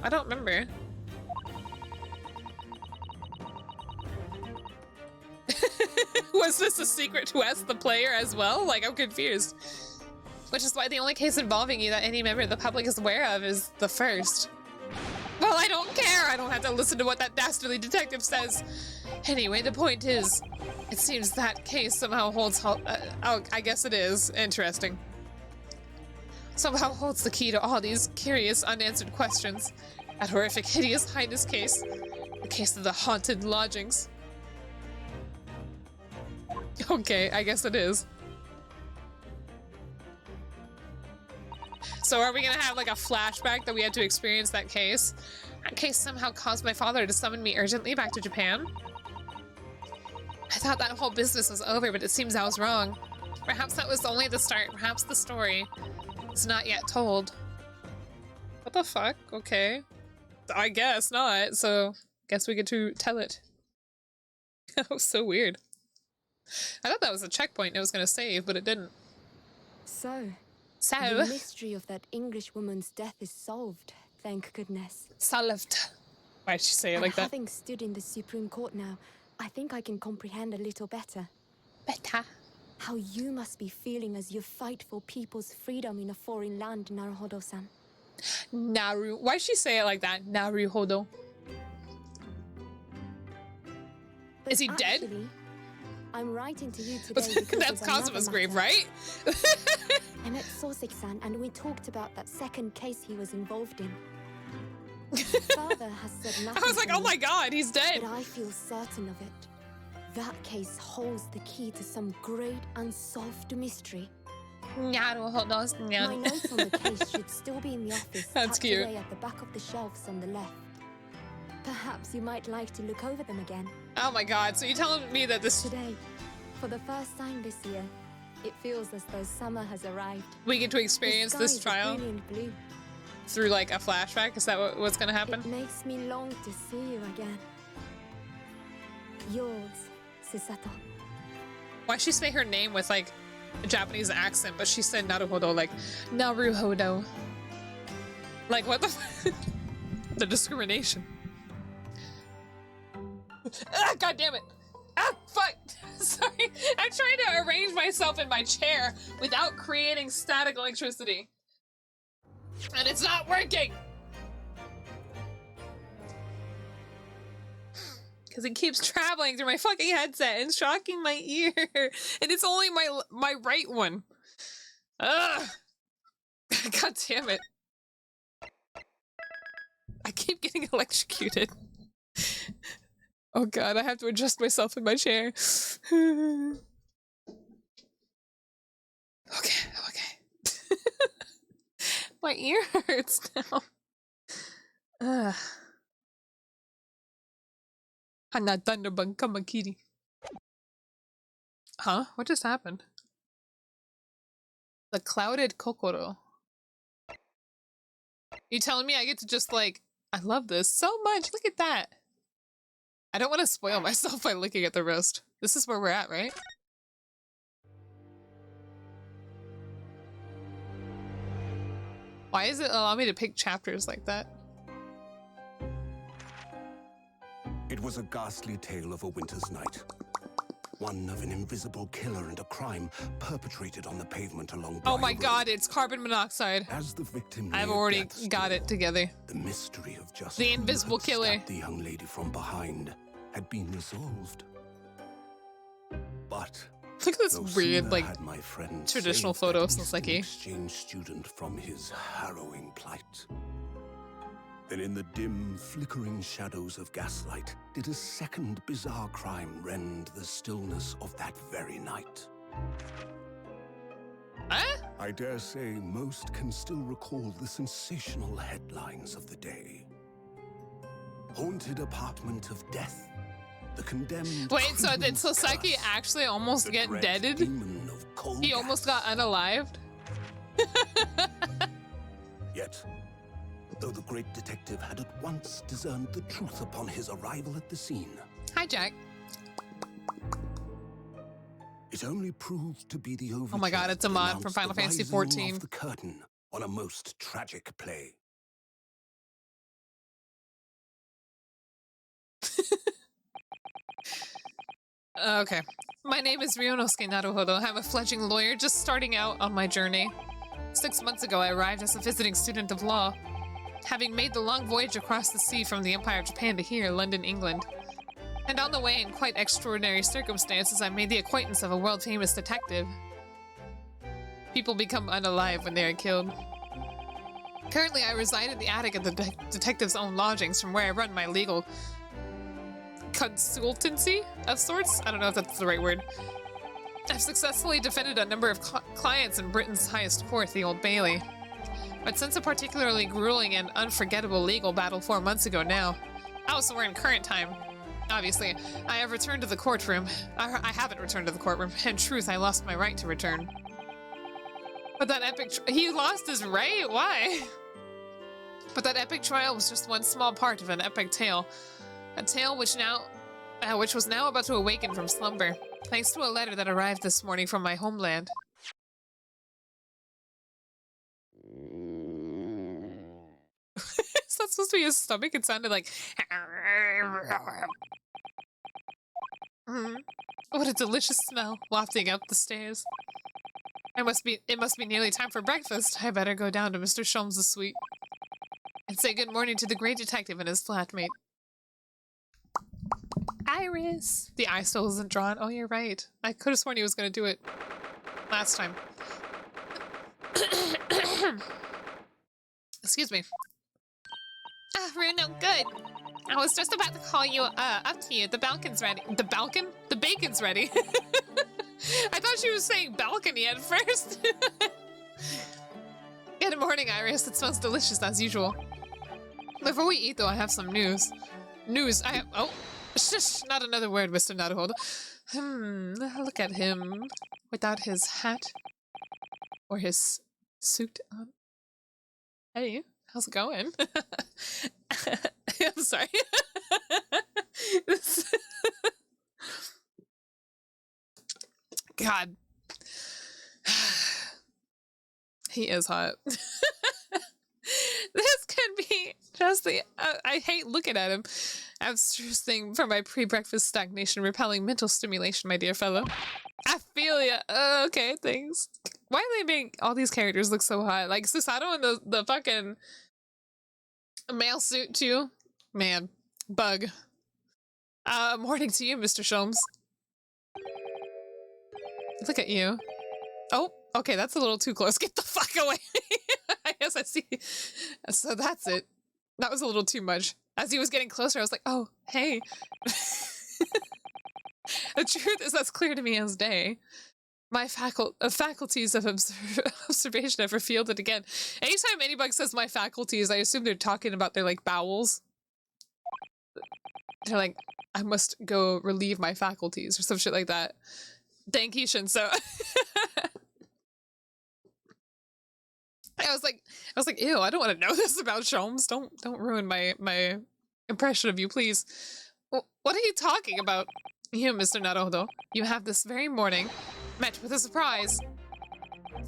I don't remember. Was this a secret to us, the player, as well? Like, I'm confused. Which is why the only case involving you that any member of the public is aware of is the first. Well, I don't care! I don't have to listen to what that dastardly detective says! Anyway, the point is, it seems that case somehow holds... oh, I guess it is. Interesting. Somehow holds the key to all these curious, unanswered questions. That horrific, hideous highness case. The case of the haunted lodgings. Okay, I guess it is. So are we gonna have like a flashback that we had to experience that case? That case somehow caused my father to summon me urgently back to Japan? I thought that whole business was over, but it seems I was wrong. Perhaps that was only the start. Perhaps the story is not yet told. What the fuck? Okay. I guess not, so guess we get to tell it. That was so weird. I thought that was a checkpoint and it was gonna save, but it didn't. So, the mystery of that English woman's death is solved, thank goodness. Solved. Why'd she say it like that? Having stood in the Supreme Court now, I think I can comprehend a little better. Better? How you must be feeling as you fight for people's freedom in a foreign land, Naruhodo-san. Why'd she say it like that? Naruhodo. But Is he dead? actually, I'm writing to you today because That's of another Kazuma's grave, matter. right? I met Sosek-san and we talked about that second case he was involved in. His father has said nothing I was like, to oh me, my god, he's dead. but I feel certain of it. That case holds the key to some great unsolved mystery. My notes on the case should still be in the office, That's tucked cute. away at the back of the shelves on the left. Perhaps you might like to look over them again. Oh my god, so you're telling me that this Today, for the first time this year, it feels as though summer has arrived. we get to experience The this sky is trial brilliant blue. through like a flashback? Is that what's gonna happen? It makes me long to see you again. Yours, Susato. Why she say her name with like a Japanese accent, but she said Naruhodo like Naruhodo. Like what the the discrimination. Ah, god damn it. Ah, fuck. Sorry. I'm trying to arrange myself in my chair without creating static electricity. And it's not working. Because it keeps traveling through my fucking headset and shocking my ear. And it's only my right one. Ugh. God damn it. I keep getting electrocuted. Oh god, I have to adjust myself in my chair. Okay, okay. My ear hurts now. Ugh. Hana Thunderbug Kamakiri. Huh? What just happened? The Clouded Kokoro. You telling me I get to just like... I love this so much. Look at that. I don't want to spoil myself by looking at the roast. This is where we're at, right? Why does it allow me to pick chapters like that? It was a ghastly tale of a winter's night. One of an invisible killer and a crime perpetrated on the pavement along Oh my Briar god, Road. it's carbon monoxide. As the victim I've lay at already death's got door, it together. The mystery of just The who invisible had killer. stabbed the young lady from behind had been resolved. But Look at this no weird, sooner like, had my friend traditional saved that photo of Eastern Soseki. exchange student from his harrowing plight. Then in the dim, flickering shadows of gaslight, did a second bizarre crime rend the stillness of that very night. Huh? I dare say most can still recall the sensational headlines of the day. Haunted apartment of death. The condemned. Wait, so did criminal's Soseki curse, actually almost the get dread deaded? demon of coal He almost gas. got unalived? Yet, though the great detective had at once discerned the truth upon his arrival at the scene, Hi, Jack. it only proved to be the overture Oh my god, it's a that mod from announced Final the Fantasy rising XIV. of the curtain on a most tragic play. Okay. My name is Ryunosuke Naruhodo. I'm a fledgling lawyer just starting out on my journey. 6 months ago, I arrived as a visiting student of law, having made the long voyage across the sea from the Empire of Japan to here, London, England. And on the way, in quite extraordinary circumstances, I made the acquaintance of a world-famous detective. People become unalive when they are killed. Currently, I reside in the attic of the detective's own lodgings, from where I run my legal consultancy of sorts? I don't know if that's the right word. I've successfully defended a number of clients in Britain's highest court, the Old Bailey. But since a particularly grueling and unforgettable legal battle 4 months ago now, so we're in current time, obviously, I have returned to the courtroom. I haven't returned to the courtroom. In truth, I lost my right to return. But that epic he lost his right? Why? But that epic trial was just one small part of an epic tale. A tale which was now about to awaken from slumber, thanks to a letter that arrived this morning from my homeland. Is that supposed to be his stomach? It sounded like... What a delicious smell, wafting up the stairs. It must be nearly time for breakfast. I better go down to Mr. Sholmes' suite and say good morning to the great detective and his flatmate. Iris! The eye still isn't drawn. Oh, you're right. I could have sworn he was going to do it last time. Excuse me. Ah, Bruno, good. I was just about to call you up to you. The balcon's ready. The balcon? The bacon's ready. I thought she was saying balcony at first. Good morning, Iris. It smells delicious as usual. Before we eat, though, I have some news. Oh, shush, not another word, Mr. Naruhodo. Look at him. Without his hat. Or his suit on. Hey, how's it going? I'm sorry. God. He is hot. This could be just the... I hate looking at him. Abstruse thing for my pre-breakfast stagnation, repelling mental stimulation, my dear fellow. I feel ya. Okay, thanks. Why do they make all these characters look so hot? Like Susato in the fucking male suit too? Man. Bug. Morning to you, Mr. Sholmes. Look at you. Oh, okay, that's a little too close. Get the fuck away. I guess I see. So that's it. That was a little too much. As he was getting closer, I was like, oh, hey. The truth is that's clear to me as day. My faculties of observation have revealed it again. Anytime anybody says my faculties, I assume they're talking about their, like, bowels. They're like, I must go relieve my faculties or some shit like that. Thank you, Shinso. I was like, ew, I don't want to know this about Sholmes. Don't ruin my impression of you, please. What are you talking about? You, Mr. Naruhodo, you have this very morning met with a surprise.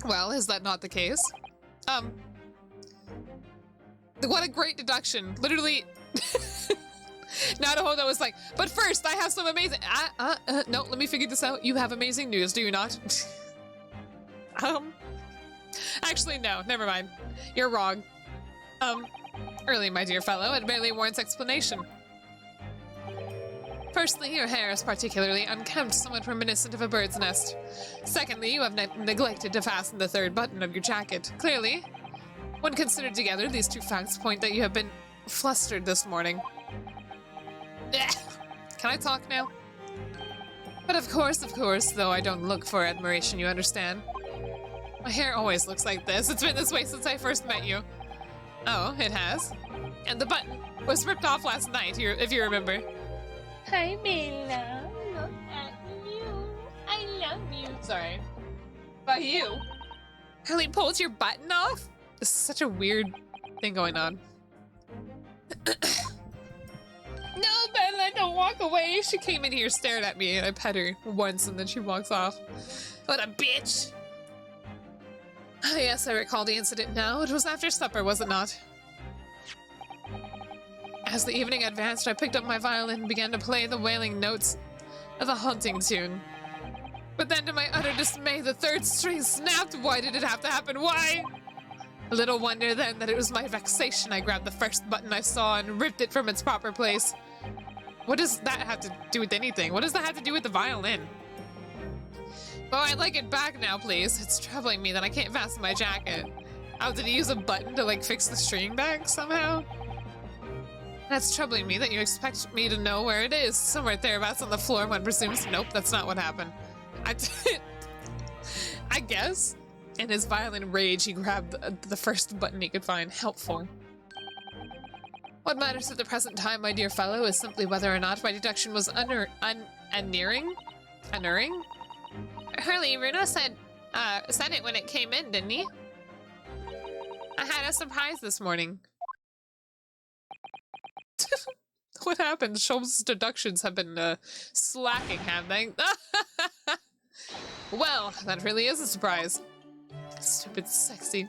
Well, is that not the case? What a great deduction. Literally, Naruhodo was like, but first I have some amazing... no, let me figure this out. You have amazing news, do you not? Actually, no, never mind. You're wrong. Early, my dear fellow, it barely warrants explanation. Firstly, your hair is particularly unkempt, somewhat reminiscent of a bird's nest. Secondly, you have neglected to fasten the third button of your jacket. Clearly, when considered together, these two facts point that you have been flustered this morning. Can I talk now? But of course, though I don't look for admiration, you understand. My hair always looks like this. It's been this way since I first met you. Oh, it has? And the button was ripped off last night, if you remember. Hi, Bella. Look at you. I love you. Sorry. By you? Harley pulled your button off? This is such a weird thing going on. No, Bella, don't walk away. She came in here, stared at me, and I pet her once, and then she walks off. What a bitch. Oh, yes, I recall the incident now. It was after supper, was it not? As the evening advanced, I picked up my violin and began to play the wailing notes of a haunting tune. But then, to my utter dismay, the third string snapped. Why did it have to happen? Why? Little wonder then that it was my vexation I grabbed the first button I saw and ripped it from its proper place. What does that have to do with anything? What does that have to do with the violin? Oh, I'd like it back now, please. It's troubling me that I can't fasten my jacket. Oh, did he use a button to, like, fix the string back somehow? That's troubling me that you expect me to know where it is. Somewhere thereabouts on the floor, one presumes. Nope, that's not what happened. I guess. In his violent rage, he grabbed the first button he could find. Helpful. What matters at the present time, my dear fellow, is simply whether or not my deduction was unerring? Hurley, Runo said it when it came in, didn't he? I had a surprise this morning. What happened? Sholmes' deductions have been slacking, have they? Well, that really is a surprise. Stupid, sexy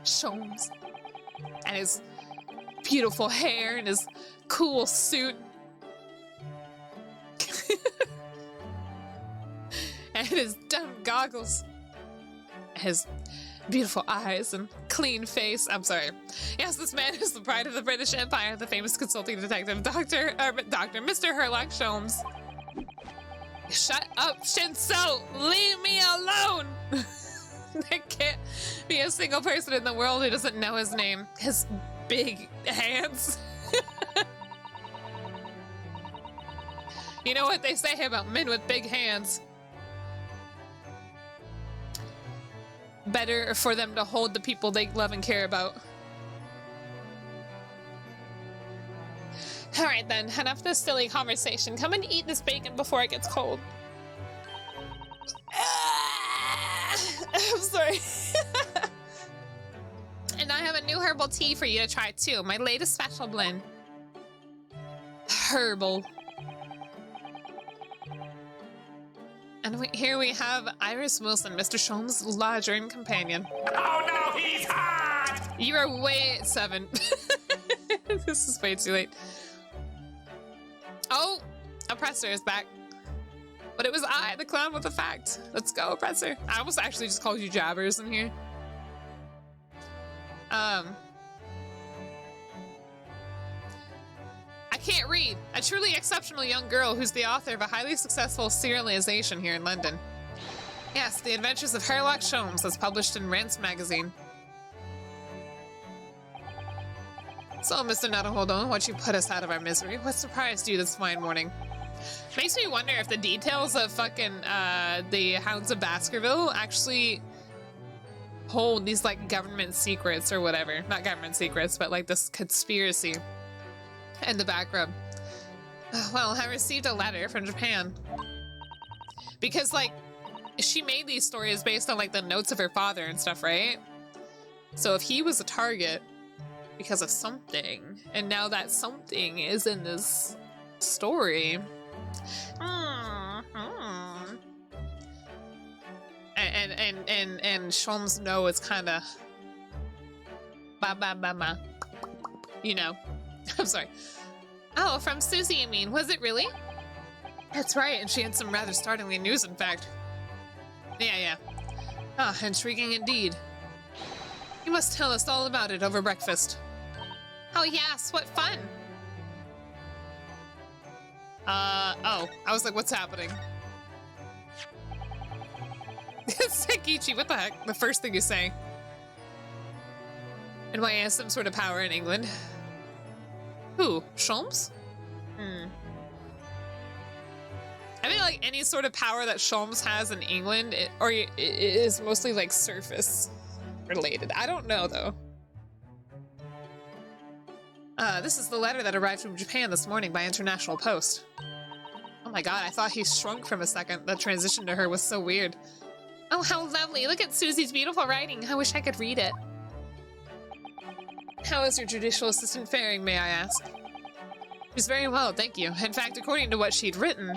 Sholmes. And his beautiful hair and his cool suit. And his dumb goggles. His beautiful eyes and clean face. I'm sorry. Yes, this man is the pride of the British Empire, the famous consulting detective, Mr. Sherlock Holmes. Shut up, Shinso! Leave me alone! There can't be a single person in the world who doesn't know his name. His big hands. You know what they say about men with big hands? Better for them to hold the people they love and care about. Alright then, enough of this silly conversation. Come and eat this bacon before it gets cold. I'm sorry. And I have a new herbal tea for you to try too. My latest special blend. Herbal. And here we have Iris Wilson, Mr. Sholmes' lodger and companion. Oh no, he's hot! You are way 7. This is way too late. Oh, Oppressor is back. But it was I, the clown with the fact. Let's go, Oppressor. I almost actually just called you Jabbers in here. I can't read. A truly exceptional young girl who's the author of a highly successful serialization here in London. Yes, The Adventures of Sherlock Holmes, as published in Rance magazine. So, Mr. Naruhodo, what you put us out of our misery? What surprised you this fine morning? Makes me wonder if the details of fucking the Hounds of Baskerville actually hold these like government secrets or whatever. Not government secrets, but like this conspiracy in the background. Well, I received a letter from Japan. Because like she made these stories based on like the notes of her father and stuff, right? So if he was a target because of something, and now that something is in this story. And Sholmes know it's kind of ba. You know. I'm sorry. Oh, from Susie, you mean? Was it really? That's right, and she had some rather startling news, in fact. Yeah. Ah, intriguing indeed. You must tell us all about it over breakfast. Oh yes, what fun! Oh, I was like, what's happening? Sekichi, what the heck? The first thing you say. And why he has some sort of power in England. Who? Sholmes? I feel like any sort of power that Sholmes has in England is mostly like surface related. I don't know though. This is the letter that arrived from Japan this morning by international post. Oh my god, I thought he shrunk from a second. The transition to her was so weird. Oh, how lovely. Look at Susie's beautiful writing. I wish I could read it. How is your judicial assistant faring, may I ask? She's very well, thank you. In fact, according to what she'd written,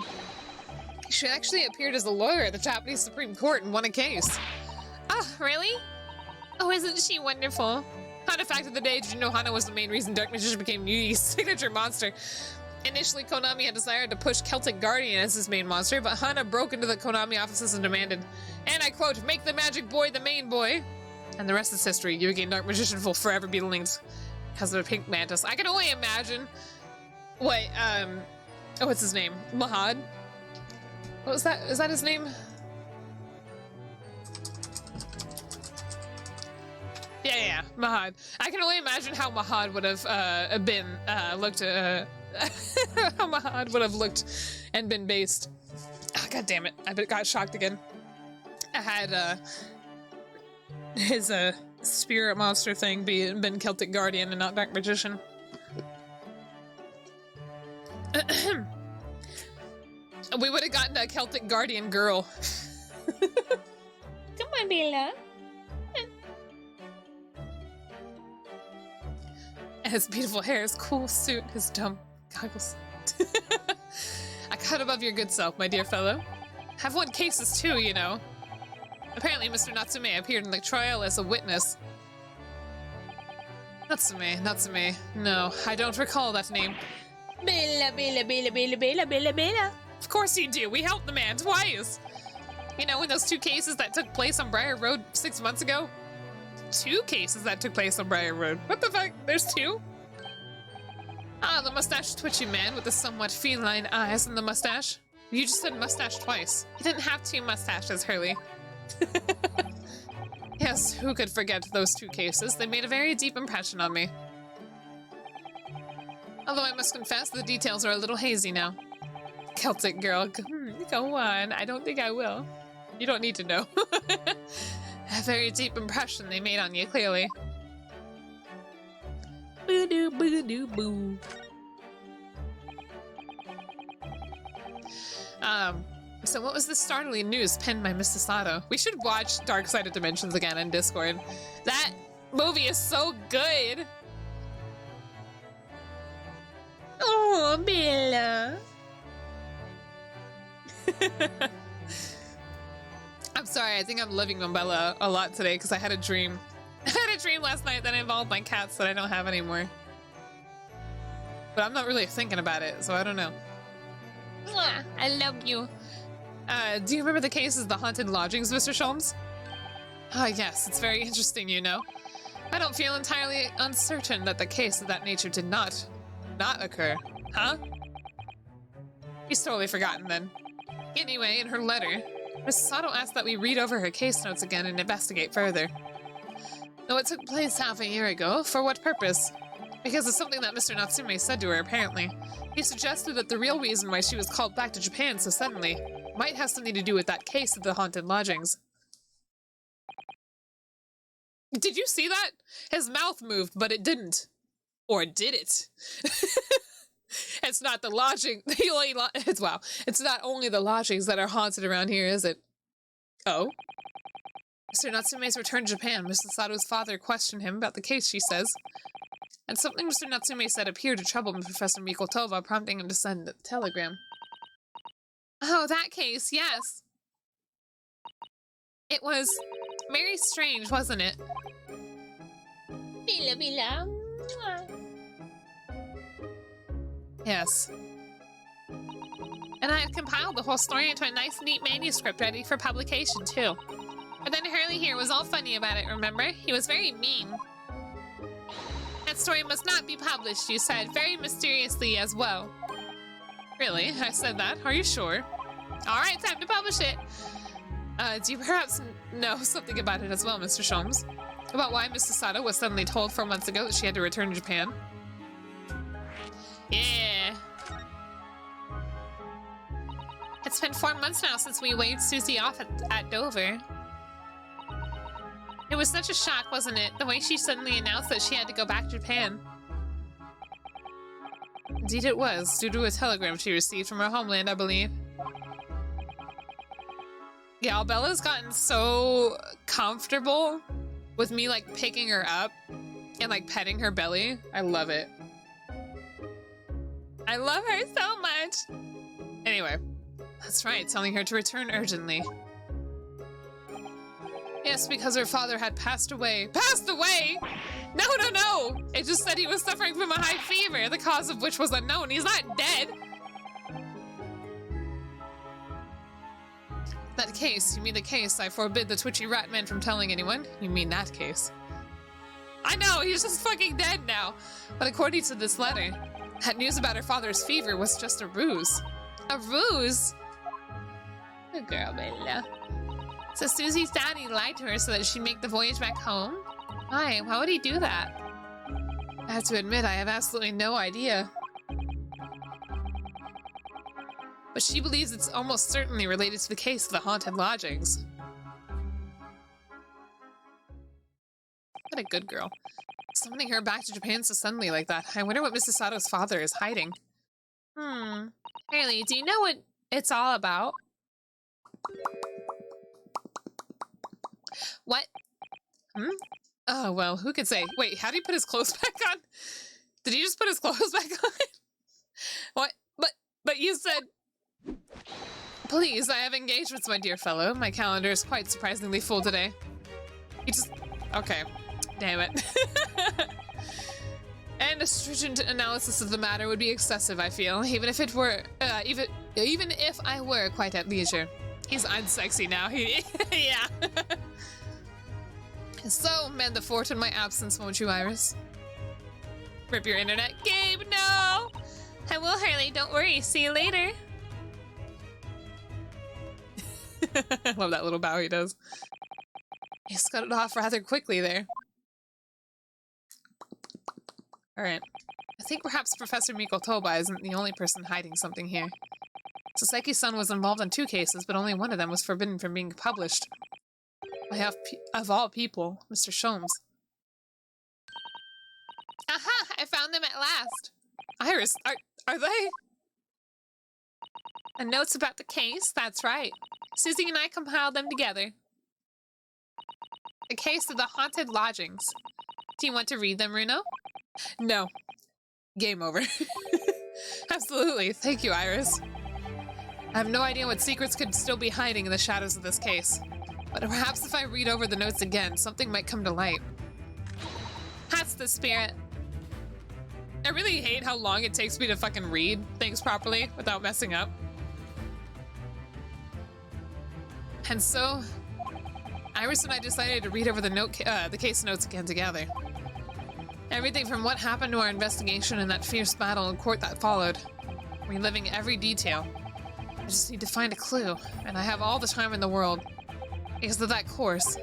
she actually appeared as a lawyer at the Japanese Supreme Court and won a case. Oh, really? Oh, isn't she wonderful? Fun fact of the day, did you know Hana was the main reason Dark Magician became Yui's signature monster? Initially, Konami had desired to push Celtic Guardian as his main monster, but Hana broke into the Konami offices and demanded, and I quote, "Make the magic boy the main boy." And the rest is history. Yugi and Dark Magician will forever be linked because of the pink mantis. I can only imagine what, what's his name? Mahad? What was that? Is that his name? Yeah, Mahad. I can only imagine how Mahad would have looked how Mahad would have looked and been based. Oh, God damn it. I got shocked again. I had his spirit monster thing been Celtic Guardian and not Dark Magician. We would have gotten a Celtic Guardian girl. Come on, Bella. His beautiful hair, his cool suit, his dumb goggles. I cut above your good self, my dear fellow. Have won cases too, you know. Apparently, Mr. Natsume appeared in the trial as a witness. Natsume. No, I don't recall that name. Bella. Of course you do. We helped the man twice. You know, in those 2 cases that took place on Briar Road 6 months ago? 2 cases that took place on Briar Road. What the fuck? There's 2? Ah, the mustache twitchy man with the somewhat feline eyes and the mustache. You just said mustache twice. He didn't have 2 mustaches, Hurley. Yes, who could forget those 2 cases? They made a very deep impression on me. Although I must confess, the details are a little hazy now. Celtic girl, go on. I don't think I will. You don't need to know. A very deep impression they made on you, clearly. Boo-doo, boo-doo, boo. So what was the startling news penned by Mr. Sato? We should watch Dark Side of Dimensions again in Discord. That movie is so good! Oh, Bella. I'm sorry, I think I'm living on Bella a lot today because I had a dream. I had a dream last night that involved my cats that I don't have anymore. But I'm not really thinking about it, so I don't know. Mwah, I love you. Do you remember the case of the haunted lodgings, Mr. Sholmes? Ah, yes, it's very interesting, you know. I don't feel entirely uncertain that the case of that nature did not occur. Huh? He's totally forgotten then. Anyway, in her letter, Miss Sato asked that we read over her case notes again and investigate further. Though it took place half a year ago, for what purpose? Because of something that Mr. Natsume said to her, apparently. He suggested that the real reason why she was called back to Japan so suddenly might have something to do with that case of the haunted lodgings. Did you see that? His mouth moved, but it didn't. Or did it? It's not the lodging. It's not only the lodgings that are haunted around here, is it? Oh? Mr. Natsume's return to Japan. Mr. Sato's father questioned him about the case, she says. And something Mr. Natsume said appeared to trouble Professor Mikotova, prompting him to send a telegram. Oh, that case, yes. It was very strange, wasn't it? Bila bila. Yes. And I have compiled the whole story into a nice, neat manuscript ready for publication, too. But then Hurley here was all funny about it, remember? He was very mean. That story must not be published, you said, very mysteriously as well. Really? I said that? Are you sure? Alright, time to publish it. Do you perhaps know something about it as well, Mr. Sholmes? About why Mrs. Sato was suddenly told 4 months ago that she had to return to Japan? Yeah. It's been 4 months now since we waved Susie off at Dover. It was such a shock, wasn't it? The way she suddenly announced that she had to go back to Japan. Indeed it was, due to a telegram she received from her homeland, I believe. Yeah, Bella's gotten so comfortable with me, like, picking her up and, like, petting her belly. I love it. I love her so much. Anyway, that's right, telling her to return urgently. Yes, because her father had passed away. Passed away? No, no, no! It just said he was suffering from a high fever, the cause of which was unknown. He's not dead! That case, you mean the case I forbid the twitchy rat man from telling anyone? You mean that case? I know, he's just fucking dead now. But according to this letter, that news about her father's fever was just a ruse. A ruse? Good girl, Bella. So Susie's daddy lied to her so that she'd make the voyage back home? Why? Why would he do that? I have to admit, I have absolutely no idea. But she believes it's almost certainly related to the case of the haunted lodgings. What a good girl. Summoning her back to Japan so suddenly like that. I wonder what Mrs. Sato's father is hiding. Haley, do you know what it's all about? What? Oh, well, who could say? Wait, how do you put his clothes back on? Did he just put his clothes back on? What? But you said... Please, I have engagements, my dear fellow. My calendar is quite surprisingly full today. You just... Okay. Damn it. And a stringent analysis of the matter would be excessive, I feel. Even if it were... even if I were quite at leisure. He's unsexy now. Yeah. So, mend the fort in my absence, won't you, Iris? Rip your internet. Gabe, no! I will, Harley. Don't worry. See you later. I love that little bow he does. He scudded off rather quickly there. Alright. I think perhaps Professor Mikotoba isn't the only person hiding something here. Saseki's-san was involved in 2 cases, but only one of them was forbidden from being published. Of all people, Mr. Sholmes. Aha! I found them at last! Iris, are they? The notes about the case? That's right. Susie and I compiled them together. A case of the haunted lodgings. Do you want to read them, Runo? No. Game over. Absolutely. Thank you, Iris. I have no idea what secrets could still be hiding in the shadows of this case. But perhaps if I read over the notes again, something might come to light. That's the spirit. I really hate how long it takes me to fucking read things properly without messing up. And so, Iris and I decided to read over the case notes again together. Everything from what happened to our investigation and that fierce battle in court that followed. Reliving every detail. I just need to find a clue, and I have all the time in the world. Because of that course,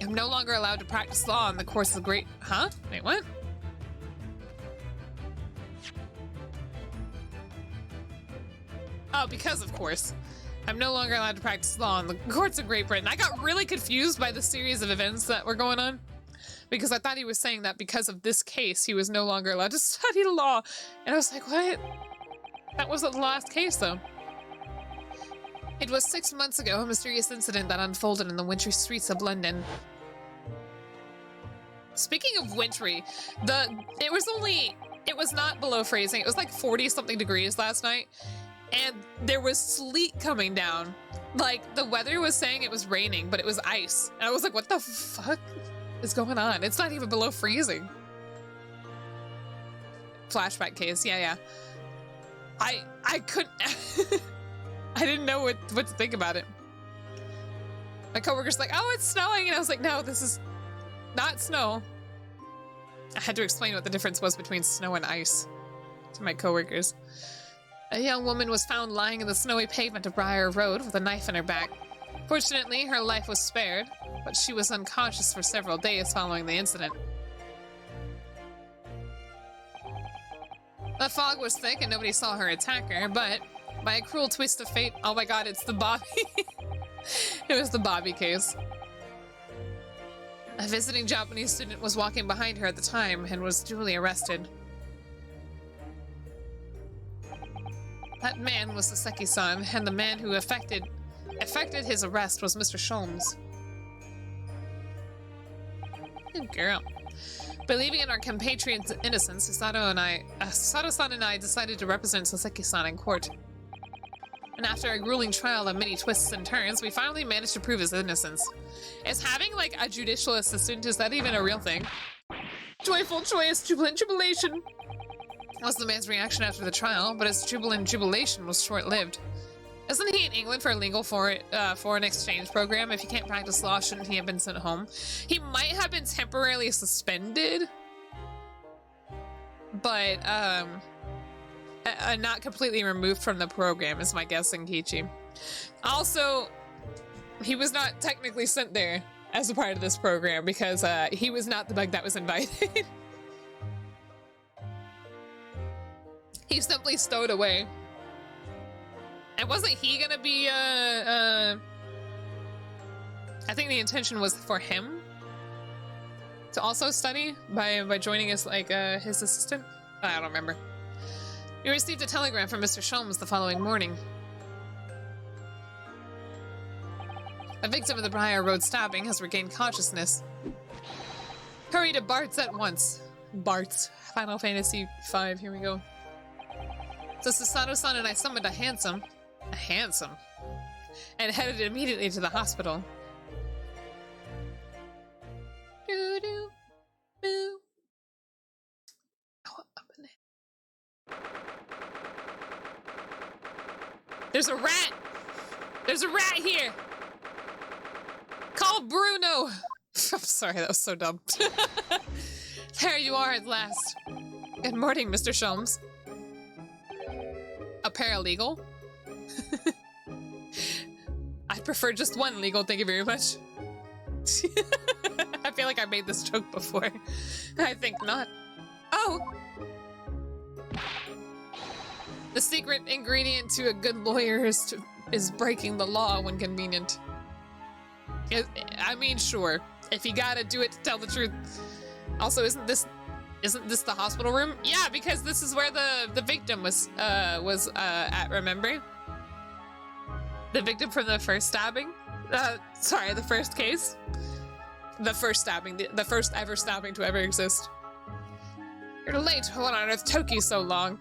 I'm no longer allowed to practice law in the course of great... Huh? Wait, what? Oh, because of course. I'm no longer allowed to practice law in the courts of Great Britain. I got really confused by the series of events that were going on. Because I thought he was saying that because of this case, he was no longer allowed to study law. And I was like, what? That wasn't the last case, though. It was 6 months ago, a mysterious incident that unfolded in the wintry streets of London. Speaking of wintry, it was not below freezing. It was like 40-something degrees last night. And there was sleet coming down. Like, the weather was saying it was raining, but it was ice. And I was like, what the fuck is going on? It's not even below freezing. Flashback case, yeah. I couldn't... I didn't know what to think about it. My coworker's like, oh, it's snowing. And I was like, no, this is not snow. I had to explain what the difference was between snow and ice to my coworkers. A young woman was found lying in the snowy pavement of Briar Road with a knife in her back. Fortunately, her life was spared, but she was unconscious for several days following the incident. The fog was thick and nobody saw her attacker, but by a cruel twist of fate, oh my god, it's the Bobby. It was the Bobby case. A visiting Japanese student was walking behind her at the time and was duly arrested. That man was Saseki-san, and the man who effected his arrest was Mr. Sholmes. Good girl. Believing in our compatriot's innocence, Sato-san and I decided to represent Saseki-san in court. And after a grueling trial of many twists and turns, we finally managed to prove his innocence. Is having, like, a judicial assistant, is that even a real thing? Joyful, joyous, jubilant jubilation was the man's reaction after the trial, but his jubilant jubilation was short-lived. Isn't he in England for a legal foreign exchange program? If he can't practice law, shouldn't he have been sent home? He might have been temporarily suspended, but not completely removed from the program is my guess, Kichi. Also, he was not technically sent there as a part of this program because he was not the bug that was invited. He simply stowed away. And wasn't he gonna be, I think the intention was for him to also study by joining as, like, his assistant? I don't remember. We received a telegram from Mr. Sholmes the following morning. A victim of the Briar Road stabbing has regained consciousness. Hurry to Bart's at once. Bart's. Final Fantasy V, here we go. So Sasato-san and I summoned a handsome, and headed immediately to the hospital. Doo-doo-boo. Oh, up in there. There's a rat! There's a rat here! Call Bruno! I'm sorry, that was so dumb. There you are at last. Good morning, Mr. Sholmes. A paralegal? I'd prefer just one legal, thank you very much. I feel like I made this joke before. I think not. Oh! The secret ingredient to a good lawyer is breaking the law when convenient. I mean, sure. If you gotta do it to tell the truth. Also, isn't this the hospital room? Yeah, because this is where the victim was at, remember? The victim from the first stabbing? Sorry, the first case? The first stabbing, the first ever stabbing to ever exist. You're late. What on earth took you so long?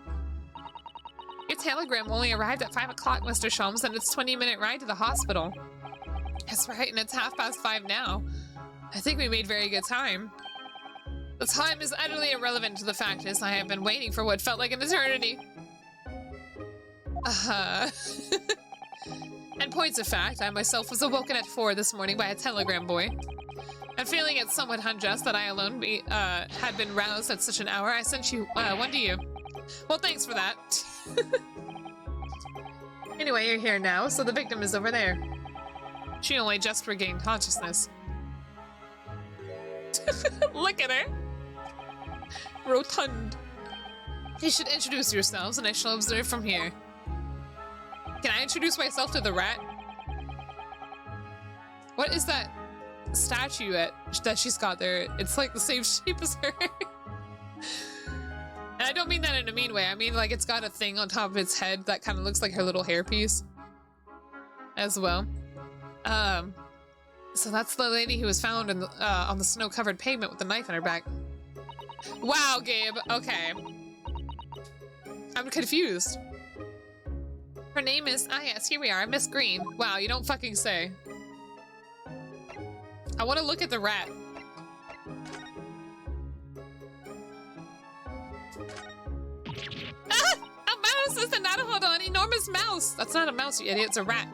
Your telegram only arrived at 5 o'clock, Mr. Sholmes, and it's a 20-minute ride to the hospital. That's right, and it's 5:30 now. I think we made very good time. The time is utterly irrelevant to the fact is I have been waiting for what felt like an eternity. And points of fact, I myself was awoken at 4 this morning by a telegram boy. And feeling it somewhat unjust that I alone had been roused at such an hour, I sent one to you. Well, thanks for that. Anyway, you're here now, so the victim is over there. She only just regained consciousness. Look at her. Rotund. You should introduce yourselves, and I shall observe from here. Can I introduce myself to the rat? What is that statue that she's got there? It's like the same shape as her. And I don't mean that in a mean way. I mean like it's got a thing on top of its head that kind of looks like her little hairpiece as well. So that's the lady who was found in on the snow-covered pavement with a knife in her back. Wow, Gabe. Okay. I'm confused. Her name is, yes, here we are, Miss Green. Wow, you don't fucking say. I want to look at the rat. Ah! A mouse! Listen, not hold on, an enormous mouse! That's not a mouse, you idiot, it's a rat.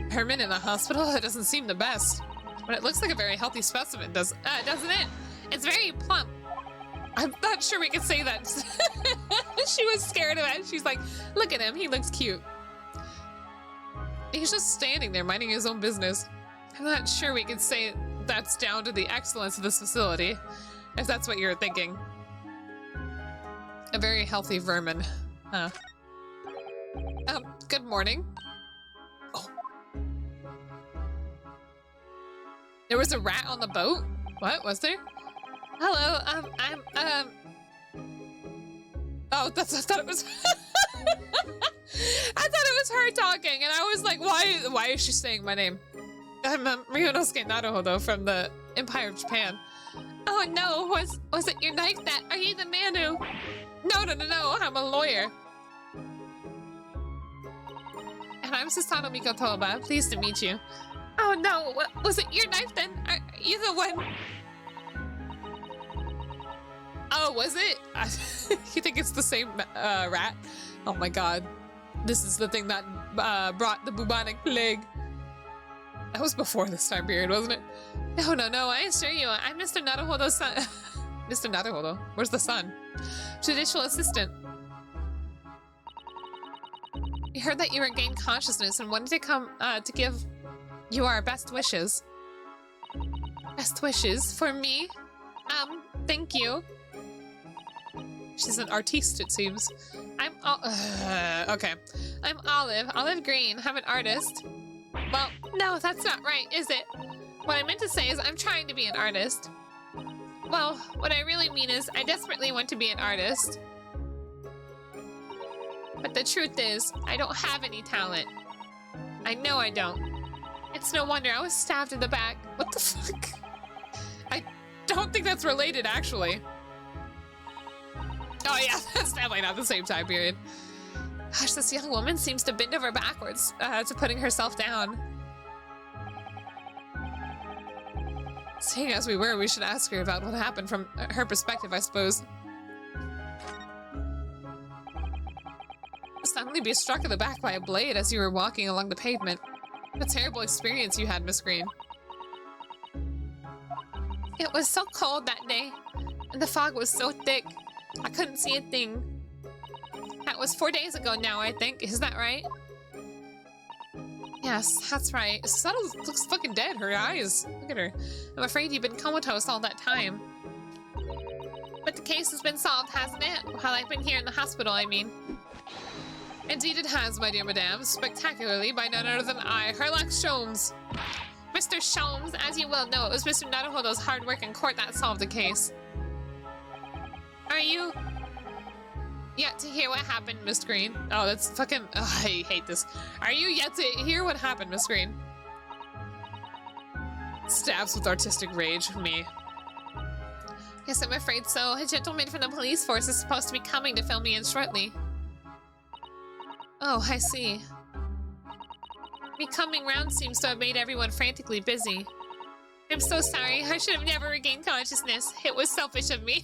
Herman in the hospital? That doesn't seem the best. But it looks like a very healthy specimen, doesn't it? It's very plump. I'm not sure we can say that. She was scared of it. She's like, look at him, he looks cute. He's just standing there minding his own business. I'm not sure we can say that's down to the excellence of this facility, if that's what you're thinking. A very healthy vermin. Huh. Good morning. Oh. There was a rat on the boat? What, was there? Hello, oh, I thought it was... I thought it was her talking, and I was like, why is she saying my name? I'm Ryunosuke Naruhodo from the Empire of Japan. Oh no, was it your knife that? Are you the man who... No, I'm a lawyer. And I'm Susanoo Mikotoba, pleased to meet you. Oh no, was it your knife then? Are you the one... Oh, was it? You think it's the same rat? Oh my god. This is the thing that brought the bubonic plague. That was before this time period, wasn't it? No, I assure you, I'm Mr. Naruhodo's son. Mr. Naruhodo? Where's the son? Judicial assistant. We heard that you regained consciousness and wanted to come to give you our best wishes. Best wishes? For me? Thank you. She's an artiste, it seems. Okay. I'm Olive Green. I'm an artist. Well, no, that's not right, is it? What I meant to say is I'm trying to be an artist. Well, what I really mean is I desperately want to be an artist. But the truth is, I don't have any talent. I know I don't. It's no wonder I was stabbed in the back. What the fuck? I don't think that's related, actually. Oh yeah, that's definitely not the same time period. Gosh, this young woman seems to bend over backwards to putting herself down. Seeing as we were, we should ask her about what happened from her perspective, I suppose. Suddenly be struck in the back by a blade as you were walking along the pavement. What a terrible experience you had, Miss Green. It was so cold that day, and the fog was so thick, I couldn't see a thing. That was 4 days ago now, I think. Is that right? Yes, that's right. Subtle looks fucking dead. Her eyes. Look at her. I'm afraid you've been comatose all that time. But the case has been solved, hasn't it? While I've been here in the hospital, I mean. Indeed it has, my dear madame. Spectacularly by none other than I, Herlock Sholmes. Mr. Sholmes, as you well know, it was Mr. Naruhodo's hard work in court that solved the case. Are you yet to hear what happened, Miss Green? Oh, that's fucking... Oh, I hate this. Are you yet to hear what happened, Miss Green? Stabs with artistic rage. Me. Yes, I'm afraid so. A gentleman from the police force is supposed to be coming to fill me in shortly. Oh, I see. Me coming round seems to have made everyone frantically busy. I'm so sorry. I should have never regained consciousness. It was selfish of me.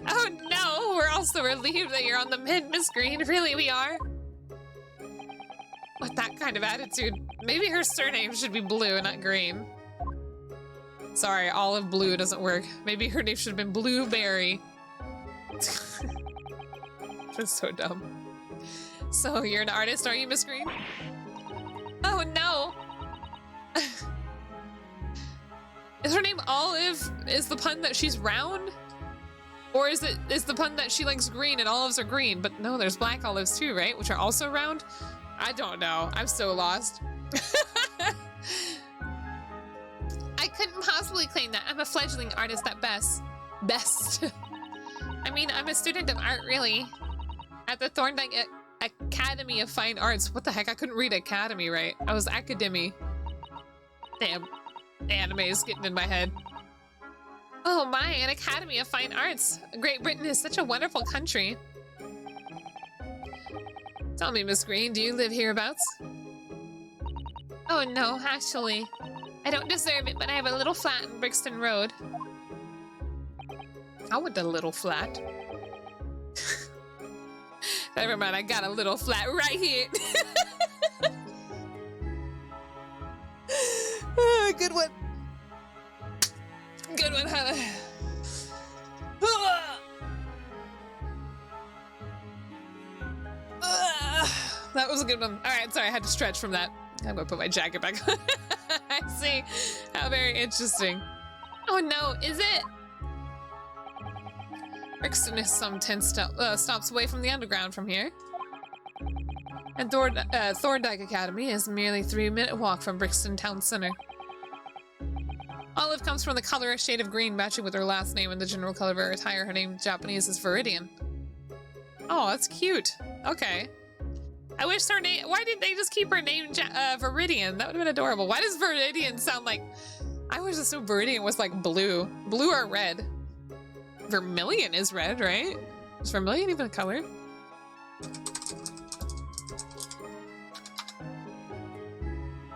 Oh no, we're all so relieved that you're on the mend, Miss Green. Really, we are. With that kind of attitude, maybe her surname should be Blue and not Green. Sorry, Olive Blue doesn't work. Maybe her name should have been Blueberry. That's so dumb. So, you're an artist, are you, Miss Green? Oh no! Is her name Olive? Is the pun that she's round? Or is the pun that she likes green and olives are green? But no, there's black olives too, right? Which are also round? I don't know. I'm so lost. I couldn't possibly claim that. I'm a fledgling artist at best. I mean, I'm a student of art, really. At the Thorndike Academy of Fine Arts. What the heck? I couldn't read academy right. I was academy. Damn. Anime is getting in my head. Oh my, an Academy of Fine Arts. Great Britain is such a wonderful country. Tell me, Miss Green, do you live hereabouts? Oh no, actually. I don't deserve it, but I have a little flat in Brixton Road. I want a little flat. Never mind, I got a little flat right here. Good one. Good one, Hannah. That was a good one. All right, sorry, I had to stretch from that. I'm gonna put my jacket back on. I see. How very interesting. Oh no, is it? Brixton is some 10 stops away from the underground from here. And Thorndike Academy is merely a 3-minute walk from Brixton Town Center. Olive comes from the color shade of green matching with her last name and the general color of her attire. Her name in Japanese is Viridian. Oh, that's cute. Okay. I wish her name... Why didn't they just keep her name Viridian? That would have been adorable. Why does Viridian sound like... I always assumed Viridian was like blue. Blue or red. Vermilion is red, right? Is vermilion even a color?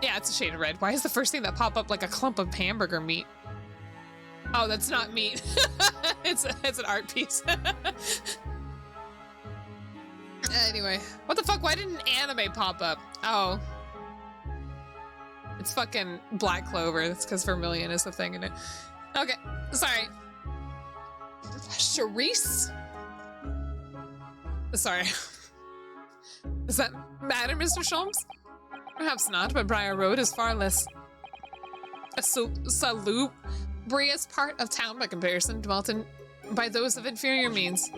Yeah, it's a shade of red. Why is the first thing that popped up like a clump of hamburger meat? Oh, that's not meat. It's an art piece. Anyway, what the fuck? Why didn't anime pop up? Oh. It's fucking Black Clover. That's because vermilion is the thing in it. Okay, sorry. Charisse? Sorry. Does that matter, Mr. Sholmes? Perhaps not, but Briar Road is far less a salubrious part of town by comparison, dwelt in by those of inferior means,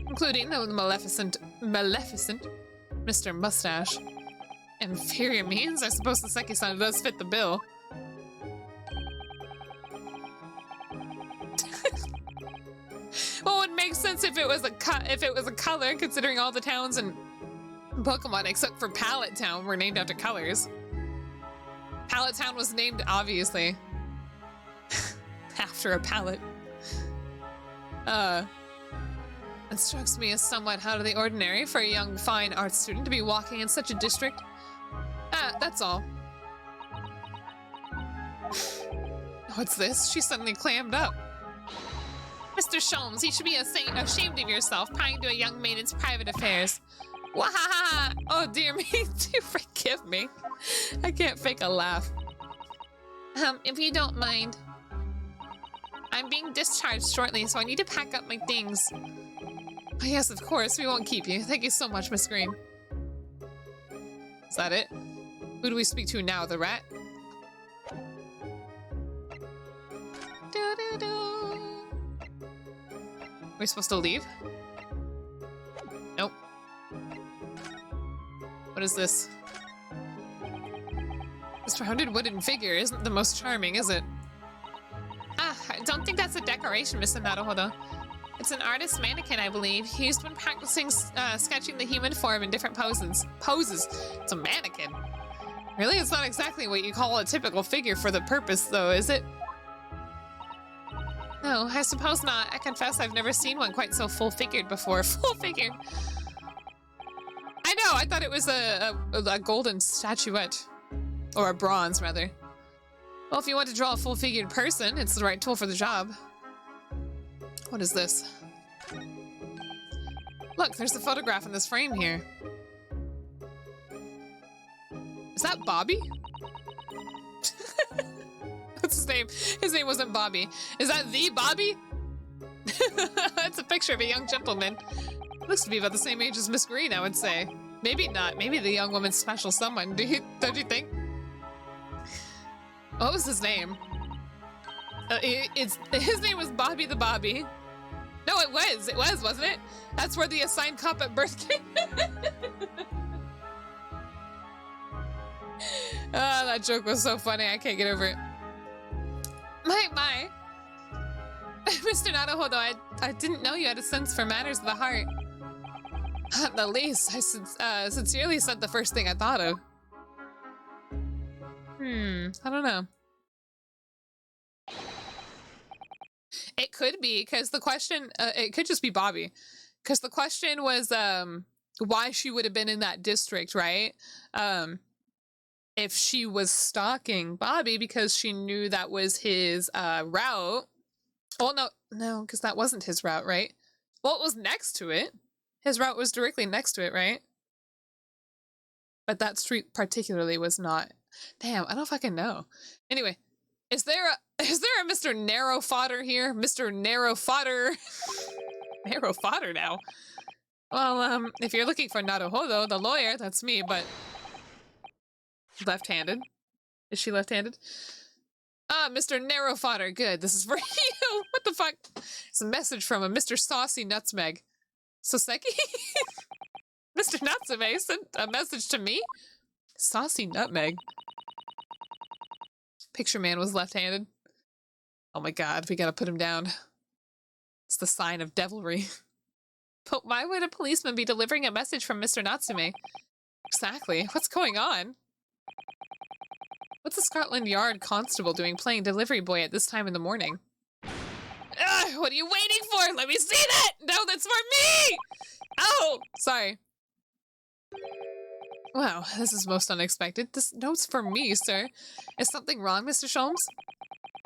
including the maleficent Mr. Mustache. Inferior means? I suppose the Seki-san does fit the bill. Well, it would make sense if it was a color, considering all the towns and Pokemon except for Pallet Town were named after colors. Pallet Town was named, obviously, after a palette. It strikes me as somewhat out of the ordinary for a young fine arts student to be walking in such a district. That's all. What's this? She suddenly clammed up. Mr. Sholmes, you should be ashamed of yourself, prying into a young maiden's private affairs. Wahaha! Oh dear me, do forgive me. I can't fake a laugh. If you don't mind. I'm being discharged shortly, so I need to pack up my things. Oh, yes, of course. We won't keep you. Thank you so much, Miss Green. Is that it? Who do we speak to now? The rat? We're supposed to leave? Nope. What is this? This rounded wooden figure isn't the most charming, is it? Ah, I don't think that's a decoration, Mr. Naruhodo. It's an artist's mannequin, I believe. He used when practicing sketching the human form in different poses. It's a mannequin. Really? It's not exactly what you call a typical figure for the purpose, though, is it? No, I suppose not. I confess I've never seen one quite so full-figured before. Full-figured. I know, I thought it was a golden statuette. Or a bronze, rather. Well, if you want to draw a full-figured person, it's the right tool for the job. What is this? Look, there's a photograph in this frame here. Is that Bobby? What's his name? His name wasn't Bobby. Is that the Bobby? It's a picture of a young gentleman. Looks to be about the same age as Miss Green, I would say. Maybe not. Maybe the young woman's special someone. Don't you think? What was his name? His name was Bobby the Bobby. No, it was, wasn't it? That's where the assigned cop at birth came. Oh, that joke was so funny. I can't get over it. My. Mr. Naruhodo, I didn't know you had a sense for matters of the heart. At the least, I sincerely said the first thing I thought of. I don't know. It could be, because the question, it could just be Bobby. Because the question was why she would have been in that district, right? If she was stalking Bobby because she knew that was his route. Well, no, because that wasn't his route, right? Well, it was next to it. His route was directly next to it, right? But that street particularly was not. Damn, I don't fucking know. Anyway, is there a Mr. Narrow Fodder here? Mr. Narrow Fodder. Narrow Fodder now. Well, if you're looking for Naruhodo, the lawyer, that's me, but left-handed. Is she left-handed? Ah, Mr. Narrow Fodder. Good. This is for you. What the fuck? It's a message from a Mr. Saucy Nutsmeg. Soseki? Mr. Natsume sent a message to me? Saucy Nutmeg. Picture man was left-handed. Oh my god, we gotta put him down. It's the sign of devilry. But why would a policeman be delivering a message from Mr. Natsume? Exactly. What's going on? What's the Scotland Yard constable doing playing delivery boy at this time in the morning? Ugh, what are you waiting for? Let me see that! No, that's for me! Oh! Sorry. Wow, this is most unexpected. This note's for me, sir. Is something wrong, Mr. Sholmes?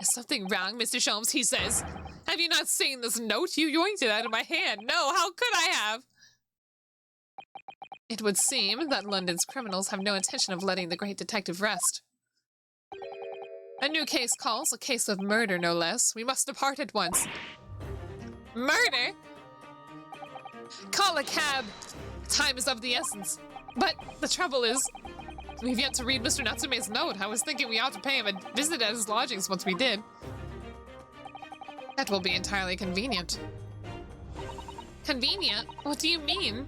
Is something wrong, Mr. Sholmes? He says. Have you not seen this note? You yoinked it out of my hand. No, how could I have? It would seem that London's criminals have no intention of letting the great detective rest. A new case calls, a case of murder, no less. We must depart at once. Murder? Call a cab. Time is of the essence. But the trouble is, we've yet to read Mr. Natsume's note. I was thinking we ought to pay him a visit at his lodgings once we did. That will be entirely convenient. Convenient? What do you mean?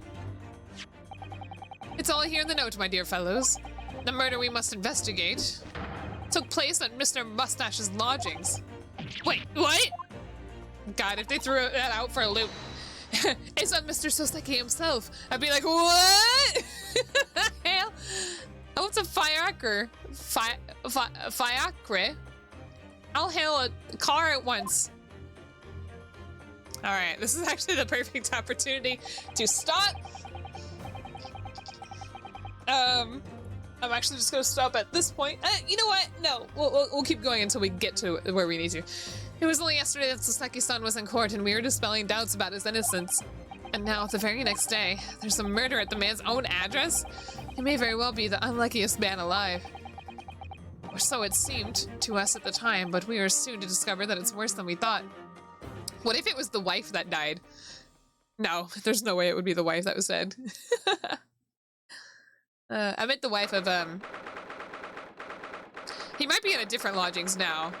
It's all here in the note, my dear fellows. The murder we must investigate took place at Mr. Mustache's lodgings. Wait, what? God, if they threw that out for a loop. It's not Mr. Soseki himself. I'd be like, what? Hell? Oh, it's a fiacre. Fiacre? I'll hail a car at once. Alright, this is actually the perfect opportunity to stop. I'm actually just gonna stop at this point. You know what? No, we'll keep going until we get to where we need to. It was only yesterday that Soseki-san was in court and we were dispelling doubts about his innocence. And now, the very next day, there's a murder at the man's own address? He may very well be the unluckiest man alive. Or so it seemed to us at the time, but we were soon to discover that it's worse than we thought. What if it was the wife that died? No, there's no way it would be the wife that was dead. I meant the wife of, he might be in a different lodgings now.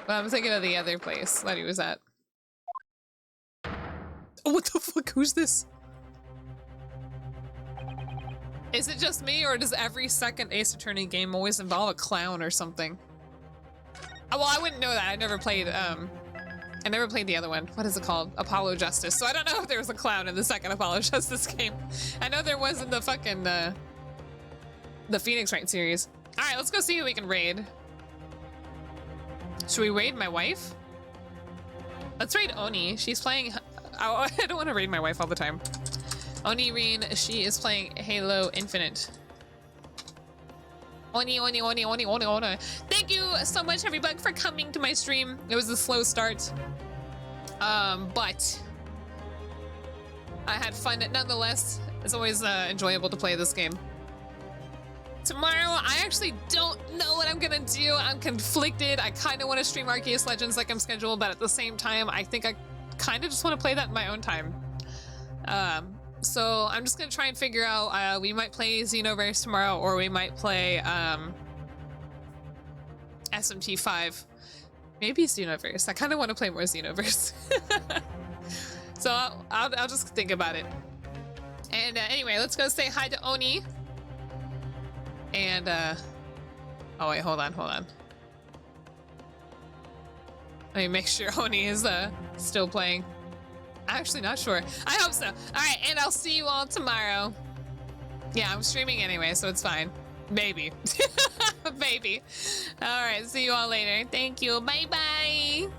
But I'm thinking of the other place that he was at. Oh, what the fuck? Who's this? Is it just me, or does every second Ace Attorney game always involve a clown or something? Oh, well, I wouldn't know that. I never played the other one. What is it called? Apollo Justice. So I don't know if there was a clown in the second Apollo Justice game. I know there was in the fucking, the Phoenix Wright series. Alright, let's go see who we can raid. Should we raid my wife? Let's raid Oni. She's playing... Oh, I don't want to raid my wife all the time. Oni Reen, she is playing Halo Infinite. Oni. Thank you so much, everybody, for coming to my stream. It was a slow start. But I had fun nonetheless. It's always enjoyable to play this game. Tomorrow, I actually don't know what I'm gonna do. I'm conflicted. I kind of want to stream Arceus Legends like I'm scheduled, but at the same time, I think I kind of just want to play that in my own time. So I'm just gonna try and figure out, we might play Xenoverse tomorrow, or we might play, SMT5. Maybe Xenoverse. I kind of want to play more Xenoverse. So I'll just think about it. And anyway, let's go say hi to Oni. And, oh wait, hold on. Let me make sure Oni is, still playing. I'm actually not sure. I hope so. All right, and I'll see you all tomorrow. Yeah, I'm streaming anyway, so it's fine. Maybe. Maybe. All right, see you all later. Thank you. Bye-bye.